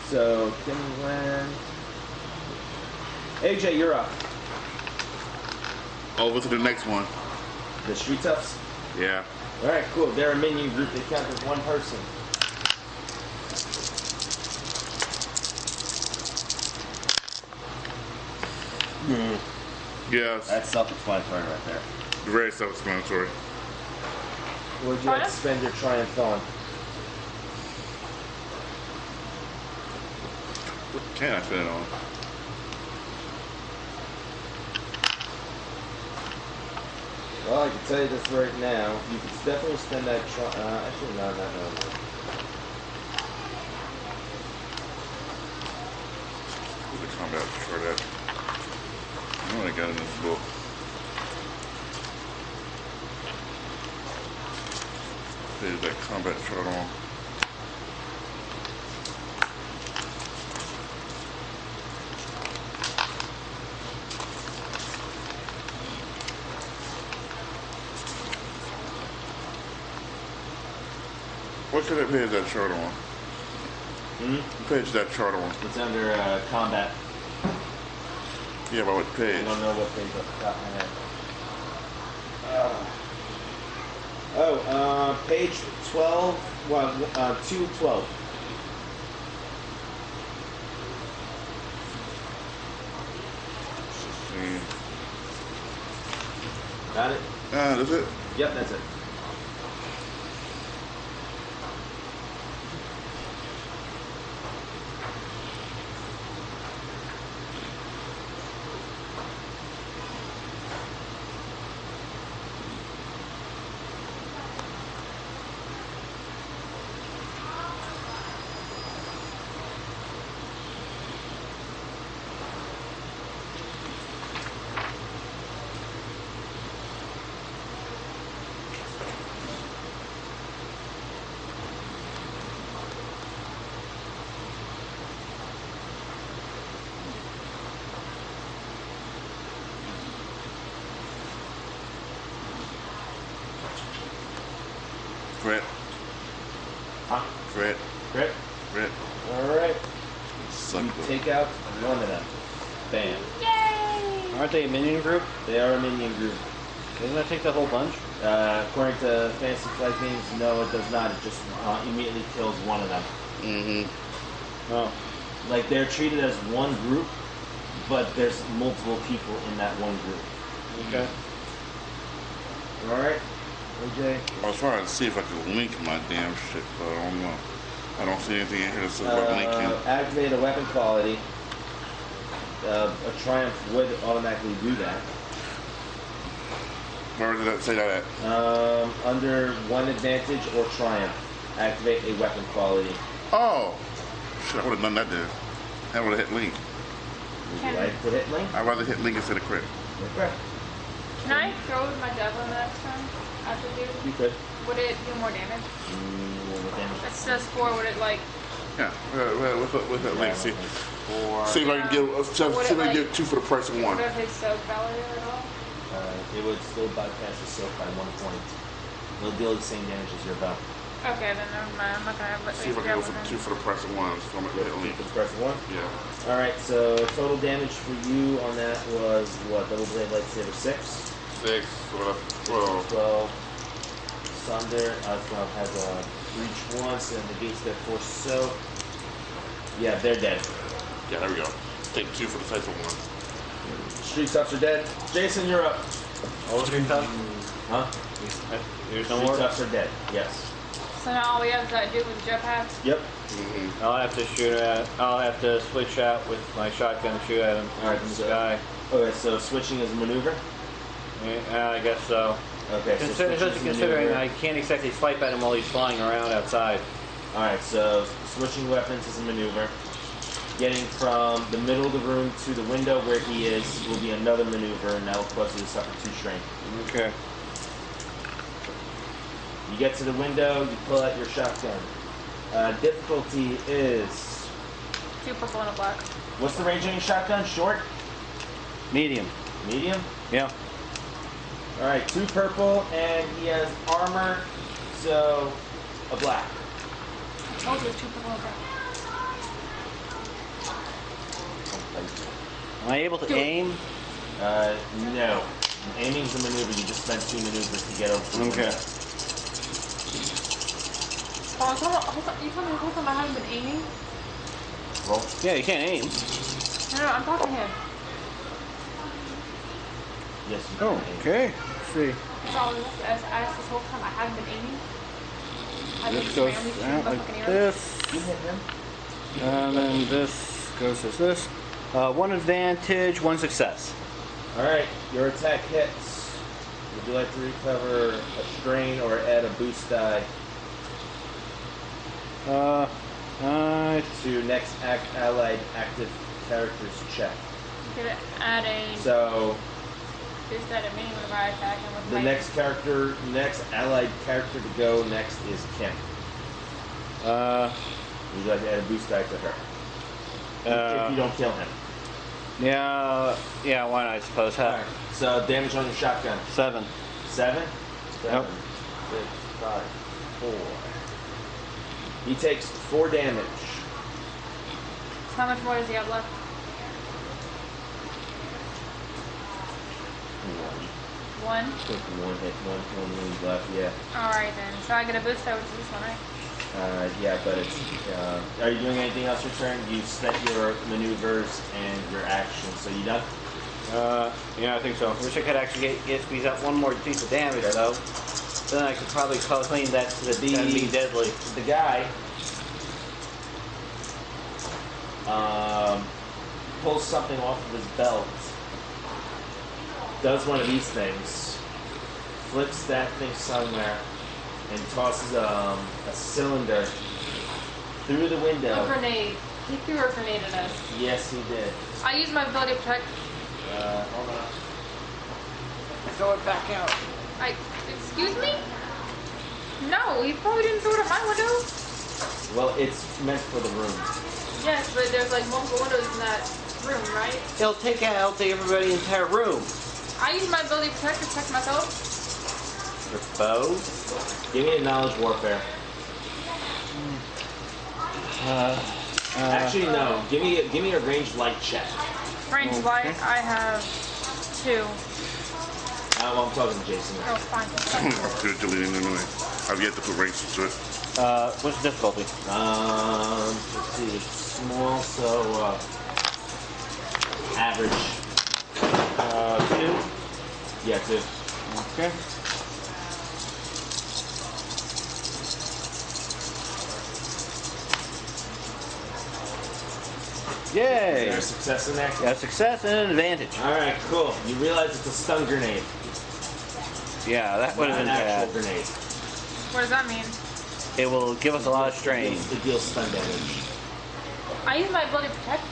So, Kim land. AJ, you're up. Over to the next one. The Street Toughs? Yeah. Alright, cool. They're a minion group. They count as 1 person. Yes. That's self-explanatory right there. Very self-explanatory. What would you like to spend your triumph on? What can I spend it on? Well, I can tell you this right now. You can definitely spend that actually, no. Where's the combat chart at? I know I got it in this book. There's that combat chart on. What should that page that chart on? What page is that chart on? It's under combat. Yeah, but what I page? don't know what page off the top of my head. Page 12. Well, 212. Got it? That's it? Yep, that's it. Crit. Huh? Crit. Crit? Crit. Alright. Suck You the- take out one of them. Bam. Yay! Aren't they a minion group? They are a minion group. Doesn't that take the whole bunch? According to Fantasy Flight Games, no, it does not. It just immediately kills one of them. Oh. Like, they're treated as one group, but there's multiple people in that one group. Okay. Alright? OJ? I was trying to see if I could link my damn shit, but I don't know. I don't see anything in here that says about linking. Activate a weapon quality. A Triumph would automatically do that. Where did that say that at? Under one advantage or Triumph, activate a weapon quality. Oh! Shit, I would have done that there. I would have hit link. Would you like to hit link? I'd rather hit link instead of crit. Okay. Can I throw my javelin the next time? After You do? could. Would it do more damage? What damage? It says 4. Would it like? Yeah, with that link. See, see if I can get, see Would if I it, can get 2 for the price of 1. Would it his soak value at all? It would still bypass the soak by 1 point. It'll deal the same damage as your bow. Okay, then never mind. I'm not gonna have See if I can go for 2 for the price of 1. So I'm gonna hit link. For the price of 1? Yeah. Alright, so total damage for you on that was what? Double blade lightsaber 6? 6, so that's 12. 12. Sunder, 12 has a breach once and negates their force soak. Yeah, they're dead. Yeah, there we go. Take 2 for the price of 1. Street Toughs are dead. Jason, you're up. All three tough? Huh? There's no Street more? Toughs are dead. Yes. So now all we have to do with jetpacks. Yep. I'll have to shoot at. I'll have to switch out with my shotgun and shoot at him Alright, from the so- sky. Okay, so switching is a maneuver. Yeah, I guess so. Okay, so switching is a Considering maneuver. I can't exactly swipe at him while he's flying around outside. Alright, so switching weapons is a maneuver. Getting from the middle of the room to the window where he is will be another maneuver, and that will cause you to suffer 2 strain. Okay. You get to the window, you pull out your shotgun. Difficulty is... 2 purple and a black. What's the range on your shotgun? Short? Medium. Medium? Yeah. Alright, 2 purple, and he has armor, so a black. I told you 2 purple and a black. Am I able to aim? No. Aiming's a maneuver, you just spent 2 maneuvers to get over the Okay. window. Oh, you told me the whole time I haven't been aiming? Roll. Yeah, you can't aim. No, I'm talking to him. Yes, you Oh, can aim. okay. Let's see. That's all I asked this whole time. I haven't been aiming. I've been This just goes randomly shooting out my like fucking arrows. this. You hit him. And then this goes as this. 1 advantage, 1 success. Alright, your attack hits. Would you like to recover a strain or add a boost die to next allied active character's check? Could it add a So boost at a mini whenever I attack him with the my next allied character to go next is Kim. Would you like to add a boost die to her? If you don't kill him. yeah, why not, I suppose. Alright, so damage on your shotgun. 7. 7? 7, Nope. 6, 5, 4, He takes 4 damage. How much more does he have left? 1. 1? I think 1 hit, 1 wound left, yeah. Alright then. So I get a boost over to this one, right? Yeah, but it's, are you doing anything else your turn? You spent your maneuvers and your actions, so you done? Yeah, I think so. Wish I could actually get squeeze out one more piece of damage though. Then I could probably clean that that'd be deadly. The guy pulls something off of his belt, does one of these things, flips that thing somewhere, and tosses a cylinder through the window. A grenade. He threw a grenade at us. Yes, he did. I used my ability to protect. Hold on. Throw it back out. Excuse me? No, you probably didn't throw it at my window. Well, it's meant for the room. Yes, but there's like multiple windows in that room, right? It'll take out everybody in the entire room. I used my ability to protect myself. Your bow? Give me a knowledge warfare. Actually, no. Give me a ranged light check. Range light, I have 2. Well, I'm talking to Jason. Oh, fine. I'm still deleting it anyway. I've yet to put range to it. What's the difficulty? Let's see. It's small, so average. 2? Yeah, 2. Okay. Yay! Is there a success in there? Got a success and an advantage. All right, cool. You realize it's a stun grenade, Yeah, that would have not been an actual bad. grenade. What does that mean? It will give us a lot of strain. It deals stun damage. I use my ability to protect.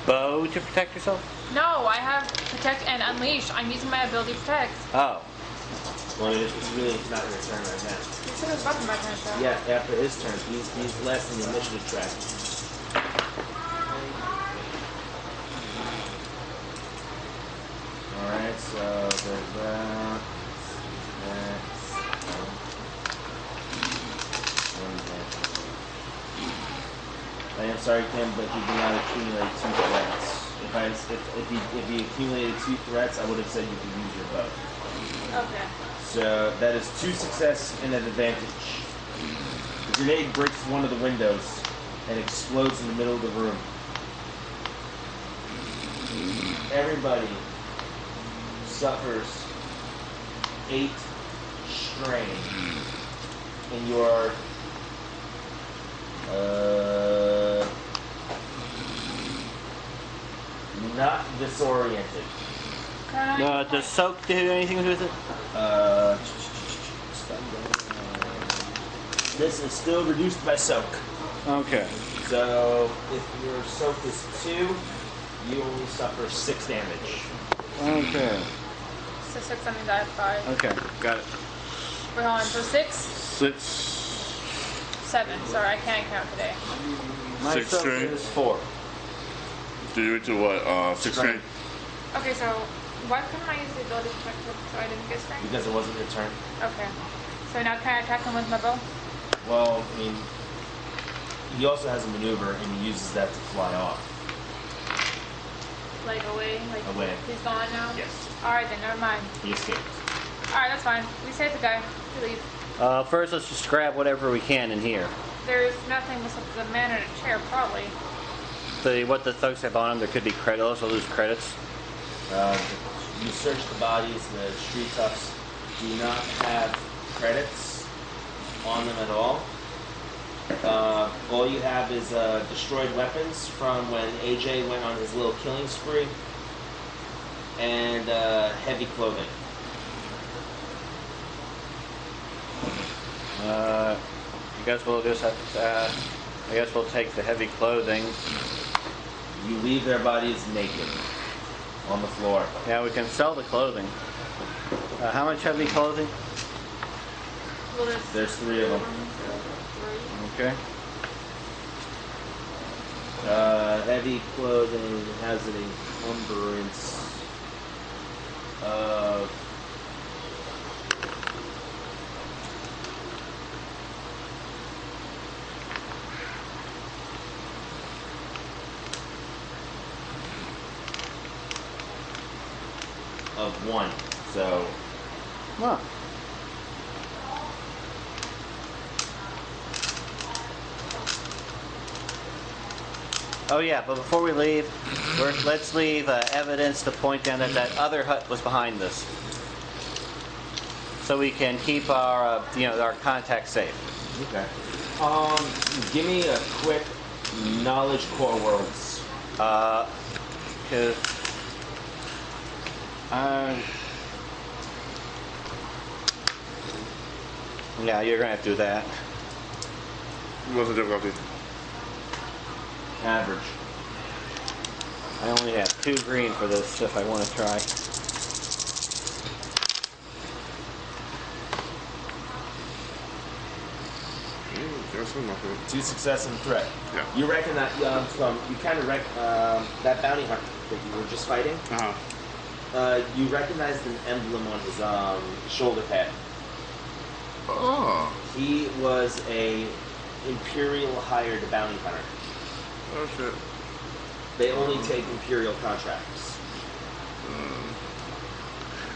Bow to protect yourself? No, I have protect and unleash. I'm using my ability to protect. Oh. Well, it's really not your turn right now. You said it was about to my turn, so. Yeah, after his turn, he's last in the initiative track. Alright, so there's that. I am sorry, Kim, but he did not accumulate 2 threats. If he accumulated 2 threats, I would have said you could use your bow. Okay. So that is 2 success and an advantage. The grenade breaks one of the windows and explodes in the middle of the room. Everybody suffers 8 strain in your not disoriented. Can I? Does soak do anything with it? This is still reduced by soak. Okay. So if your soak is 2, you only suffer 6 damage. Okay. So 6, that means I have 5. Okay, got it. Wait, hold on. So 6, 6. 7. Sorry, I can't count today. My 6 soak strain. is 4. Did you do what? 6 strain? Okay, so why couldn't I use the ability to protect him so I didn't get strength? Because it wasn't your turn. Okay. So now can I attack him with my bow? Well, I mean, he also has a maneuver and he uses that to fly off. Like away? Like Away. He's gone now? Yes. Alright then, never mind. He escaped. Alright, that's fine. We saved the guy. We leave. First, let's just grab whatever we can in here. There's nothing besides the man in a chair, probably. What the thugs have on them, there could be credit. Also lose credits. You search the bodies, the street toughs do not have credits on them at all. All you have is destroyed weapons from when AJ went on his little killing spree, and heavy clothing. I guess we'll just have to, I guess we'll take the heavy clothing. You leave their bodies naked on the floor. Yeah, we can sell the clothing. How much heavy clothing? Well, There's 3 of them. 3. Okay. Heavy clothing has an encumbrance of of 1. So Huh. Oh yeah, but before we leave, let's leave evidence to point down that that other hut was behind this, so we can keep our our contacts safe. okay. Give me a quick knowledge core worlds. Because yeah, you're gonna have to do that. What's the difficulty? Average. I only have 2 green for this if I want to try. That's enough. 2 success and threat. Yeah. You reckon that you kind of that bounty hunter that you were just fighting. You recognized an emblem on his shoulder pad. Oh. He was a Imperial hired bounty hunter. Oh shit. They only take Imperial contracts.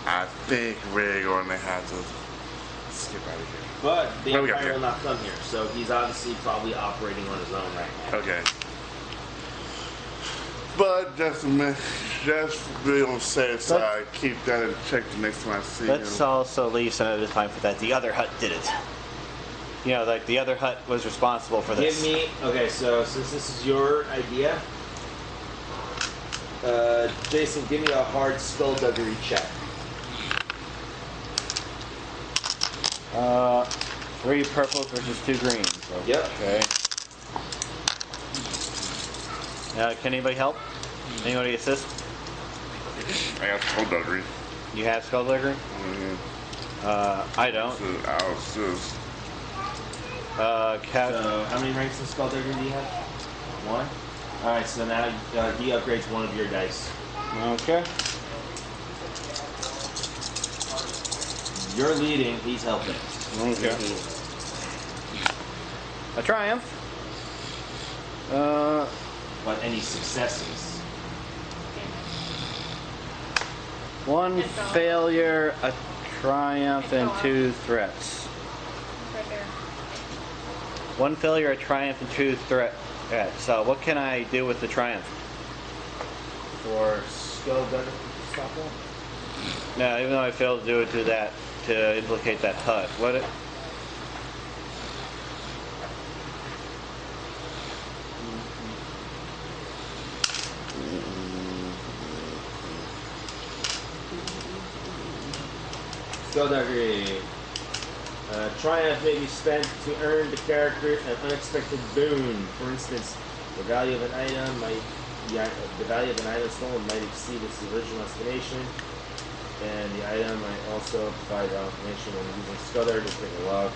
I think we're going to have to skip out of here. But the What do we got Empire will here? not come here, so he's obviously probably operating on his own right now. Okay. But just be on the safe side, keep that in check the next time I see Let's him. also leave some of the time for that. The other hut did it. Like the other hut was responsible for this. Give me, okay, so since this is your idea, Jason, give me a hard skullduggery check. 3 purples versus 2 greens. Yep. Okay. Can anybody help? Anybody assist? I got skullduggery. You have skullduggery? I don't. I'll assist. Cat. So, how many ranks in skullduggery do you have? 1? Alright, so now he upgrades 1 of your dice. Okay. You're leading, he's helping. Okay. A triumph. But any successes? 1 failure, a triumph, and 2 threats. Right there. 1 failure, a triumph, and 2 threats. So what can I do with the triumph? For skullduggery stop that? No, even though I failed to do that to implicate that hut. What it? Skullduggery. Triumph may be spent to earn the character an unexpected boon. For instance, the value of an item stolen might exceed its original estimation, and the item might also provide information when using Skullduggery to take a look.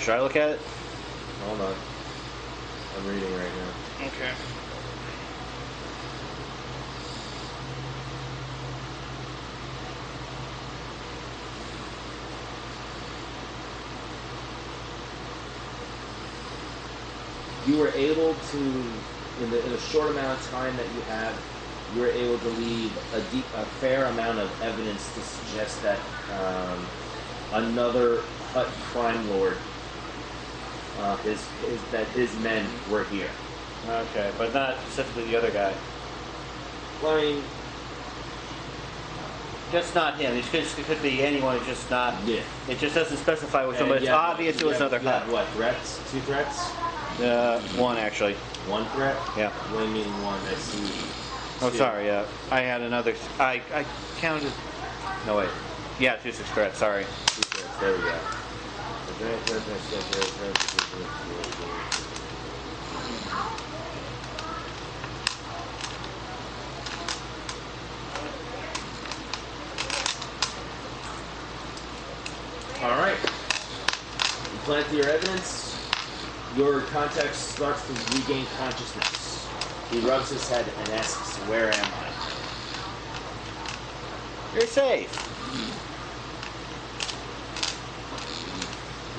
Should I look at it? Hold on. I'm reading right now. Okay. You were able to, in a short amount of time that you have, you were able to leave a fair amount of evidence to suggest that another Hut crime lord, that his men were here. Okay, but not specifically the other guy. Well, I mean, Just not him. It could be anyone. It's just not. yeah. It just doesn't specify which one. But it's obvious it was another You have hut. what, threats? 2 threats? 1 actually. 1 threat? Yeah. What do you mean 1? I see. Oh, 2. sorry. Yeah, I had another. I counted. No wait. Yeah, 2 6 threats. Sorry. 2 threats. There we go. Alright. You plant your evidence. Your contact starts to regain consciousness. He rubs his head and asks, "Where am I?" You're safe.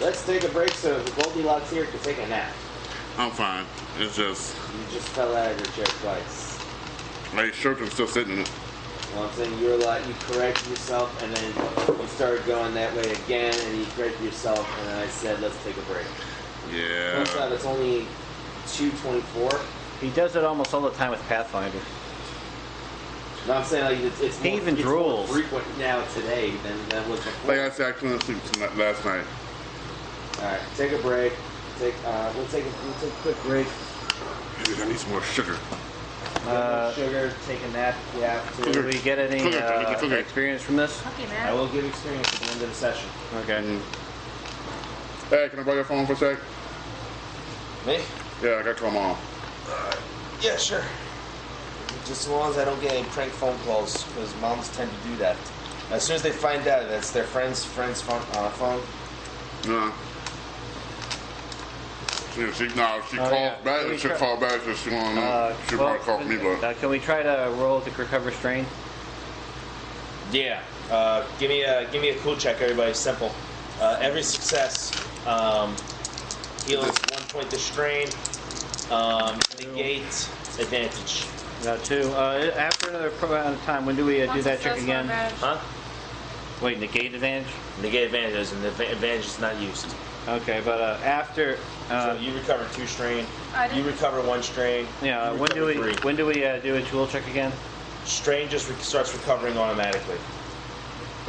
Let's take a break so the Goldilocks here can take a nap. I'm fine. It's just You just fell out of your chair twice. my shirt is still sitting in it. Well, I'm saying you corrected yourself, and then you started going that way again, and you corrected yourself, and then I said, "Let's take a break." Plus, Yeah. it's only 2:24. He does it almost all the time with Pathfinder. No, I'm saying like it's He more, even it's drools. more frequent now today than was before. Like I said, I couldn't sleep tonight, last night. All right, take a break. We'll take a quick break. Maybe I need some more sugar. Sugar, take a nap if you have to. Did we get any Cookie. experience from this? Okay, I man. will give experience at the end of the session. Okay. Hey, can I borrow your phone for a sec? Me? Yeah, I got to call mom. Yeah, sure. Just as long as I don't get any prank phone calls, because moms tend to do that. As soon as they find out that's their friend's phone. Yeah. She calls yeah. back. Can we She'll try- call back because she want she'll probably call me, but can we try to roll to recover strain? Yeah. Give me a cool check, everybody. Simple. Every success heals 1 point to strain. Negate advantage. No, 2. After another amount of time, when do we do that check again? Huh? Wait, negate advantage? Negate advantage, and the advantage is not used. Okay, but after, So you recover 2 strain. I You didn't. recover 1 strain. yeah, you when do recover we 3. when do we do a tool check again? Strain just starts recovering automatically.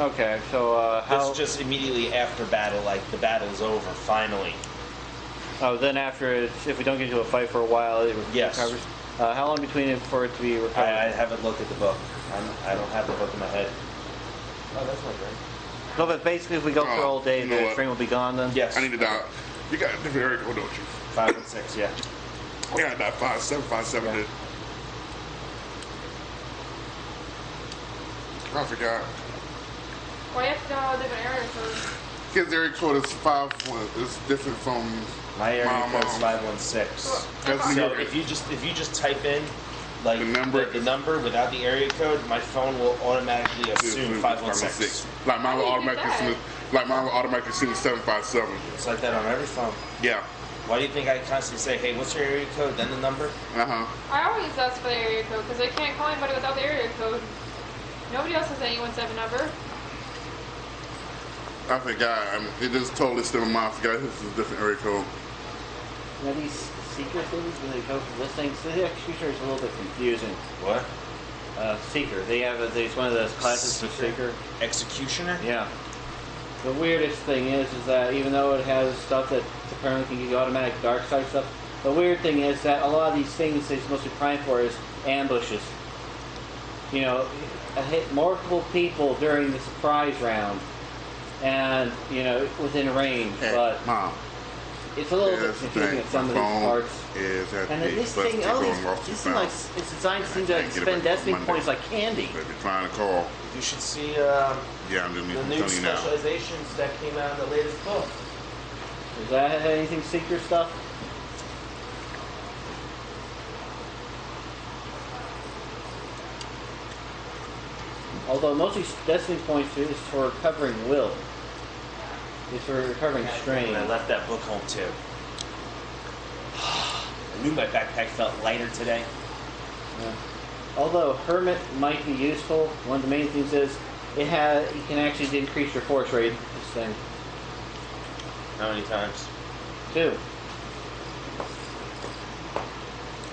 Okay, so how? It's just immediately after battle, like the battle is over, finally. Oh, then after if we don't get into a fight for a while, it Yes. recovers. How long between it for it to be recovered? I haven't looked at the book. I don't have the book in my head. Oh, that's my brain. No, but basically, if we go through all day, you know the what? strain will be gone then. Yes. I need to dial. You got a different area code, don't you? 516, yeah. I got that 5757. Yeah. I forgot. Why you have to know a different area code? His area code is 51. It's different from My area my code is mom. 516. That's New So York. if you just type in like The number? the number without the area code, my phone will automatically assume 516. Like mine will How do you do automatically that? assume 757. It's like that on every phone. Yeah. Why do you think I constantly say, "Hey, what's your area code?" Then the number? Uh-huh. I always ask for the area code because I can't call anybody without the area code. Nobody else has anyone's 7 number. I forgot. It just totally slipped my mind. I forgot this is a different area code. Now these secret things when they go for listings, the executioner is a little bit confusing. What? Seeker. They have there's one of those classes for Seeker. Executioner? Yeah. The weirdest thing is that even though it has stuff that apparently can give you automatic dark side stuff, the weird thing is that a lot of these things it's mostly prime for is ambushes. You know, I hit multiple people during the surprise round, and you know within range, but Mom. it's a little bit Here's the confusing thing. at some of My these phone parts. is at And the then this bus thing, to all go these, and walk to this seems like town. it's designed to seem I to can't get it spend back destiny on points Monday. like candy. If you're trying to call, You should see yeah, I'm just the I'm new telling you now. specializations that came out in the latest book. Does that have anything Seeker stuff? Although mostly destiny points is for recovering will. It's for recovering strain. And I left that book home too. I knew my backpack felt lighter today. Yeah. Although Hermit might be useful, one of the main things is you can actually increase your force rate. This thing How many times? 2.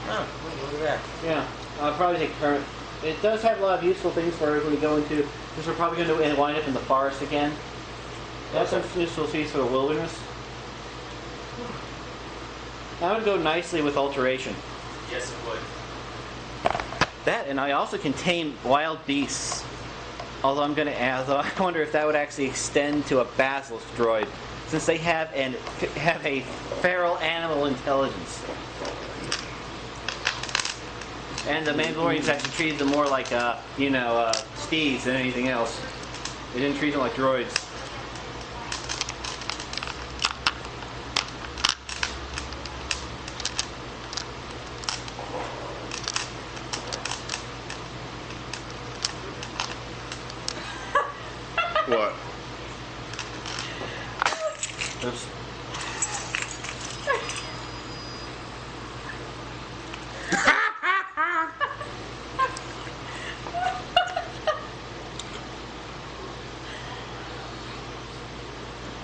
Oh, look at that. Yeah, I'll probably take Hermit. It does have a lot of useful things for us when we go into. Because we're probably going to wind up in the forest again. That's some useful feats for the wilderness. That would go nicely with alteration. Yes, it would. That, and I also can tame wild beasts. Although I wonder if that would actually extend to a basilisk droid. since they have a feral animal intelligence. And the Mandalorians actually treated them more like, steeds than anything else. They didn't treat them like droids. What? Oops.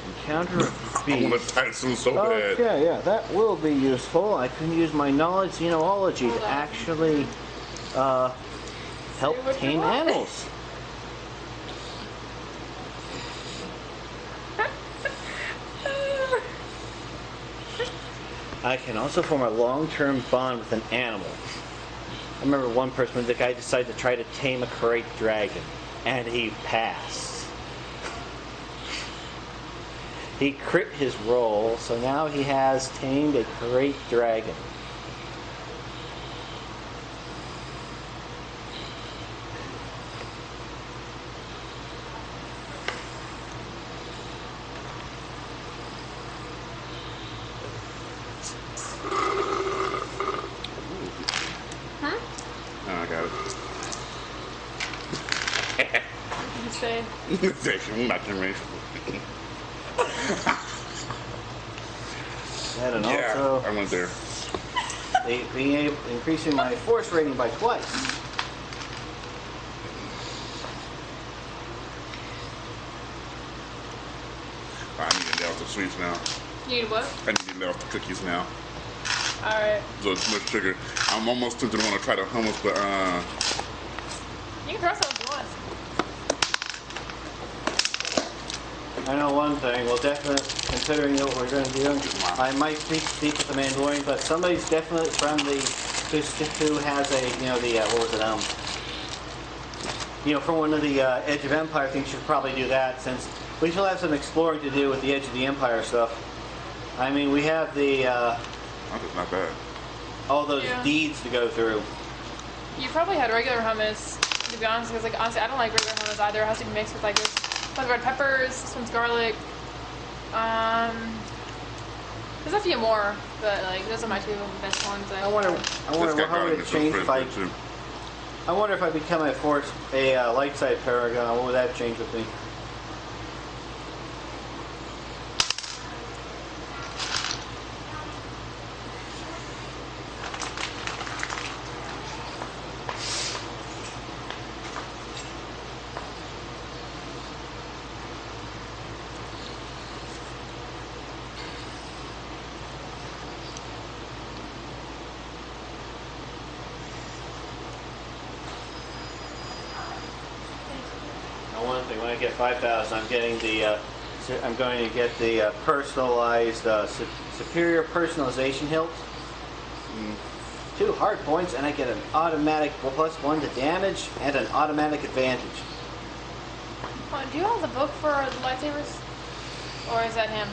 Encounter of I want beast. a Tyson so bad. Okay, yeah, that will be useful. I can use my knowledge xenology to actually help what you tame want. animals. I can also form a long-term bond with an animal. I remember one person when the guy decided to try to tame a great dragon, and he passed. He crit his roll, so now he has tamed a great dragon. Oh, I got it. You say, Section matching. And Yeah, also, I went there. increasing my force rating by twice. I need to lay off the sweets now. you need what? I need to lay off the cookies now. Alright. So too much sugar. I'm almost tempted to want to try the hummus, but You can throw some if you want. I know one thing. Well, definitely, considering what we're going to do, I might speak with the Mandalorian, but somebody's definitely from who has a, what was it, from one of the Edge of Empire things, should probably do that, since we still have some exploring to do with the Edge of the Empire stuff. I mean, we have the that's not bad. all those Yeah. deeds to go through. You probably had regular hummus, to be honest, because honestly, I don't like regular hummus either. It has to be mixed with this one red peppers, this one's garlic. There's a few more, but those are my two best ones. I wonder This how would it change if I wonder if I become a light side paragon, what would that change with me? One thing, when I get 5,000, I'm going to get the personalized superior personalization hilt. 2 hard points, and I get an automatic +1 to damage and an automatic advantage. Do you have the book for the lightsabers? Or is that him?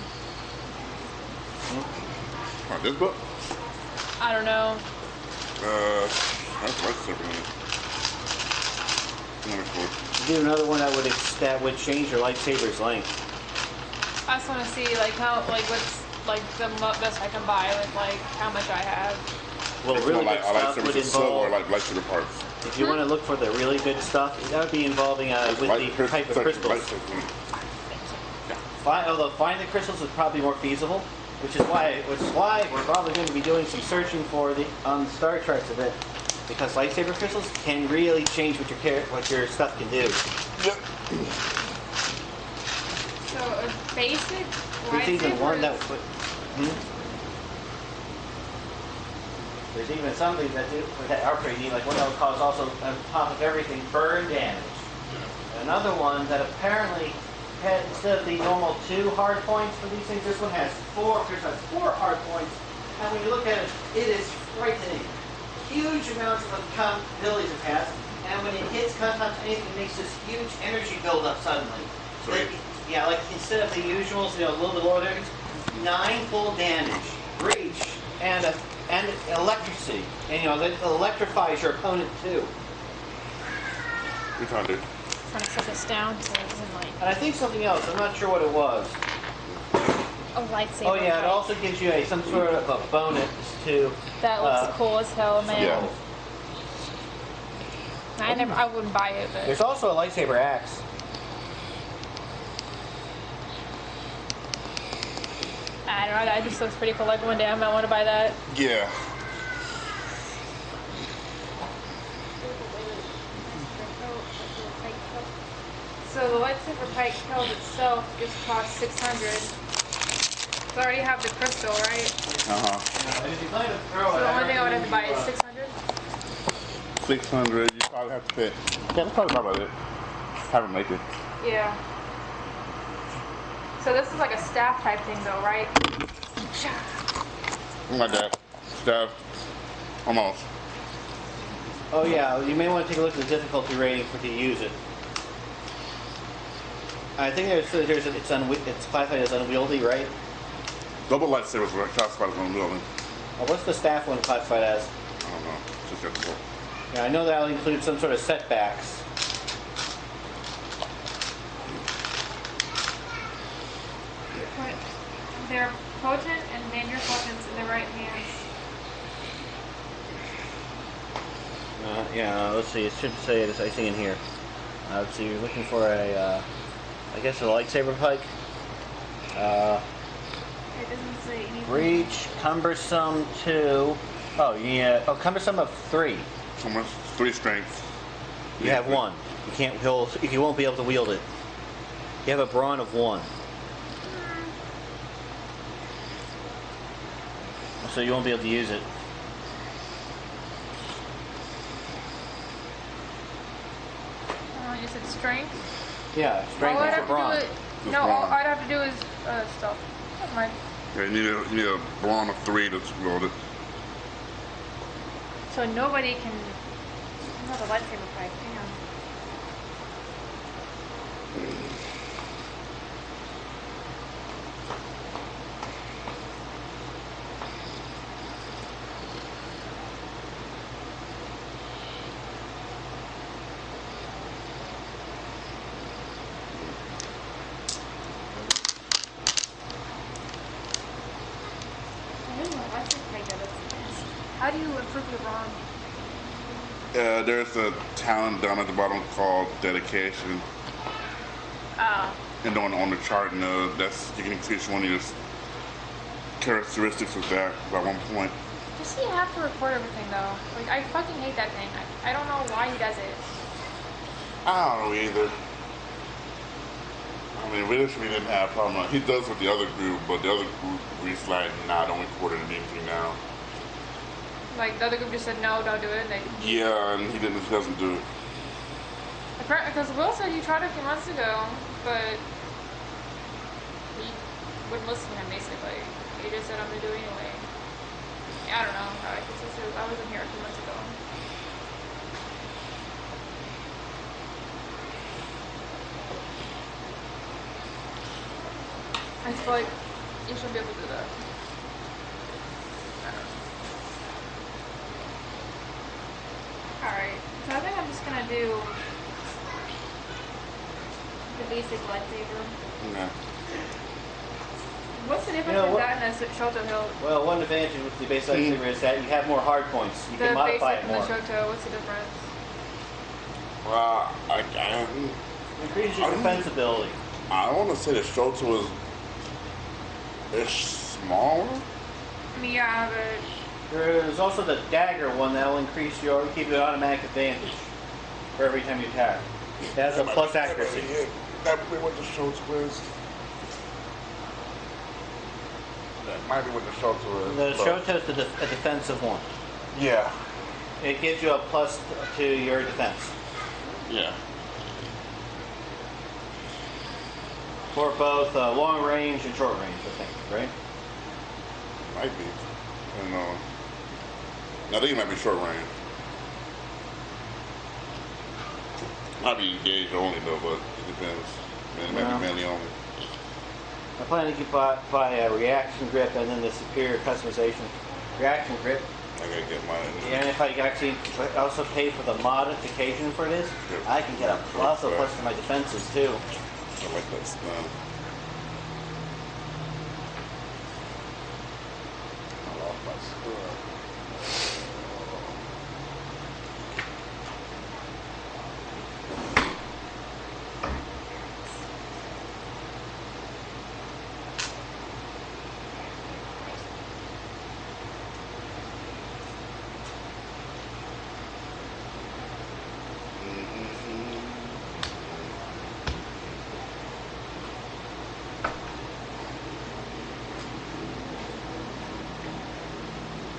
Oh, this book? I don't know. That's lightsaber in it. Number 4. Do another one that would change your lightsaber's length. I just want to see what's the best I can buy with how much I have. Well, It's really more good like stuff lightsabers would and silver or involve. like lightsaber parts. If you want to look for the really good stuff, that would be involving with the type of crystals. Although finding the crystals is probably more feasible, which is why we're probably going to be doing some searching for on the Star Treks a bit, because lightsaber crystals can really change what your stuff can do. So a basic There's even one that lightsaber. would. There's even something that are pretty neat, like one that would cause also on top of everything burn damage. Another one that apparently had, instead of the normal 2 hard points for these things, this one has 4. There's 4 hard points, and when you look at it, it is frightening. Huge amounts of abilities it has, and when it hits contact anything, it makes this huge energy buildup suddenly. So That Yeah, like instead of the usual, a little bit lower there, it's 9 full damage, reach, and electricity. And that electrifies your opponent too. You're trying to do. Trying to set this down so it doesn't like And I think something else, I'm not sure what it was. a lightsaber. Oh yeah, it fight. also gives you some sort of a bonus to... That looks cool as hell, man. Yeah. I wouldn't buy it, but There's also a lightsaber axe. I don't know. That just looks pretty cool. Like one day I might want to buy that. Yeah. So the lightsaber pike hilt itself just costs 600. So I already have the crystal, right? Uh-huh. And if you plan to throw So it... the only thing I would have to buy is 600. 600, you probably have to pay. Yeah, that's probably about it. Have it make it. Yeah. So this is like a staff type thing, though, right? Like that. Stuff. Almost. Oh yeah, you may want to take a look at the difficulty rating to use it. I think it's classified as unwieldy, right? Double lightsabers were classified as unwieldy. What's the staff one classified as? I don't know. Just got the book. Yeah, I know that'll include some sort of setbacks. They're potent and dangerous weapons in the right hands. Yeah, let's see. It should say this. I think in here. Let's see. You're looking for a, I guess a lightsaber pike. It doesn't say anything. Reach, cumbersome 2. Oh yeah. Oh, cumbersome of 3. So much. 3 strength. You have 1. You can't. You won't be able to wield it. You have a brawn of 1. So you won't be able to use it. You said strength? Yeah, strength All I'd is your have to brawn. do is, no, all I'd have to do is stuff. Never mind. Yeah, you need a brawn of 3 to wield it. So nobody can. I'm not a lightsaber fight. Damn. How do you improve your brawn? There's a talent down at the bottom called dedication. Oh. And on the chart, and that's you can increase one of your characteristics with that by 1 point. Does he have to record everything though? Like I fucking hate that thing. I don't know why he does it. I don't know either. I mean, we didn't have a problem. He does with the other group, but the other group reached like, nah, don't record anything now. Like the other group just said no, don't do it. And they, Yeah, and he doesn't do it. because Will said he tried a few months ago, but he wouldn't listen to him basically. He just said I'm gonna do it anyway. I don't know. I wasn't here a few months ago. I just feel like you should be able to do that. I don't know. Alright, so I think I'm just gonna do the basic lightsaber. Yeah. What's the difference You know, with that and a Shoto hilt? Well, one advantage with the base lightsaber is that you have more hard points. You The can modify basic it and the more. Shoto, what's the difference? Well, Increases your defense ability. I want to say the Shoto is smaller. I mean, yeah, but There's also the dagger one that will increase keep you an automatic advantage for every time you attack. It has a plus accuracy. That might be what the Shoto is. That might be what the Shoto is. The Shoto is a defensive one. Yeah. It gives you a plus to your defense. Yeah. For both long range and short range, I think, right? Might be. I don't know. I think it might be short range. Might be engaged only though, but it depends. It might be mainly only. planning to buy a reaction grip and then the superior customization reaction grip. I gotta get mine. And if I actually also pay for the modification for this, I can get a plus to my defenses too. I like that smell. I lost my stuff.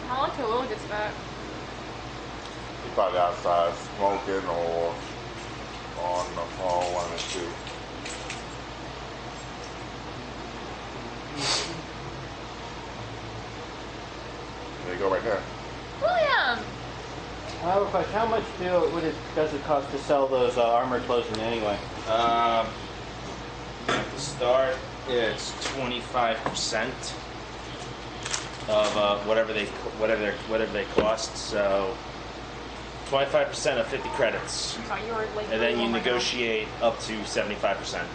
How long till Will gets back? He's probably outside smoking or on the phone, one or two. There you go right there. William! I have a question. How much does it cost to sell those armored clothing anyway? At the start, it's 25% of whatever they cost. So 25% of 50 credits, Oh, you were like. and then you oh my God. negotiate up to 75%.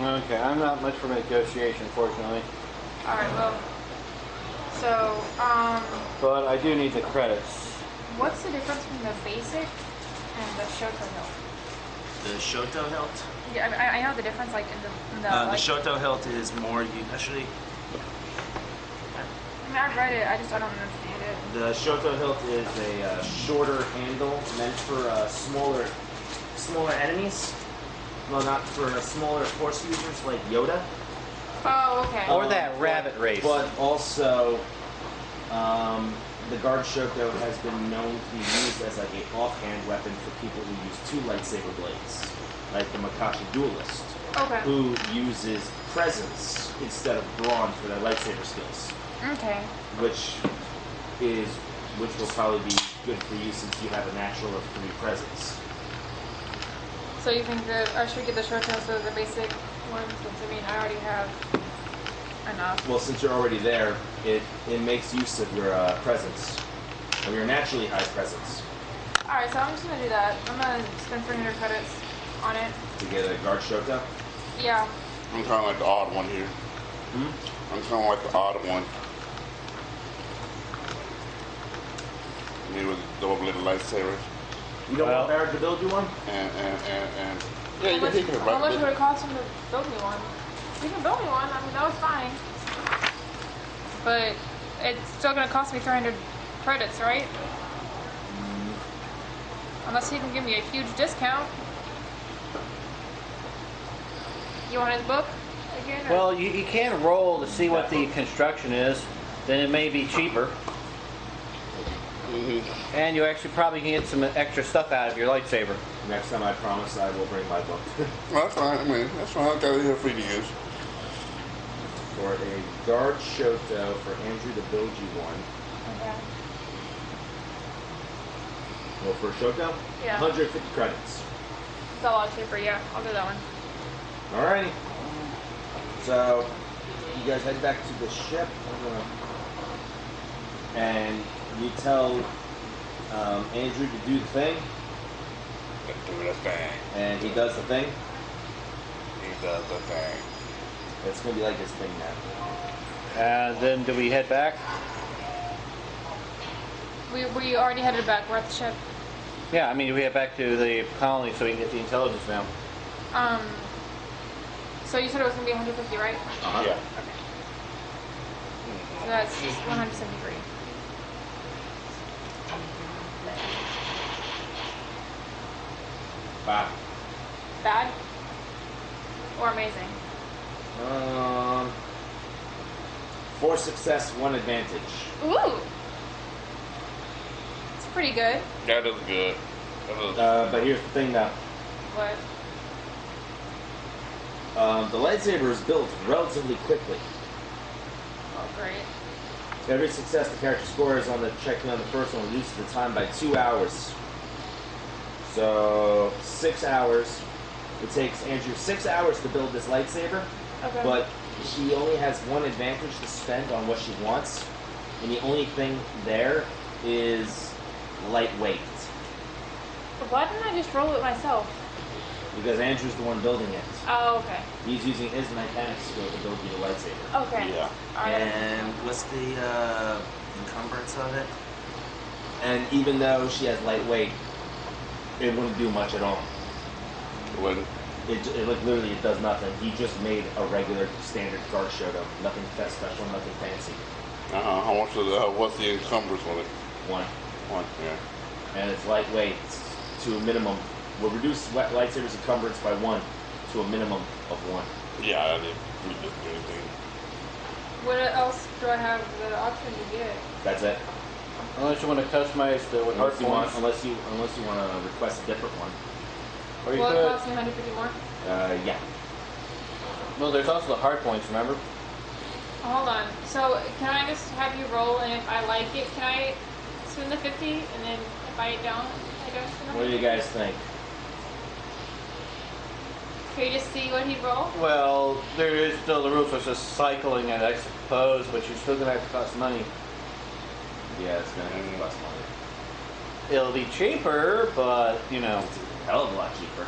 Okay, I'm not much for negotiation, fortunately. Alright, well. So, But I do need the credits. what's the difference between the basic and the Shoto hilt? The Shoto hilt. Yeah, I mean, I know the difference, like in the The like, Shoto hilt is more. Actually, I mean, I've read it. I don't understand it. the Shoto hilt is a shorter handle meant for smaller enemies. Well, not for smaller force users like Yoda. Oh, okay. Or that rabbit race. But also, the guard Shoto has been known to be used as like an offhand weapon for people who use two lightsaber blades, like the Makashi duelist, Okay. who uses presence instead of brawn for their lightsaber skills, Okay. which will probably be good for you since you have a natural of 3 presence. So you think that I should get the Shoto instead of the basic ones? Since I mean, I already have enough. Well, since you're already there, it makes use of your presence, of your naturally high presence, Alright, so I'm just gonna do that. I'm gonna spend 300 credits on it. to get a guard Shoto. Yeah. I'm kind of like the odd one here. I'm kind of like the odd one. Me with the double-bladed lightsaber. You don't want Barrett to build you one? And yeah, you can take it How much would right. it cost him to build me one? You can build me one. I mean, that was fine. But it's still gonna cost me 300 credits, right? Unless he can give me a huge discount. You want his book again? Or? Well, you can roll to see what the construction is. Then it may be cheaper. And you actually probably can get some extra stuff out of your lightsaber. Next time, I promise I will bring my book. Well, that's fine. I mean, that's fine. I've got it here for you to use. For a guard Shoto for Andrew to build you one. Okay. Well, for Shoto, Yeah. 150 credits. It's a lot cheaper. Yeah, I'll do that one. Alrighty. So, you guys head back to the ship. And you tell Andrew to do the thing. Do the thing. And he does the thing. He does the thing. It's going to be like his thing now. And then do we head back? We already headed back. We're at the ship. Yeah, I mean, we head back to the colony so we can get the intelligence now. So you said it was gonna be 150, right? Uh-huh. Yeah. So that's 173. Wow. Bad or amazing? 4 success, 1 advantage. Ooh, it's pretty good. That is good. That is, But here's the thing now. What? The lightsaber is built relatively quickly. Oh, great. Every success the character scores on the checking on the first one reduces the time by 2 hours. So 6 hours. It takes Andrew 6 hours to build this lightsaber. Okay. but she only has one advantage to spend on what she wants, and the only thing there is lightweight. Why didn't I just roll it myself? Because Andrew's the one building it. Oh, okay. He's using his mechanics skill to build you the lightsaber. Okay. Yeah. Alright. And what's the encumbrance of it? And even though she has lightweight, it wouldn't do much at all. When It like literally it does nothing. He just made a regular standard guard Shoto. Nothing special, nothing fancy. how much is what's the encumbrance on it? One. One. Yeah. And it's lightweight to a minimum. We'll reduce lightsaber's encumbrance by 1 to a minimum of 1. Yeah, I didn't do anything. What else do I have the option to get? That's it. Unless you want to customize the hard points. Unless you want to request a different one. Or you Well, it could, costs me 150 more. Yeah. well, there's also the hard points, remember? Hold on. So, can I just have you roll, and if I like it, can I spend the 50, and then if I don't, I don't spend the What do you 50? guys think? Can you just see what he rolled? Well, there is still the rule for just cycling it, I suppose, but you're still going to have to cost money. Yeah, it's gonna be less money. It'll be cheaper, but, you know. It's a hell of a lot cheaper.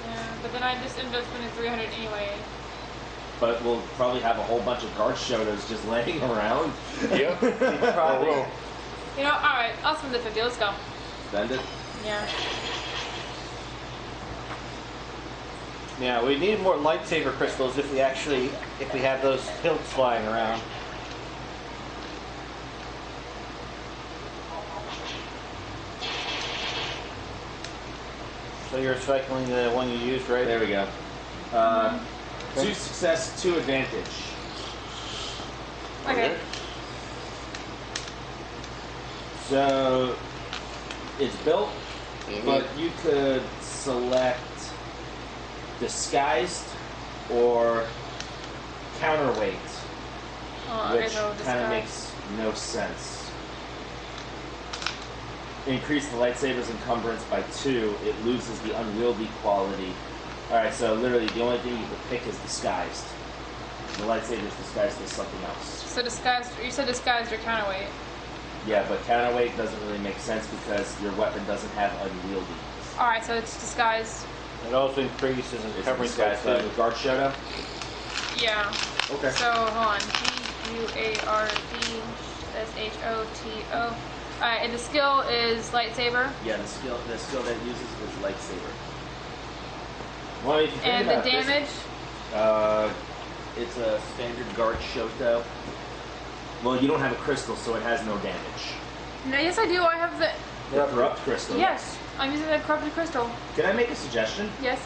Yeah, but then I just ended up spending 300 anyway. But we'll probably have a whole bunch of guard Shotos just laying around. Yep. Probably. will. You know, alright, I'll spend the 50. Let's go. Spend it. Yeah. Yeah, we need more lightsaber crystals if we have those hilts flying around. So you're cycling the one you used, right? There we go. 2 success, 2 advantage. Okay. So it's built, but you could select disguised or counterweight, Oh, okay, which so kind of disguise. makes no sense. Increase the lightsaber's encumbrance by 2. It loses the unwieldy quality. Alright, so literally the only thing you can pick is disguised. The lightsaber's disguised as something else. So disguised, you said disguised or counterweight. Yeah, but counterweight doesn't really make sense because your weapon doesn't have unwieldy. Alright, so it's disguised. It also increases It's encumbrance by disguised 2. with guard Shoto. Yeah. Okay. So, hold on. G-U-A-R-D-S-H-O-T-O. Alright, and the skill is lightsaber. Yeah, the skill that it uses is lightsaber. Well, if you think And the about this, damage? it's a standard guard Shoto. Well, you don't have a crystal, so it has no damage. No, yes, I do. I have the. The corrupt crystal. Yes, I'm using the corrupted crystal. Can I make a suggestion? Yes.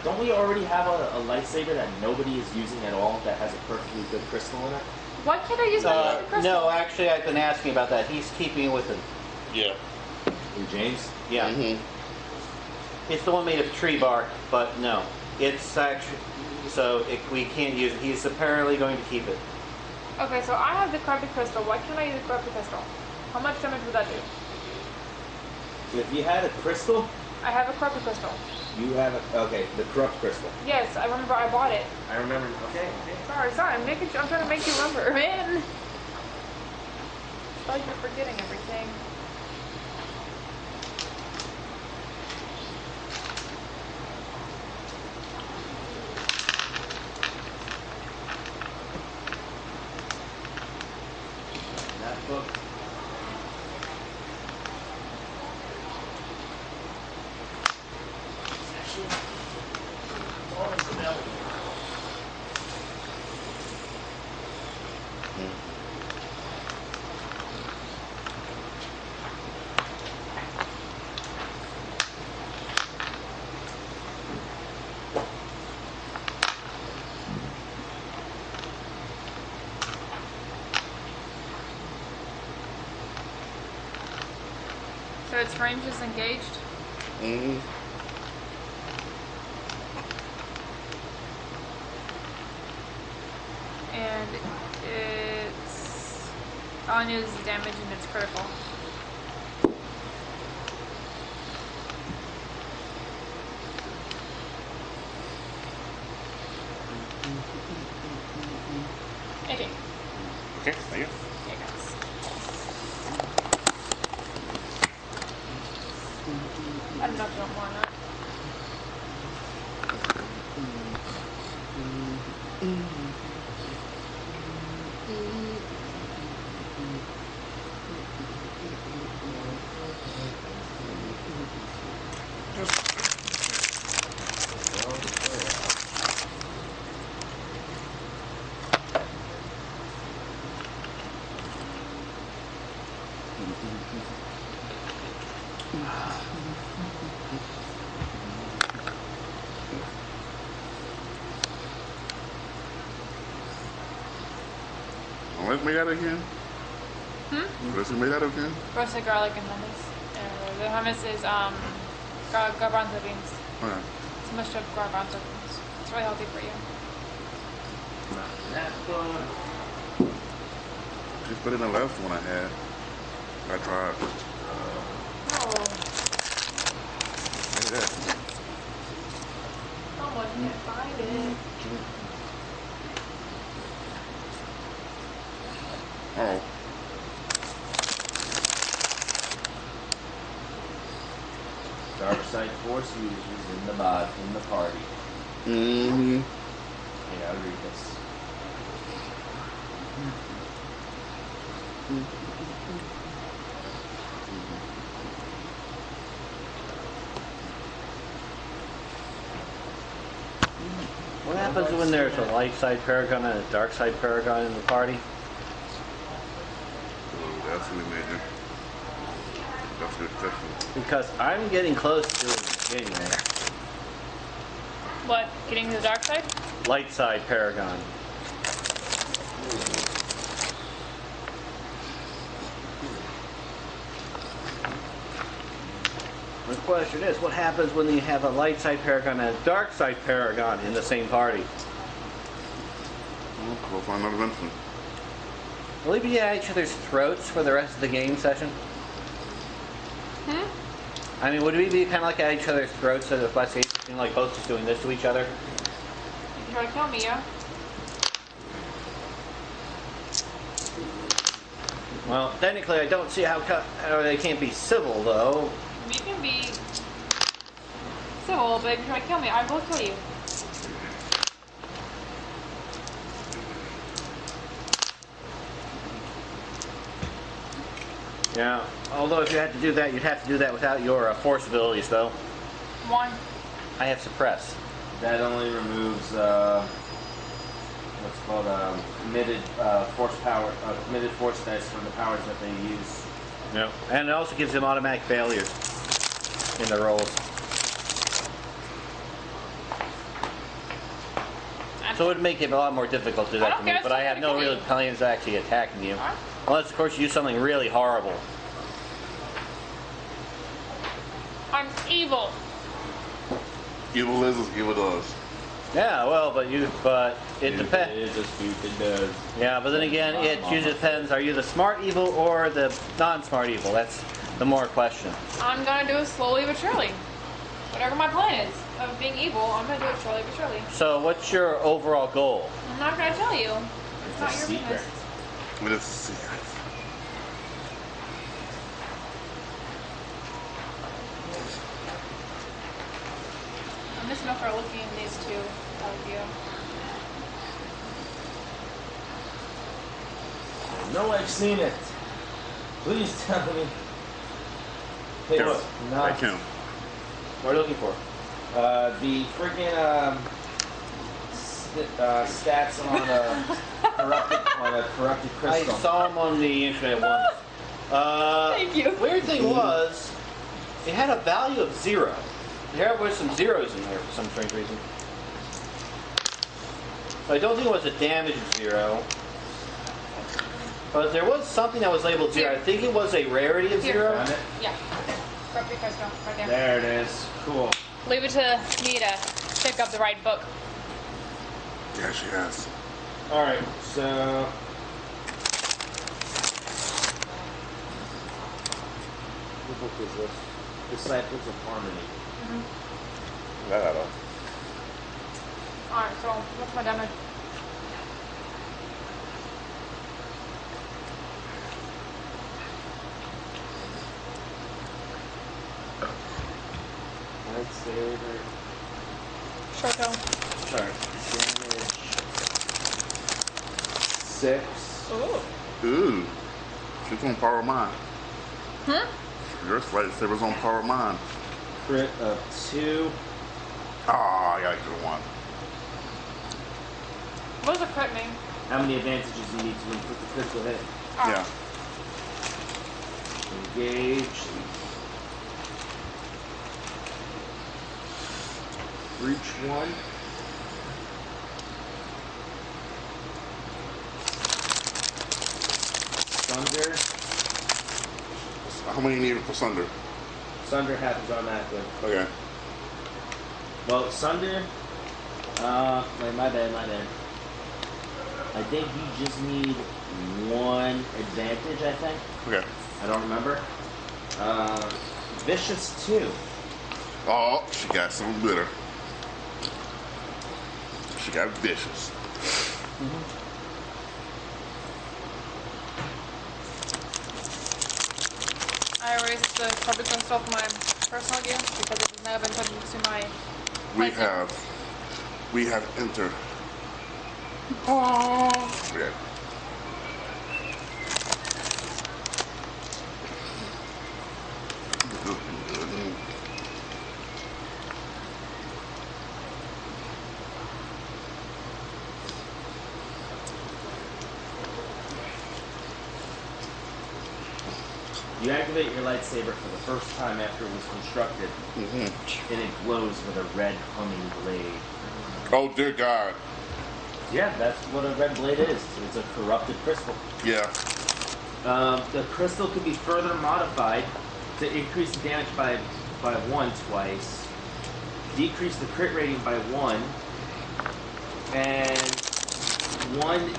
Don't we already have a lightsaber that nobody is using at all that has a perfectly good crystal in it? Why can't I use my corrupted crystal? No, actually, I've been asking about that. He's keeping it with him. Yeah. In James? Yeah. It's the one made of tree bark, but no. It's actually, we can't use it. He's apparently going to keep it. Okay, so I have the corrupted crystal. Why can't I use the corrupted crystal? How much damage would that do? If you had a crystal, I have a corrupted crystal. you have okay, the corrupt crystal. Yes, I remember I bought it. I remember. Okay. Sorry. I'm trying to make you remember, man. I thought you were forgetting everything. That book. So its range is engaged. And it's all I need is the damage and it's critical. AJ. Okay, thank you. Here goes. I don't know if you want more or not. Let's make that again. Let's make that again. Roasted garlic and hummus. The hummus is garbanzo beans. Alright. It's mushed up garbanzo beans. It's really healthy for you. It's better than the last one I had. I tried. Oh, Look at that. someone can't find it. Oh. Dark side force users in the party. Mm-hmm. Yeah, I'll read this. What happens when there's a light side paragon and a dark side paragon in the party? Oh, that's really major. That's a good question. Because I'm getting close to getting there. What? Getting to the dark side? Light side paragon. The question is, what happens when you have a light side paragon and a dark side paragon in the same party? Well, we'll find out eventually. Will we be at each other's throats for the rest of the game session? I mean, would we be kind of like at each other's throats at the West Gate, like both just doing this to each other? You try to kill me, yeah? Well, technically, I don't see how they can't be civil, though. You can be civil, but if you try to kill me, I will kill you. Yeah. Although if you had to do that, you'd have to do that without your force abilities, though. One. I have suppress. That only removes what's called committed force dice from the powers that they use. Yeah. And it also gives them automatic failures in their rolls. So it would make it a lot more difficult to do that to me, but I have no real plans of actually attacking you. Alright. Unless, of course, you do something really horrible. I'm evil. Evil is as evil does. Yeah, well, but it depends. It just stupid does. Yeah, but then again, it usually depends. Are you the smart evil or the non-smart evil? That's the more question. I'm gonna do it slowly but surely. Whatever my plan is of being evil, I'm gonna do it slowly but surely. So, what's your overall goal? I'm not gonna tell you. It's not your secret. business. But it's a secret. I'm just not for looking at these two of you. I know I've seen it. Please tell me. Hey, Kim. look, no. Hey, Kim. What are you looking for? The freaking stats on a corrupted I crystal. saw them on the internet once. Thank you. Weird thing was, it had a value of 0. There was some zeros in there for some strange reason. So I don't think it was a damage of 0. But there was something that was labeled 0. I think it was a rarity of Here. 0. Found it? Yeah. Corrupted crystal, right there. There it is. Cool. Leave it to me to pick up the right book. Yeah, she has. All right. So. What book is this? Disciples of Harmony. That. Alright, so what's my damage? Proto. Sorry. Damage 6. Ooh. Ooh. She's on Power Mine. Your lightsaber's on Power Mine. Crit of 2. Ah, I got a good one. What does a crit mean? How many advantages you need to win with the critical hit? Oh. Yeah. Engage. Reach 1. Sunder. How many need for Sunder? Sunder happens automatically. Okay. Well, Sunder. Wait, my bad. I think you just need 1 advantage, I think. Okay. I don't remember. Vicious 2. Oh, she got something bitter. She got vicious. I erase the public off my personal gear because it has now been put into my. We have entered. Oh. Yeah. You activate your lightsaber for the first time after it was constructed, and it glows with a red humming blade. Oh dear God. Yeah, that's what a red blade is. It's a corrupted crystal. Yeah. The crystal can be further modified to increase the damage by 1 twice, decrease the crit rating by 1, and 1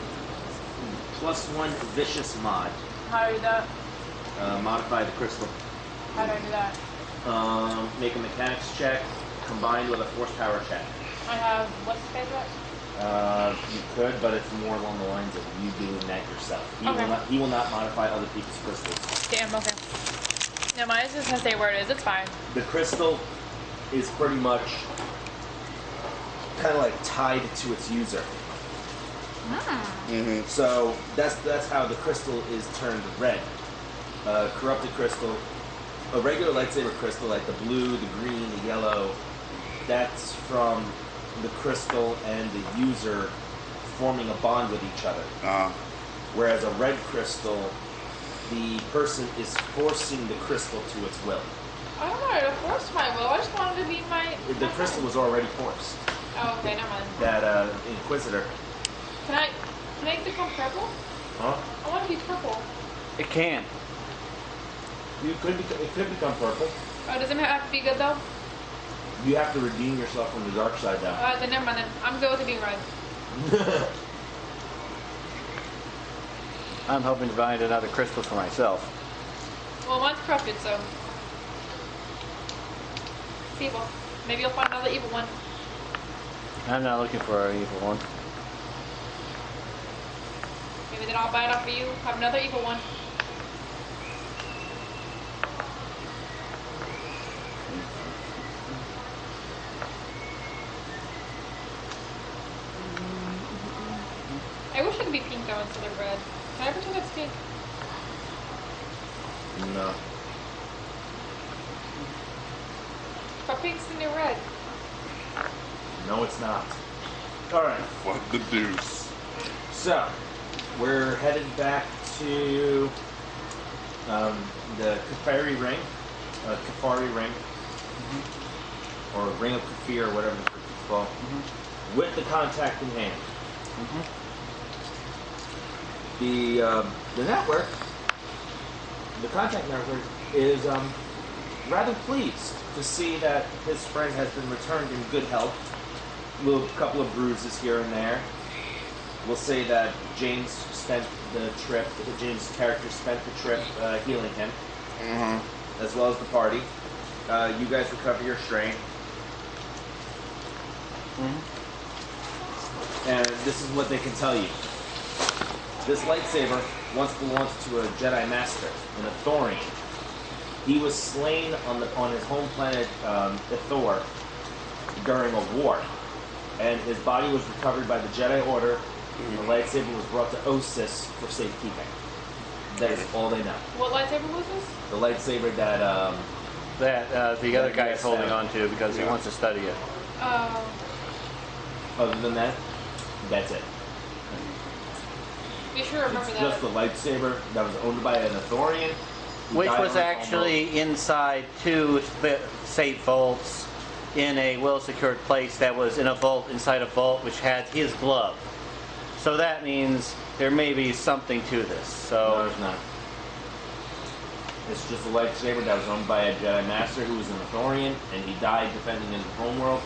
plus 1 vicious mod. How do I do that? Modify the crystal. How do I do that? Make a mechanics check combined with a force power check. I have what's the page at? You could, but it's more along the lines of you doing that yourself. Okay. He will not modify other people's crystals. Damn. Okay. No, mine is just gonna say where it is. It's fine. The crystal is pretty much kind of like tied to its user. So that's how the crystal is turned red. Corrupted crystal, a regular lightsaber crystal like the blue, the green, the yellow, that's from the crystal and the user forming a bond with each other. Whereas a red crystal, the person is forcing the crystal to its will. I don't know how to force my will. I just wanted to be my. The crystal was already forced. Oh, okay, never mind. That Inquisitor. Can I become purple? Huh? I want to be purple. It can. It could become purple. Oh, does it have to be good though? You have to redeem yourself from the dark side though. Then never mind. Then I'm good with it being red. I'm hoping to find another crystal for myself. Well, mine's corrupted, so it's evil. Maybe you'll find another evil one. I'm not looking for an evil one. Maybe then I'll buy it off for you. Have another evil one. I wish it could be pink though instead of red. Can I pretend it's pink? No. But pink's the new red. No, it's not. Alright. What the deuce? So, we're headed back to the Kafari ring. Kafari ring. Or Ring of Kafir, or whatever it's called. With the contact in hand. The network, the contact network, is rather pleased to see that his friend has been returned in good health. A couple of bruises here and there. We'll say that James spent the trip, James' character spent the trip healing him, as well as the party. You guys recover your strain. And this is what they can tell you. This lightsaber once belonged to a Jedi Master, an Ithorian. He was slain on his home planet, Ithor, during a war. and his body was recovered by the Jedi Order, and the lightsaber was brought to Ossus for safekeeping. That is all they know. What lightsaber was this? The lightsaber that That the other guy is holding on to because he wants to study it. Oh. other than that, that's it. Be sure to remember It's that. just the lightsaber that was owned by an Ithorian. who Which died was on his actually inside two safe vaults in a well-secured place that was in a vault inside a vault which had his glove. So that means there may be something to this. No, So there's not. It's just a lightsaber that was owned by a Jedi Master who was an Ithorian, and he died defending his homeworld.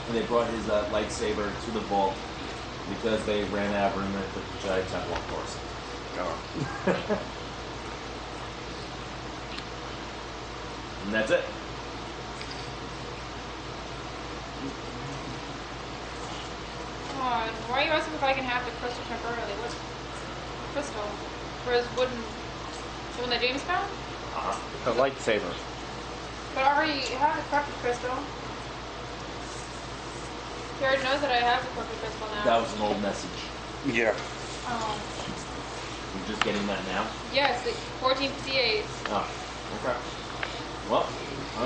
And they brought his lightsaber to the vault because they ran out of room at the Jedi Temple, of course. Oh. And that's it. Come on. Why are you asking if I can have the crystal temporarily? What crystal? Whereas wooden. The one that James found? the lightsaber. But I already have the corrupted crystal. He already knows that I have the corrupted crystal now. That was an old message. Yeah. Oh. You're just getting that now? Yes, the 1458. Oh, okay. Well,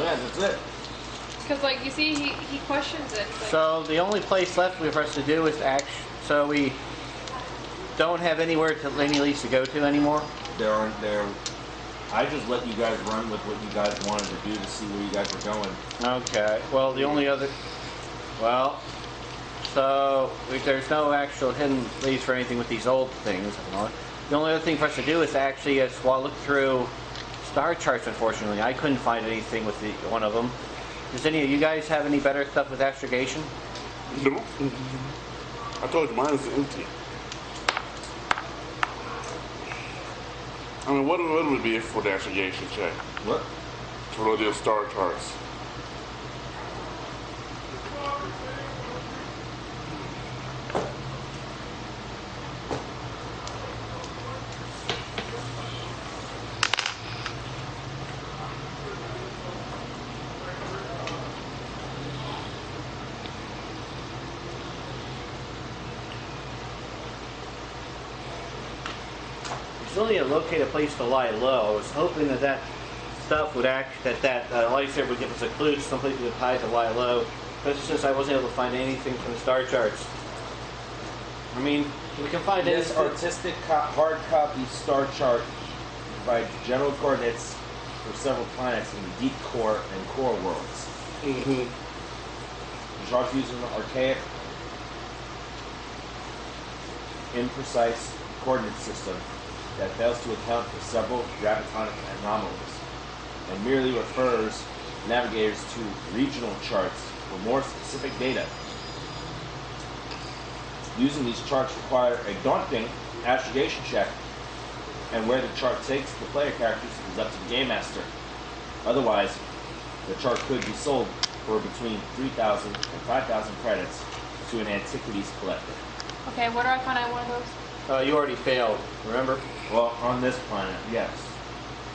yeah, that's it. Because, like, you see, he questions it. It's like, So the only place left for us to do is so we don't have anywhere to any leads to go to anymore. I just let you guys run with what you guys wanted to do to see where you guys were going. Okay. Well, the only other. Well, so there's no actual hidden leads for anything with these old things. The only other thing for us to do is actually while I look through star charts. Unfortunately, I couldn't find anything with one of them. Does any of you guys have any better stuff with astrogation? No. I told you mine is empty. I mean, what would it be for the astrogation check? What? For the star charts. Still need to locate a place to lie low. I was hoping that stuff would that lightsaber would give us a clue to someplace we could hide to lie low. But since I wasn't able to find anything from the star charts, I mean, we can find This anything. artistic hard copy star chart provides general coordinates for several planets in the deep core and core worlds. Mm-hmm. The charts use an archaic, imprecise coordinate system that fails to account for several gravitonic anomalies and merely refers navigators to regional charts for more specific data. Using these charts require a daunting astrogation check, and where the chart takes the player characters is up to the game master. Otherwise, the chart could be sold for between 3,000 and 5,000 credits to an antiquities collector. okay, where do I find out one of those? You already failed, remember? Well, on this planet, yes.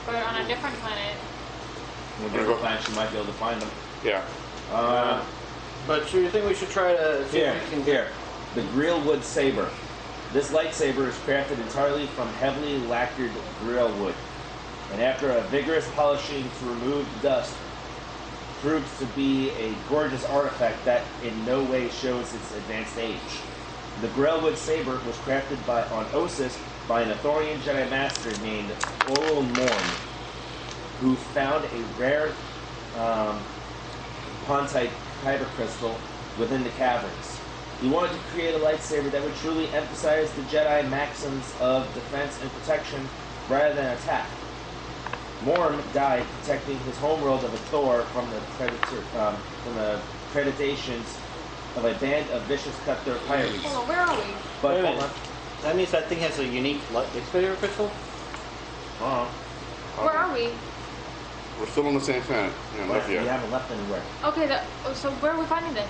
But on a different planet. On different planets, you might be able to find them. Yeah. But so you think we should try to see if we can Here. The Grillwood Saber. This lightsaber is crafted entirely from heavily lacquered grill wood, and after a vigorous polishing to remove the dust, proves to be a gorgeous artifact that in no way shows its advanced age. The Grillwood Saber was crafted on Ossus by an Ithorian Jedi Master named Oral Morn, who found a rare Pontite kyber crystal within the caverns. He wanted to create a lightsaber that would truly emphasize the Jedi maxims of defense and protection rather than attack. Morn died protecting his homeworld of Ithor from the predations of a band of vicious cutthroat pirates. Hold on, where are we? But Wait a hold minute. on. That means that thing has a unique lightsaber crystal? Where are we? We're still on the same planet. Yeah, But not we yet. haven't left anywhere. Okay, so where are we finding this?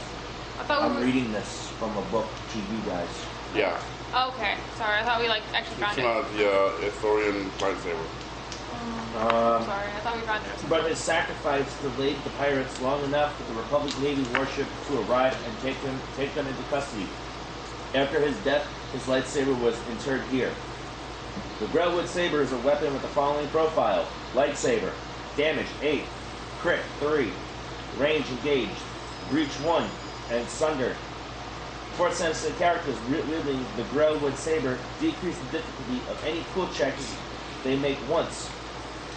I thought I'm we were. reading this from a book to you guys. Yeah. Oh, okay, sorry, I thought we like actually It's found it. not the Ithorian lightsaber. Sorry, I thought we found it. But his sacrifice delayed the pirates long enough for the Republic Navy warship to arrive and take them into custody. After his death, his lightsaber was interred here. The Grellwood Saber is a weapon with the following profile. Lightsaber. Damage 8. Crit 3. Range engaged. Breach 1. And sundered. Force sensitive characters wielding the Grellwood Saber decrease the difficulty of any cool checks they make once.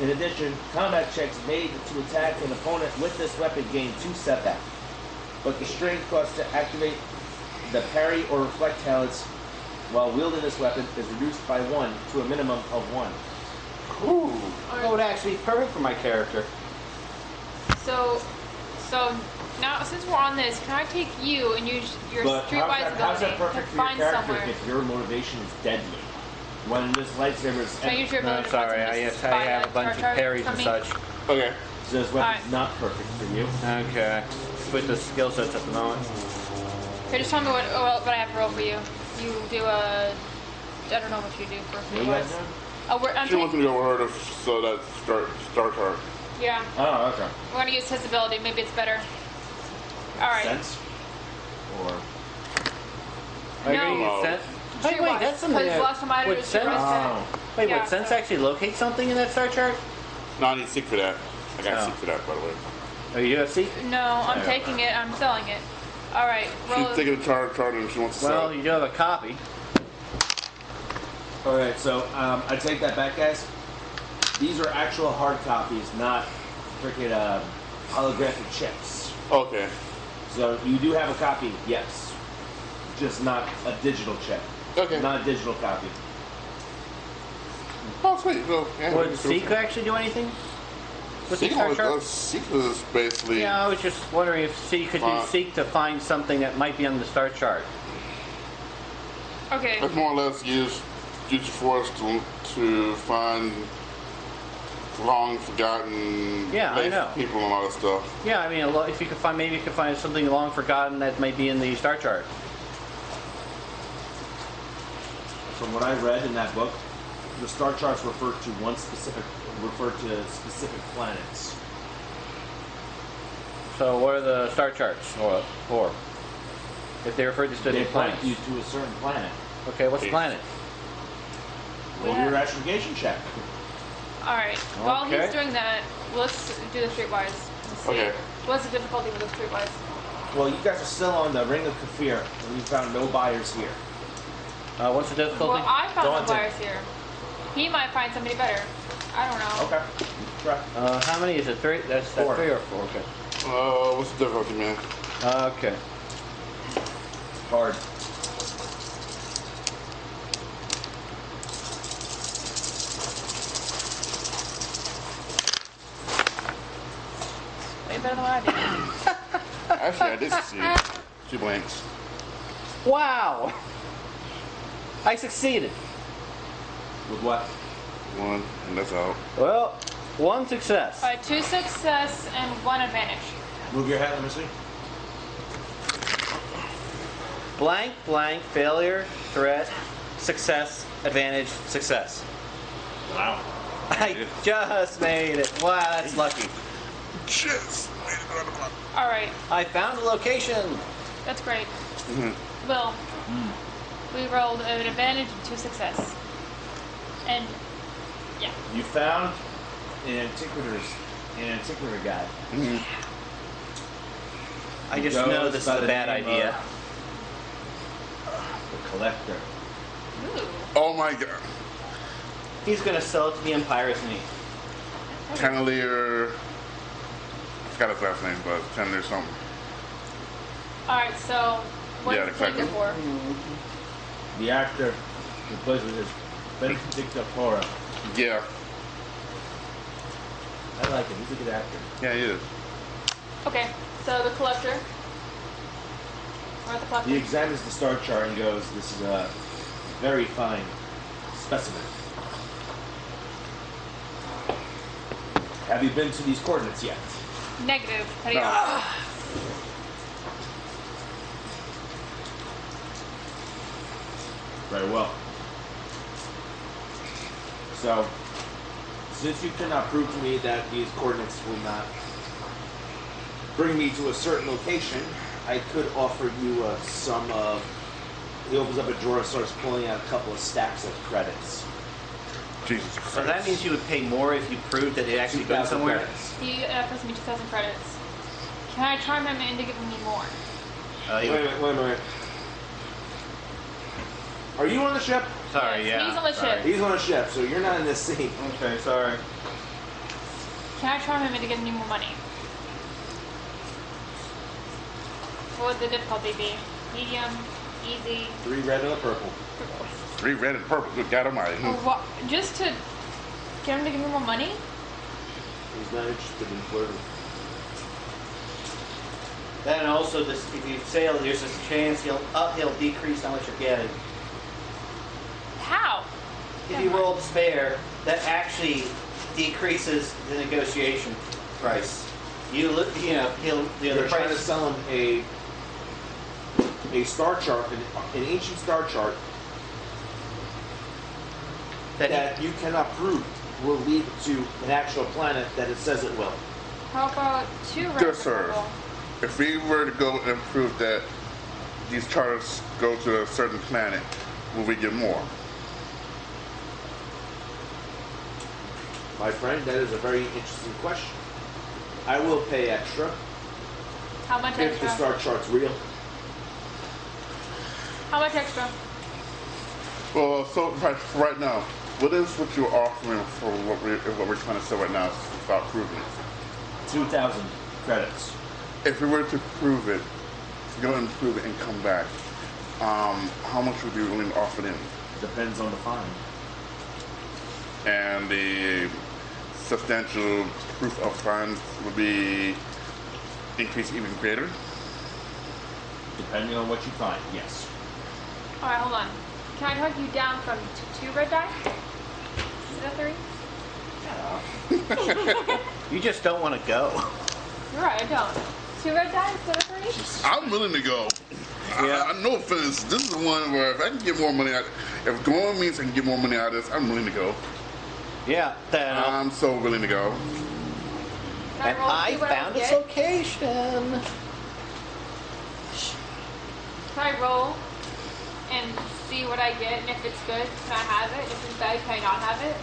In addition, combat checks made to attack an opponent with this weapon gain 2 setback. But the strength cost to activate the parry or reflect talents while wielding this weapon is reduced by 1 to a minimum of 1. Ooh, that would actually be perfect for my character. So now since we're on this, can I take you and use your But streetwise how's that ability to perfect for your find character somewhere? if your motivation is deadly? When this lightsaber is Can I use your No, ability sorry, to I find have a bunch of parries and such. Okay. so this weapon's Alright. not perfect for you. Okay. With the skill sets at the moment. Okay, just tell me what I have to roll for you. You do a... I don't know what you do for What you guys doing? I'm She wants taking... me to go over her to so that Star Chart. Yeah, Oh, okay. we're gonna use his ability. Maybe it's better. Alright. Sense? Or Are you No. gonna use sense? Wait, Streetwise, that's something because last time I did would it was sense. streetwise. Wait, Yeah, would sense so- actually locate something in that star chart? No, I need seek for that. I got Oh. seek for that, by the way. Oh, you do have seek? No, I'm taking it. I'm selling it. Alright, roll. She's taking the chart and she wants to Well, sell. you do have a copy. Alright, so I take that back, guys. These are actual hard copies, not freaking holographic chips. Okay. So you do have a copy, yes. Just not a digital chip. Okay. Not a digital copy. Oh, sweet. So, yeah, Would seek actually do anything? With the Seek star chart? is basically. Yeah, I was just wondering if seek could do seek to find something that might be on the star chart. Okay. It's more or less use force to find long forgotten Yeah, I know. people and all that stuff. Yeah, I mean, if you could find, maybe you could find something long forgotten that might be in the star chart. From what I read in that book, the star charts refer to specific planets. So, what are the star charts for? If they refer to They specific point planets. you to a certain planet. Okay, what's the planet? Roll Yeah. your astrogation check. Alright. While Okay. he's doing that, let's do the streetwise. Let's see. Okay. What's the difficulty with the streetwise? Well, you guys are still on the Ring of Kafir, and you found no buyers here. What's the difficulty? Well, I found Daunting. some buyers here. He might find somebody better. I don't know. Okay. Try. How many is it? 3? That's 4. 3 or 4. Okay. What's the difficulty, man? Okay. Hard. Way better than what I did. Actually, I did succeed. 2 blanks. Wow! I succeeded. With what? 1, and that's out. Well, 1 success. Alright, 2 success and 1 advantage. Move your hat, let me see. Blank, blank, failure, threat, success, advantage, success. Wow. I just made it. Wow, that's lucky. Cheers! Made it around the block. Alright, I found a location. that's great. Mm-hmm. Will, we rolled an advantage and 2 success. And, yeah. You found an antiquator guy. I just Goes know this is by a the bad name idea. The collector. Ooh. Oh my god. He's gonna sell it to the Empire Sneak. Chandelier. I forgot his last name, but Chandelier something. Alright, so, what Yeah, is the exactly. for? The actor who plays with his Benedicta Fora. Yeah. I like him. He's a good actor. Yeah, he is. Okay, so the collector. We're at the collector. He examines the star chart and goes, "This is a very fine specimen. Have you been to these coordinates yet?" Negative. Adios. Very well. So, Since you cannot prove to me that these coordinates will not bring me to a certain location, I could offer you some. He opens up a drawer and starts pulling out a couple of stacks of credits. Jesus Christ. So that means you would pay more if you proved that it actually went 2,000 somewhere? credits. He offers me 2,000 credits. Can I charm him into giving me more? You- Wait a minute. Are you on the ship? Sorry, Yes, yeah. he's on the sorry. ship. He's on a ship, so you're not in this scene. Okay, sorry. Can I charm him into giving me more money? What would the difficulty be? Medium, easy, 3 red and a purple. 3 red and purple. Good God Almighty. or what? Just to get him to give me more money? He's not interested in flirting. Then also, this, if you fail, there's a chance he'll decrease how much you're getting. How? If you roll spare, that actually decreases the negotiation price. You look, you know, the You're trying to price. sell him a star chart, an ancient star chart that you cannot prove will lead to an actual planet that it says it will. How about 2 red Dear and sir, purple? if we were to go and prove that these charters go to a certain planet, will we get more? My friend, that is a very interesting question. I will pay extra How much if the extra? star chart's real. How much extra? Well, so right now, what is what you're offering for what we're trying to sell right now without proving it? 2,000 credits. If we were to prove it, go and prove it and come back, how much would you be willing to offer them? Depends on the find. And the substantial proof of funds would be increased even greater? Depending on what you find, yes. Alright, hold on. Can I talk you down from 2 red die? Instead of 3? You just don't want to go. You're right, I don't. 2 red die instead of 3? I'm willing to go. Yeah. I no offense. This is the one where if I can get more money out, if going means I can get more money out of this, I'm willing to go. Yeah, then I'm so willing to go. Can and roll to I see what found would its get? location. Can I roll and see what I get? And if it's good, can I have it? If it's bad, can I not have it?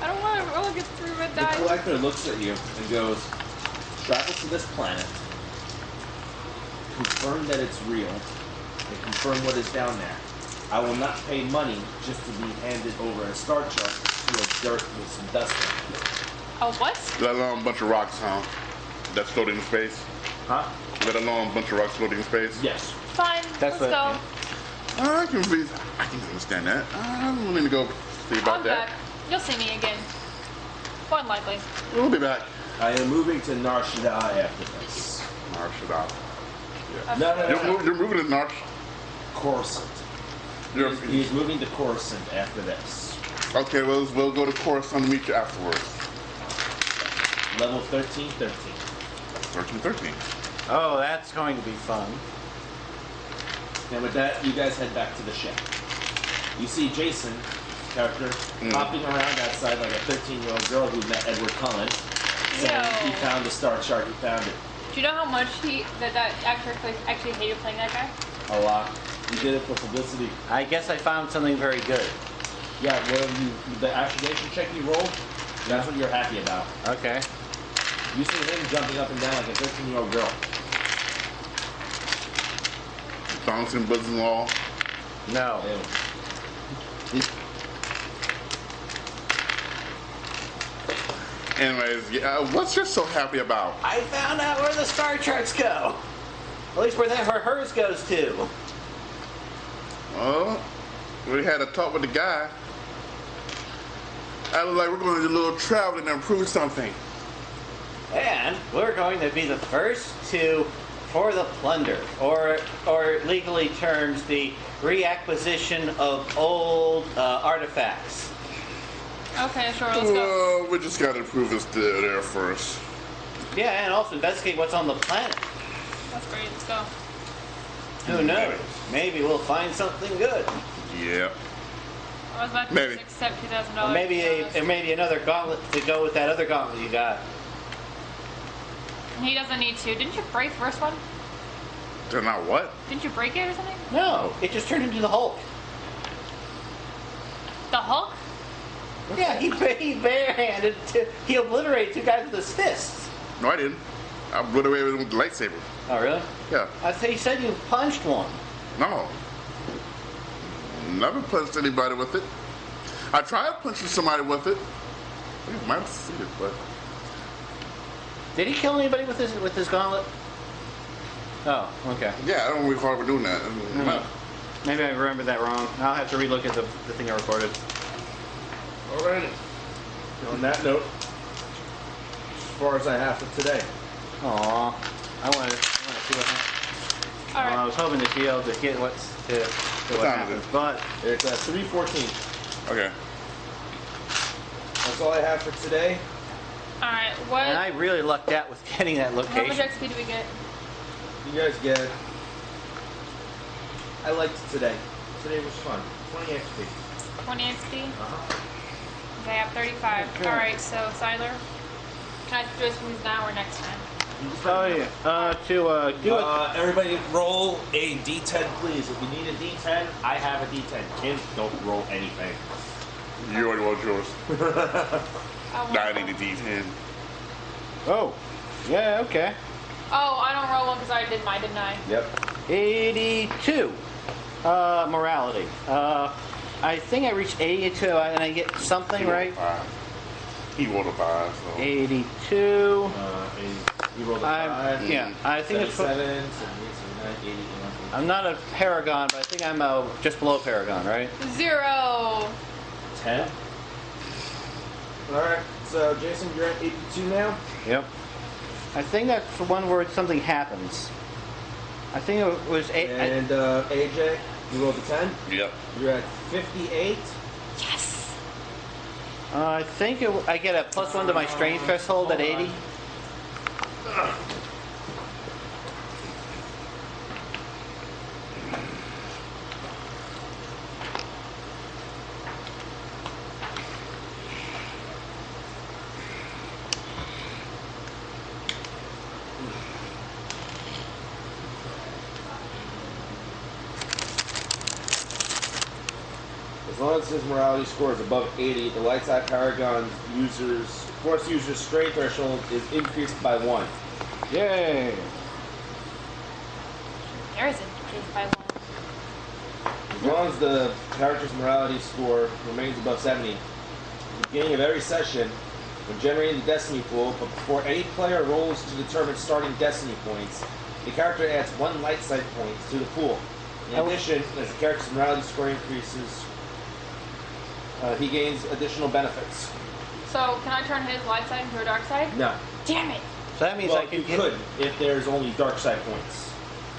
I don't want to roll against 3 red The die. collector looks at you and goes, travel to this planet, confirm that it's real, and confirm what is down there. I will not pay money just to be handed over a star chart to a dirt with some dust in it. Oh, what? Let alone a bunch of rocks, huh? That's floating in space. Huh? Let alone a bunch of rocks floating in space. Yes. Fine, That's let's what- go. I can understand that. I'm willing to go see about I'm that. back. You'll see me again. More than likely. We'll be back. I am moving to Nar Shaddaa after this. Narsh it out. No. You're moving to Narsh. Coruscant. You're, He's moving to Coruscant after this. okay, well, we'll go to Coruscant to meet you afterwards. Level 1313. 13. Oh, that's going to be fun. And with that, you guys head back to the ship. You see Jason, character, hopping around outside like a 13-year-old girl who met Edward Cullen, saying he Yo. found the star chart, he found it. Do you know how much that actor actually hated playing that guy? A lot. He did it for publicity. I guess I found something very good. Yeah, well, the accusation check you rolled, that's what you're happy about. Okay. You see him jumping up and down like a 13-year-old girl. Bouncing, buzzing all. No. Anyways, yeah, what's you're so happy about? I found out where the star charts go. At least where hers goes to. Well, we had a talk with the guy. I was like, we're going to do a little traveling and prove something. And we're going to be the first to, for the plunder, or legally terms, the reacquisition of old artifacts. Okay, sure, let's go. Well, we just got to prove it's there first. Yeah, and also investigate what's on the planet. That's great, let's go. Who knows? Maybe we'll find something good. Yeah. I was about to Maybe. accept $2,000. Or maybe another gauntlet to go with that other gauntlet you got. He doesn't need to. Didn't you break the first one? They're not what? Didn't you break it or something? No, it just turned into the Hulk. The Hulk? Yeah, he barehanded. He obliterated two guys with his fists. No, I didn't. I blew away with the lightsaber. Oh, really? Yeah. He said you punched one. No. Never punched anybody with it. I tried punching somebody with it. You might have seen it, but Did he kill anybody with his gauntlet? Oh, okay. yeah, I don't recall ever doing that. Maybe I remember that wrong. I'll have to relook at the thing I recorded. Alrighty. On that note, as far as I have for today. Aw, I want to see what happens. All I right. was hoping to be able to get what time is happens, it? but It's 3:14. Okay. That's all I have for today. All right. What? and I really lucked out with getting that How much location. XP do we get? You guys get. I liked today. Today was fun. 20 XP. 20 XP. Uh-huh. Okay, I have 35. Okay. All right. So Siler, can I do these now or next time? Oh yeah. To do it. Everybody roll a D10, please. If you need a D10, I have a D10. Kids, don't roll anything. You already rolled yours. I want- Nah, I need a D10. Oh, yeah. Okay. Oh, I don't roll one because I did mine, didn't I? Yep. 82. Morality. I think I reached 82, and I get something right. He rolled a 5, so. 82. You rolled a 5. Yeah, I think it's. 77, 78, 79, 80, 81. I'm not a paragon, but I think I'm just below paragon, right? 0. 10. Alright, so Jason, you're at 82 now. Yep. I think that's the one where something happens. I think it was And AJ, you rolled a 10. Yep. You're at 58. Yes. I think I get a +1 to my strength threshold at 80. As long as his morality score is above 80, the light side paragon force user's strength threshold is increased by 1. Yay! There is increased by 1. As long as the character's morality score remains above 70, at the beginning of every session, when generating the destiny pool, but before any player rolls to determine starting destiny points, the character adds 1 light side point to the pool. In addition, as the character's morality score increases, he gains additional benefits. So can I turn his light side into a dark side? No. Damn it. So that means Well, I can you get. could if there's only dark side points,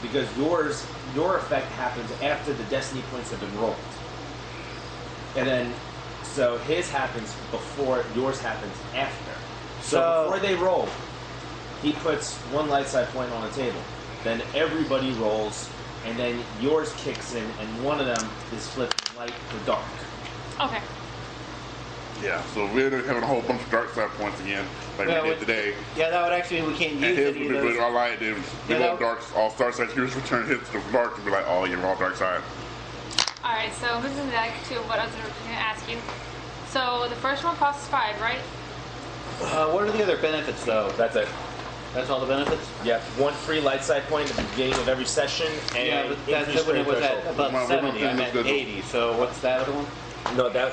because your effect happens after the destiny points have been rolled, and then so his happens before yours happens after. So So- before they roll, he puts 1 light side point on the table. Then everybody rolls, and then yours kicks in, and one of them is flipped light to dark. Okay. Yeah, so we're having a whole bunch of dark side points again, like Yeah, we did we- today. Yeah, that would actually we can't And use his any would of be those. all I did was Yeah, go that- dark, all star side, yours return hits to dark and be like, oh, you're all dark side. All right. So moving back to what I was going to ask you. So the first one costs 5, right? What are the other benefits though? That's it. That's all the benefits. Yeah, 1 free light side point at the beginning of every session, and Yeah, but that's increased when it was strength at threshold. above We're not 70. I'm doing at this good. 80. So what's that other one?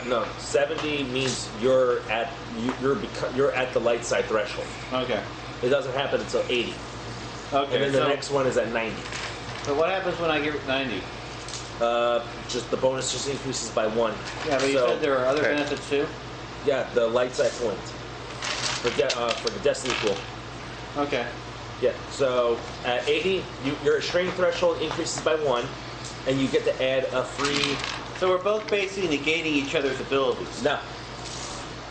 No, 70 means you're at the light side threshold. Okay. It doesn't happen until 80, Okay. and then the so, next one is at 90. so what happens when I get 90? Just the bonus just increases by 1. Yeah, but you So, said there are other okay. benefits too. yeah, the light side point for the destiny pool. Okay. Yeah, so at 80, your strength threshold increases by 1, and you get to add a free. So we're both basically negating each other's abilities. No,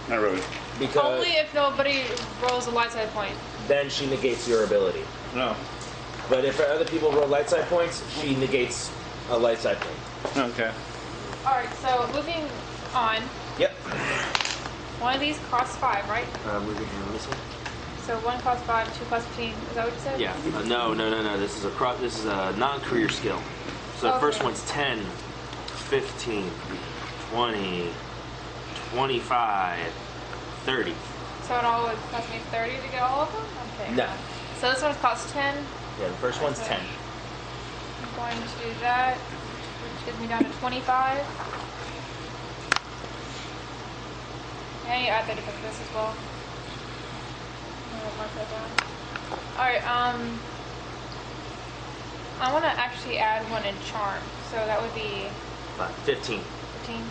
Not really. because Only if nobody rolls a light side point. then she negates your ability. No. But if other people roll light side points, she negates a light side point. Okay. All right. So moving on. Yep. One of these costs 5, right? Moving on this one. So one costs 5, 2 costs 15. Is that what you said? Yeah. No. This is a non-career skill. So the first Okay. one's 10, 15, 20, 25, 30. So it all would cost me 30 to get all of them? Okay. No. So this one costs 10. Yeah, the first one's 10. I'm going to do that, which gets me down to 25. And you add that because of this as well. I'm gonna mark that down. Alright, I want to actually add one in charm. So that would be 15. 15.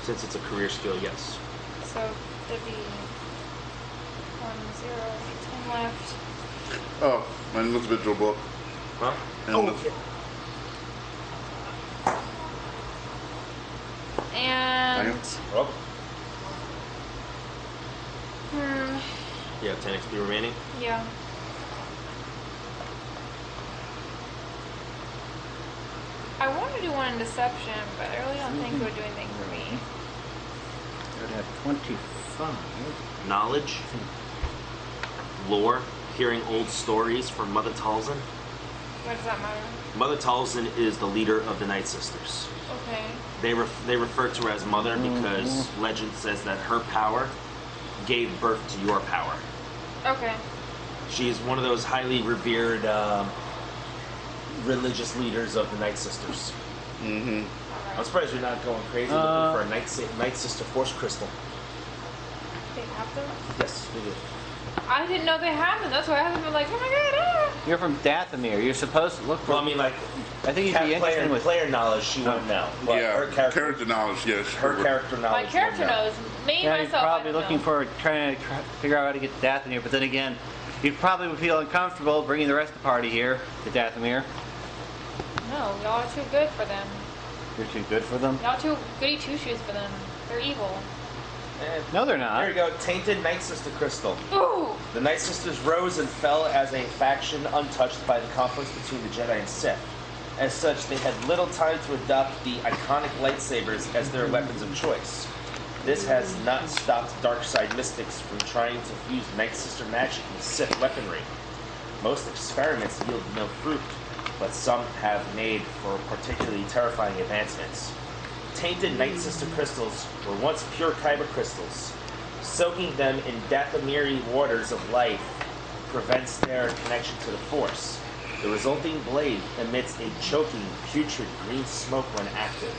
Since it's a career skill, yes. So there'd be 1, 0, 10 left. Oh, my individual book. Huh? And And Oh. hmm, You have 10 XP remaining. yeah. I want to do one in deception, but I really don't think it would do anything for me. I'd have 25. Knowledge. Lore. Hearing old stories from Mother Talzin. What does that matter? Mother Talzin is the leader of the Night Sisters. Okay. They refer to her as Mother because legend says that her power gave birth to your power. Okay. She is one of those highly revered religious leaders of the Night Sisters. Mm-hmm. I'm surprised you're not going crazy looking for a Night Sister Force Crystal. They have them? Yes, we do. I didn't know they had them. That's why I haven't been like, oh my god, ah. You're from Dathomir. You're supposed to look for. Well, I mean, like, I think you'd be interested with. player knowledge, she wouldn't know. But Yeah, her character knowledge, yes. her character knowledge. My character would know. knows. Me, Yeah, you're myself, I probably don't looking know. for trying to figure out how to get to Dathomir, but then again, you probably would feel uncomfortable bringing the rest of the party here to Dathomir. No, y'all are too good for them. You're too good for them. Y'all too goody two shoes for them. They're evil. No, they're There not. you go, Tainted Night Sister Crystal. Ooh! The Night Sisters rose and fell as a faction untouched by the conflicts between the Jedi and Sith. As such, they had little time to adopt the iconic lightsabers as their weapons of choice. This has not stopped Darkside mystics from trying to fuse Night Sister magic with Sith weaponry. Most experiments yield no fruit, but some have made for particularly terrifying advancements. Tainted Night Sister crystals were once pure kyber crystals. Soaking them in Dathomiri waters of life prevents their connection to the Force. The resulting blade emits a choking, putrid green smoke when active.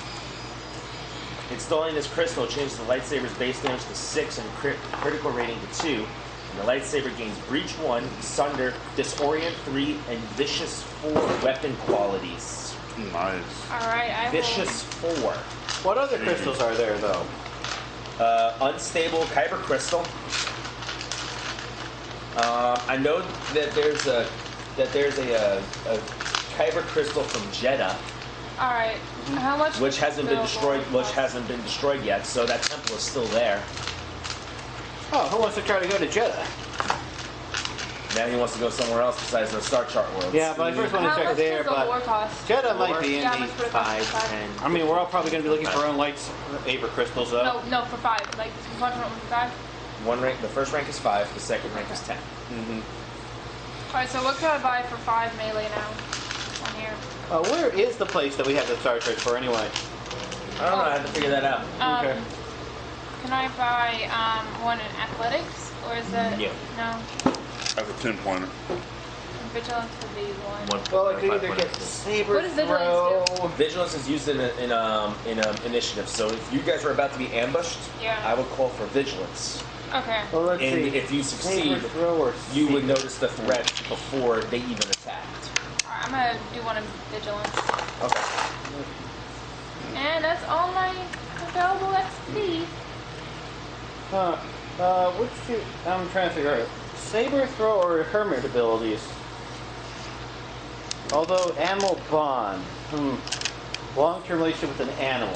Installing this crystal changes the lightsaber's base damage to 6 and critical rating to 2, and the lightsaber gains Breach 1, Sunder, Disorient 3, and Vicious 4 weapon qualities. Nice. Alright, I Vicious 4. What other crystals are there, though? Unstable Kyber Crystal. I know that there's a Kyber Crystal from Jeddah, will. Alright. How much? which hasn't been will destroyed. gold Which cost? hasn't been destroyed yet. So that temple is still there. Oh, who wants to try to go to Jeddah? Now he wants to go somewhere else besides the Star Chart worlds. Yeah, but I first want to How check much there, does the lore but cost? Jeddah might be in Yeah, how the much would it cost? 5, 10. I mean, we're all probably going to be looking for our own lightsaber crystals, though. No, no, for 5. Like, this one for 5. One rank. The first rank is 5. The second rank is 10. Alright, so what can I buy for 5 melee now? On here. Where is the place that we have the Star Trek for, anyway? I don't know. I have to figure that out. Okay. Can I buy one in athletics? Or is that. Yeah. No. That's a 10-pointer. Vigilance would be one. Well, I could 5 either points. get saber What does vigilance throw. Vigilance is used in initiative. So if you guys are about to be ambushed, Yeah. I would call for vigilance. Okay. Well, let's And see. if you succeed, Saber throw or you would secret? notice the threat before they even attacked. Alright, I'm gonna do one in vigilance. Okay. And that's all my available XP. Which two? I'm trying to figure out. Saber throw or hermit abilities? Although animal bond. Long-term relationship with an animal.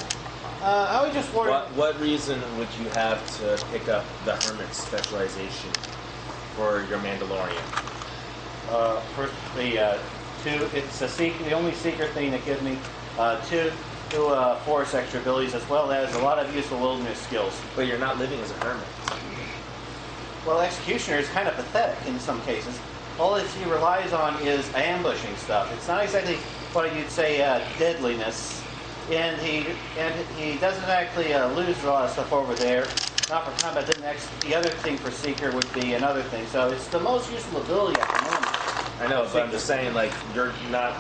I was just wondering. What reason would you have to pick up the hermit specialization for your Mandalorian? For the two, it's the only secret thing that gives me 2 forest extra abilities as well as a lot of useful wilderness skills. But you're not living as a hermit. Well, Executioner is kind of pathetic in some cases. All that he relies on is ambushing stuff. It's not exactly what you'd say deadliness, and he doesn't actually lose a lot of stuff over there. Not for combat. Then the other thing for Seeker would be another thing. So it's the most useful ability at the moment. I know, but I'm just saying, like, you're not.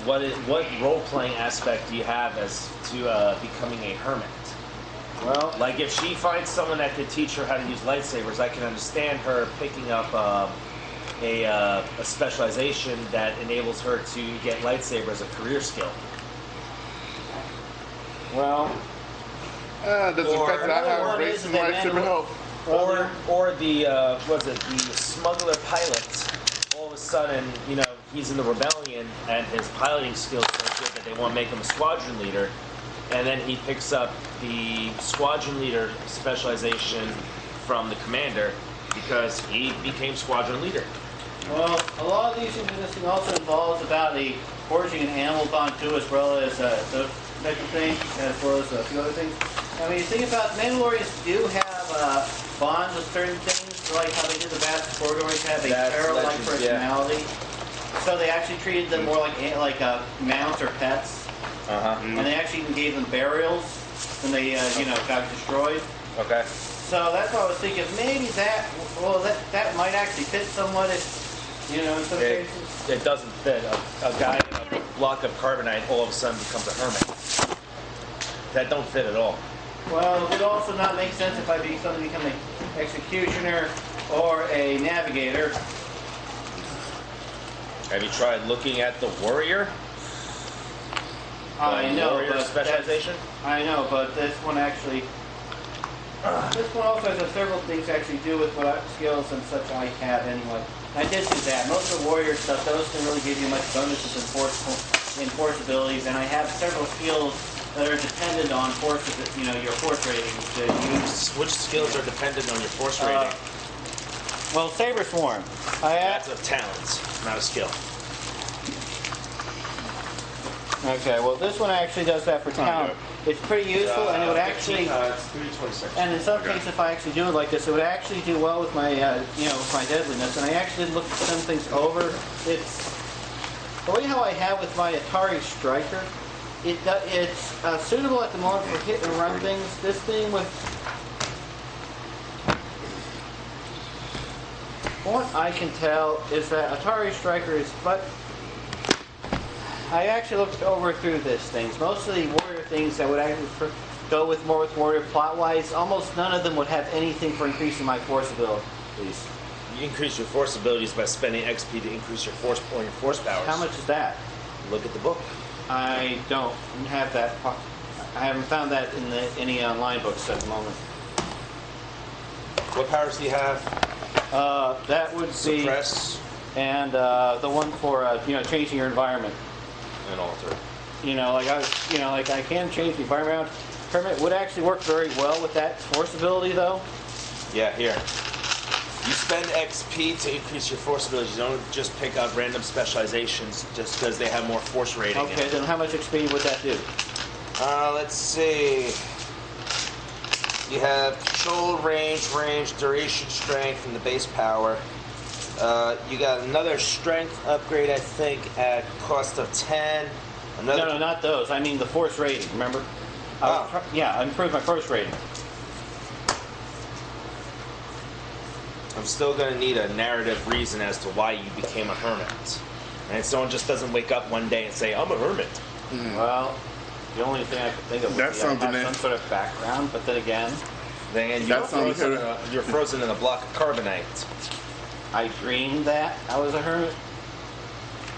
What role-playing aspect do you have as to becoming a hermit? Well, Like, if she finds someone that could teach her how to use lightsabers, I can understand her picking up a specialization that enables her to get lightsaber as a career skill. well, Does the fact that I have Or- racing lightsaber help? Or the the smuggler pilot. All of a sudden, you know, he's in the rebellion and his piloting skills are so good that they want to make him a squadron leader, and then he picks up the squadron leader specialization from the commander because he became squadron leader. well, a lot of these things in this thing also involves about the forging an animal bond too, as well as those type of things, as well as a few other things. I mean, you think about Mandalorians do have bonds with certain things, like how they did the Bastard Corridors have a That's pharaoh-like Legends, yeah. personality. So they actually treated them more like mounts or pets, Mm-hmm. and they actually even gave them burials when they got destroyed. Okay. So that's what I was thinking. Maybe that might actually fit somewhat. In some It, cases. it doesn't fit. A guy in a block of carbonite all of a sudden becomes a hermit. That don't fit at all. Well, it would also not make sense if I become an executioner or a navigator. Have you tried looking at the warrior? I know, warrior but specialization. I know, but this one actually. This one also has several things to actually do with what skills and such I have anyway. I did do that. Most of the warrior stuff, those don't really give you much bonuses in force abilities, and I have several skills that are dependent on force, your force ratings to use. Which skills are dependent on your force rating? Well, Saber Swarm. That's a talent, not a skill. Okay, well, this one actually does that for talent. It's pretty useful, and it would actually. It's 326. And in some cases, if I actually do it like this, it would actually do well with my, with my deadliness. And I actually did look some things over. It's the way how I have with my Atari Striker. It's suitable at the moment for hit and run things. This thing with what I can tell is that Atari Striker is, but I actually looked over through this things. Most of the warrior things that would actually go with more with warrior plot-wise, almost none of them would have anything for increasing my force abilities. You increase your force abilities by spending XP to increase your force powers. How much is that? Look at the book. I don't have that. I haven't found that in any online books at the moment. What powers do you have? That would be Suppress and the one for changing your environment. and alter. I can change the environment. Hermit would actually work very well with that force ability, though. Yeah, here. You spend XP to increase your force abilities. You don't just pick up random specializations just because they have more force rating. in Okay, it. then how much XP would that do? Let's see. You have control, range, duration, strength, and the base power. You got another strength upgrade, I think, at cost of 10. Another. No, not those. I mean the force rating. Remember? I improved my force rating. I'm still going to need a narrative reason as to why you became a hermit. And someone just doesn't wake up one day and say, I'm a hermit. Well, the only thing I could think of would That's be I something have that- some sort of background, but then again, Then That's something you're frozen in a block of carbonite. I dreamed that I was a hermit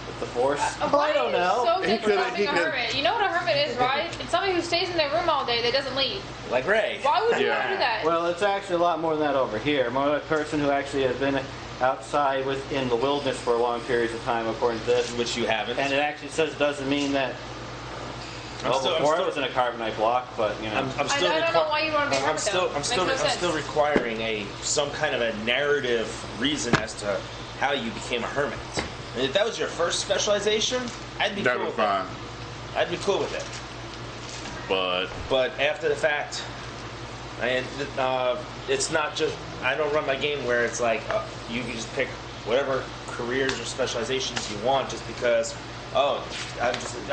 with the force. Why I don't know. So He good for could- becoming he a could- hermit. You know what a hermit is, right? It's somebody who stays in their room all day that doesn't leave. Like Ray. Why would you Yeah. ever do that? Well, it's actually a lot more than that over here. I'm a person who actually has been outside in the wilderness for long periods of time, according to this. Which you haven't. And it actually says it doesn't mean that. Well, before I was in a carbonite block, but I'm still I don't know why you want to be a hermit, though. I'm still Makes no sense. requiring some kind of a narrative reason as to how you became a hermit. And if that was your first specialization, I'd be That cool was with fine. it. I'd be cool with it. But after the fact, and it's not just, I don't run my game where it's like you can just pick whatever careers or specializations you want just because, I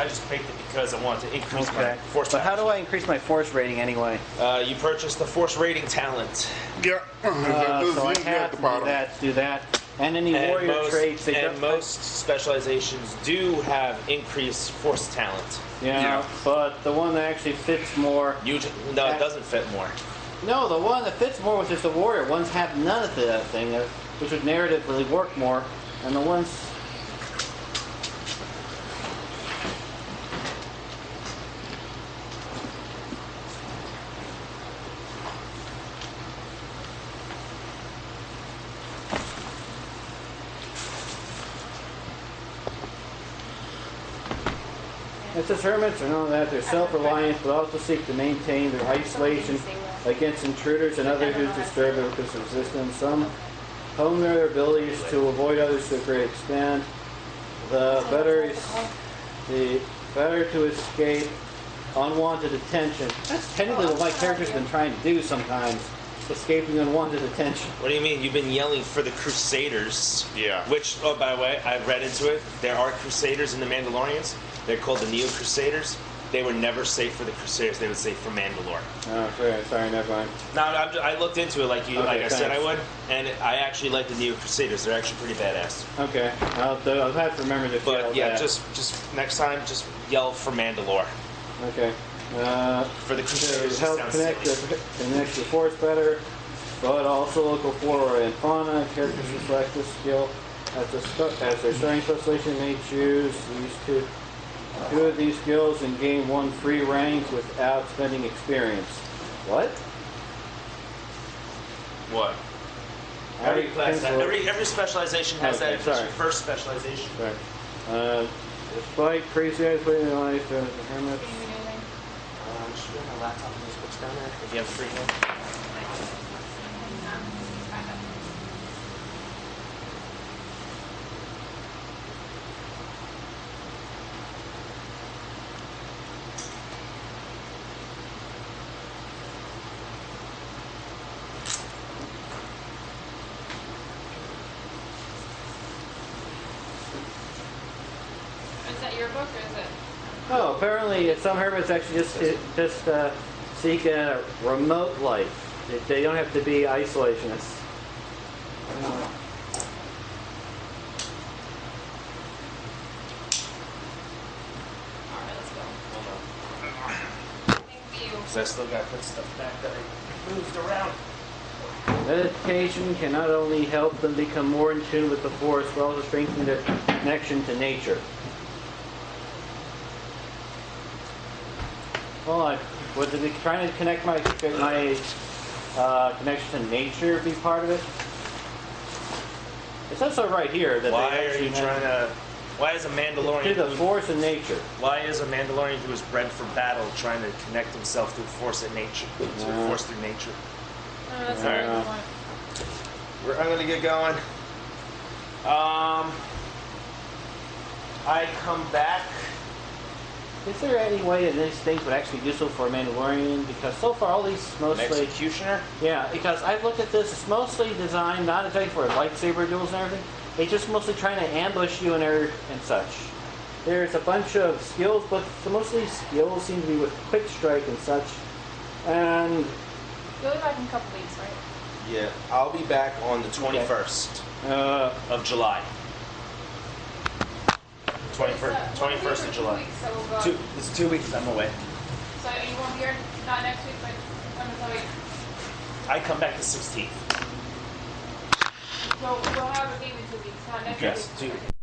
just picked it because I want to increase my force. But how do I increase my force rating anyway? You purchase the force rating talent. Yeah. So I have to do that. And any warrior traits. And most specializations do have increased force talent. Yeah, but the one that actually fits more. No, it doesn't fit more. No, the one that fits more was just the warrior. Ones have none of that thing, which would narratively work more. And the ones. It says hermits are known that they're self-reliant, but also seek to maintain their isolation against intruders and others who disturb their existence. Some hone their abilities to avoid others to a great extent. The better to escape unwanted attention. That's technically what my character's been trying to do sometimes. Escaping unwanted attention. What do you mean? You've been yelling for the Crusaders. Yeah. Which, oh, by the way, I read into it. There are Crusaders in the Mandalorians. They're called the Neo Crusaders. They were never safe for the Crusaders. They would say for Mandalore. Oh, sorry, never mind. No, I looked into it like I said I thanks. would, and I actually like the Neo Crusaders. They're actually pretty badass. Okay, I'll have to remember to yell But yeah, that. just next time, just yell for Mandalore. Okay. For the To Crusaders, help just connect sounds silly. the force better, but also local flora and fauna. Characters who select this skill as their starting specialization may choose these two of these skills and gain one free rank without spending experience. What? What? Every class, Every specialization has Okay, that. It's your sorry. first specialization. Despite crazy eyes waiting in life, the hermits. Just bring my laptop and those books down there if you have a free hand. Is that your book or is it? Oh, apparently some hermits actually just seek a remote life. They don't have to be isolationists. Alright, let's go. Thank you. Because I still got to put stuff back that I moved around. Meditation can not only help them become more in tune with the force, but also strengthen their connection to nature. Well, would it be trying to connect my connection to nature be part of it? It's also right here that Why they are you actually trying to? Why is a Mandalorian? to the force and nature? Why is a Mandalorian who is bred for battle trying to connect himself through force and nature? Through force through nature. No, that's All not right. what I want. I'm gonna get going. I come back. Is there any way that these things would actually be useful for a Mandalorian? Because so far all these An mostly... executioner. Yeah, because I've looked at this, it's mostly designed not exactly for lightsaber duels and everything. It's just mostly trying to ambush you and such. There's a bunch of skills, but most of these skills seem to be with quick strike and such. And You'll be back in a couple weeks, right? Yeah, I'll be back on the 21st of July. 21st of July. So we'll go. It's 2 weeks. I'm away. So you won't be here, not next week, but when is the week? I come back the 16th. We'll have a game in 2 weeks, not next Yes, week. 2 weeks.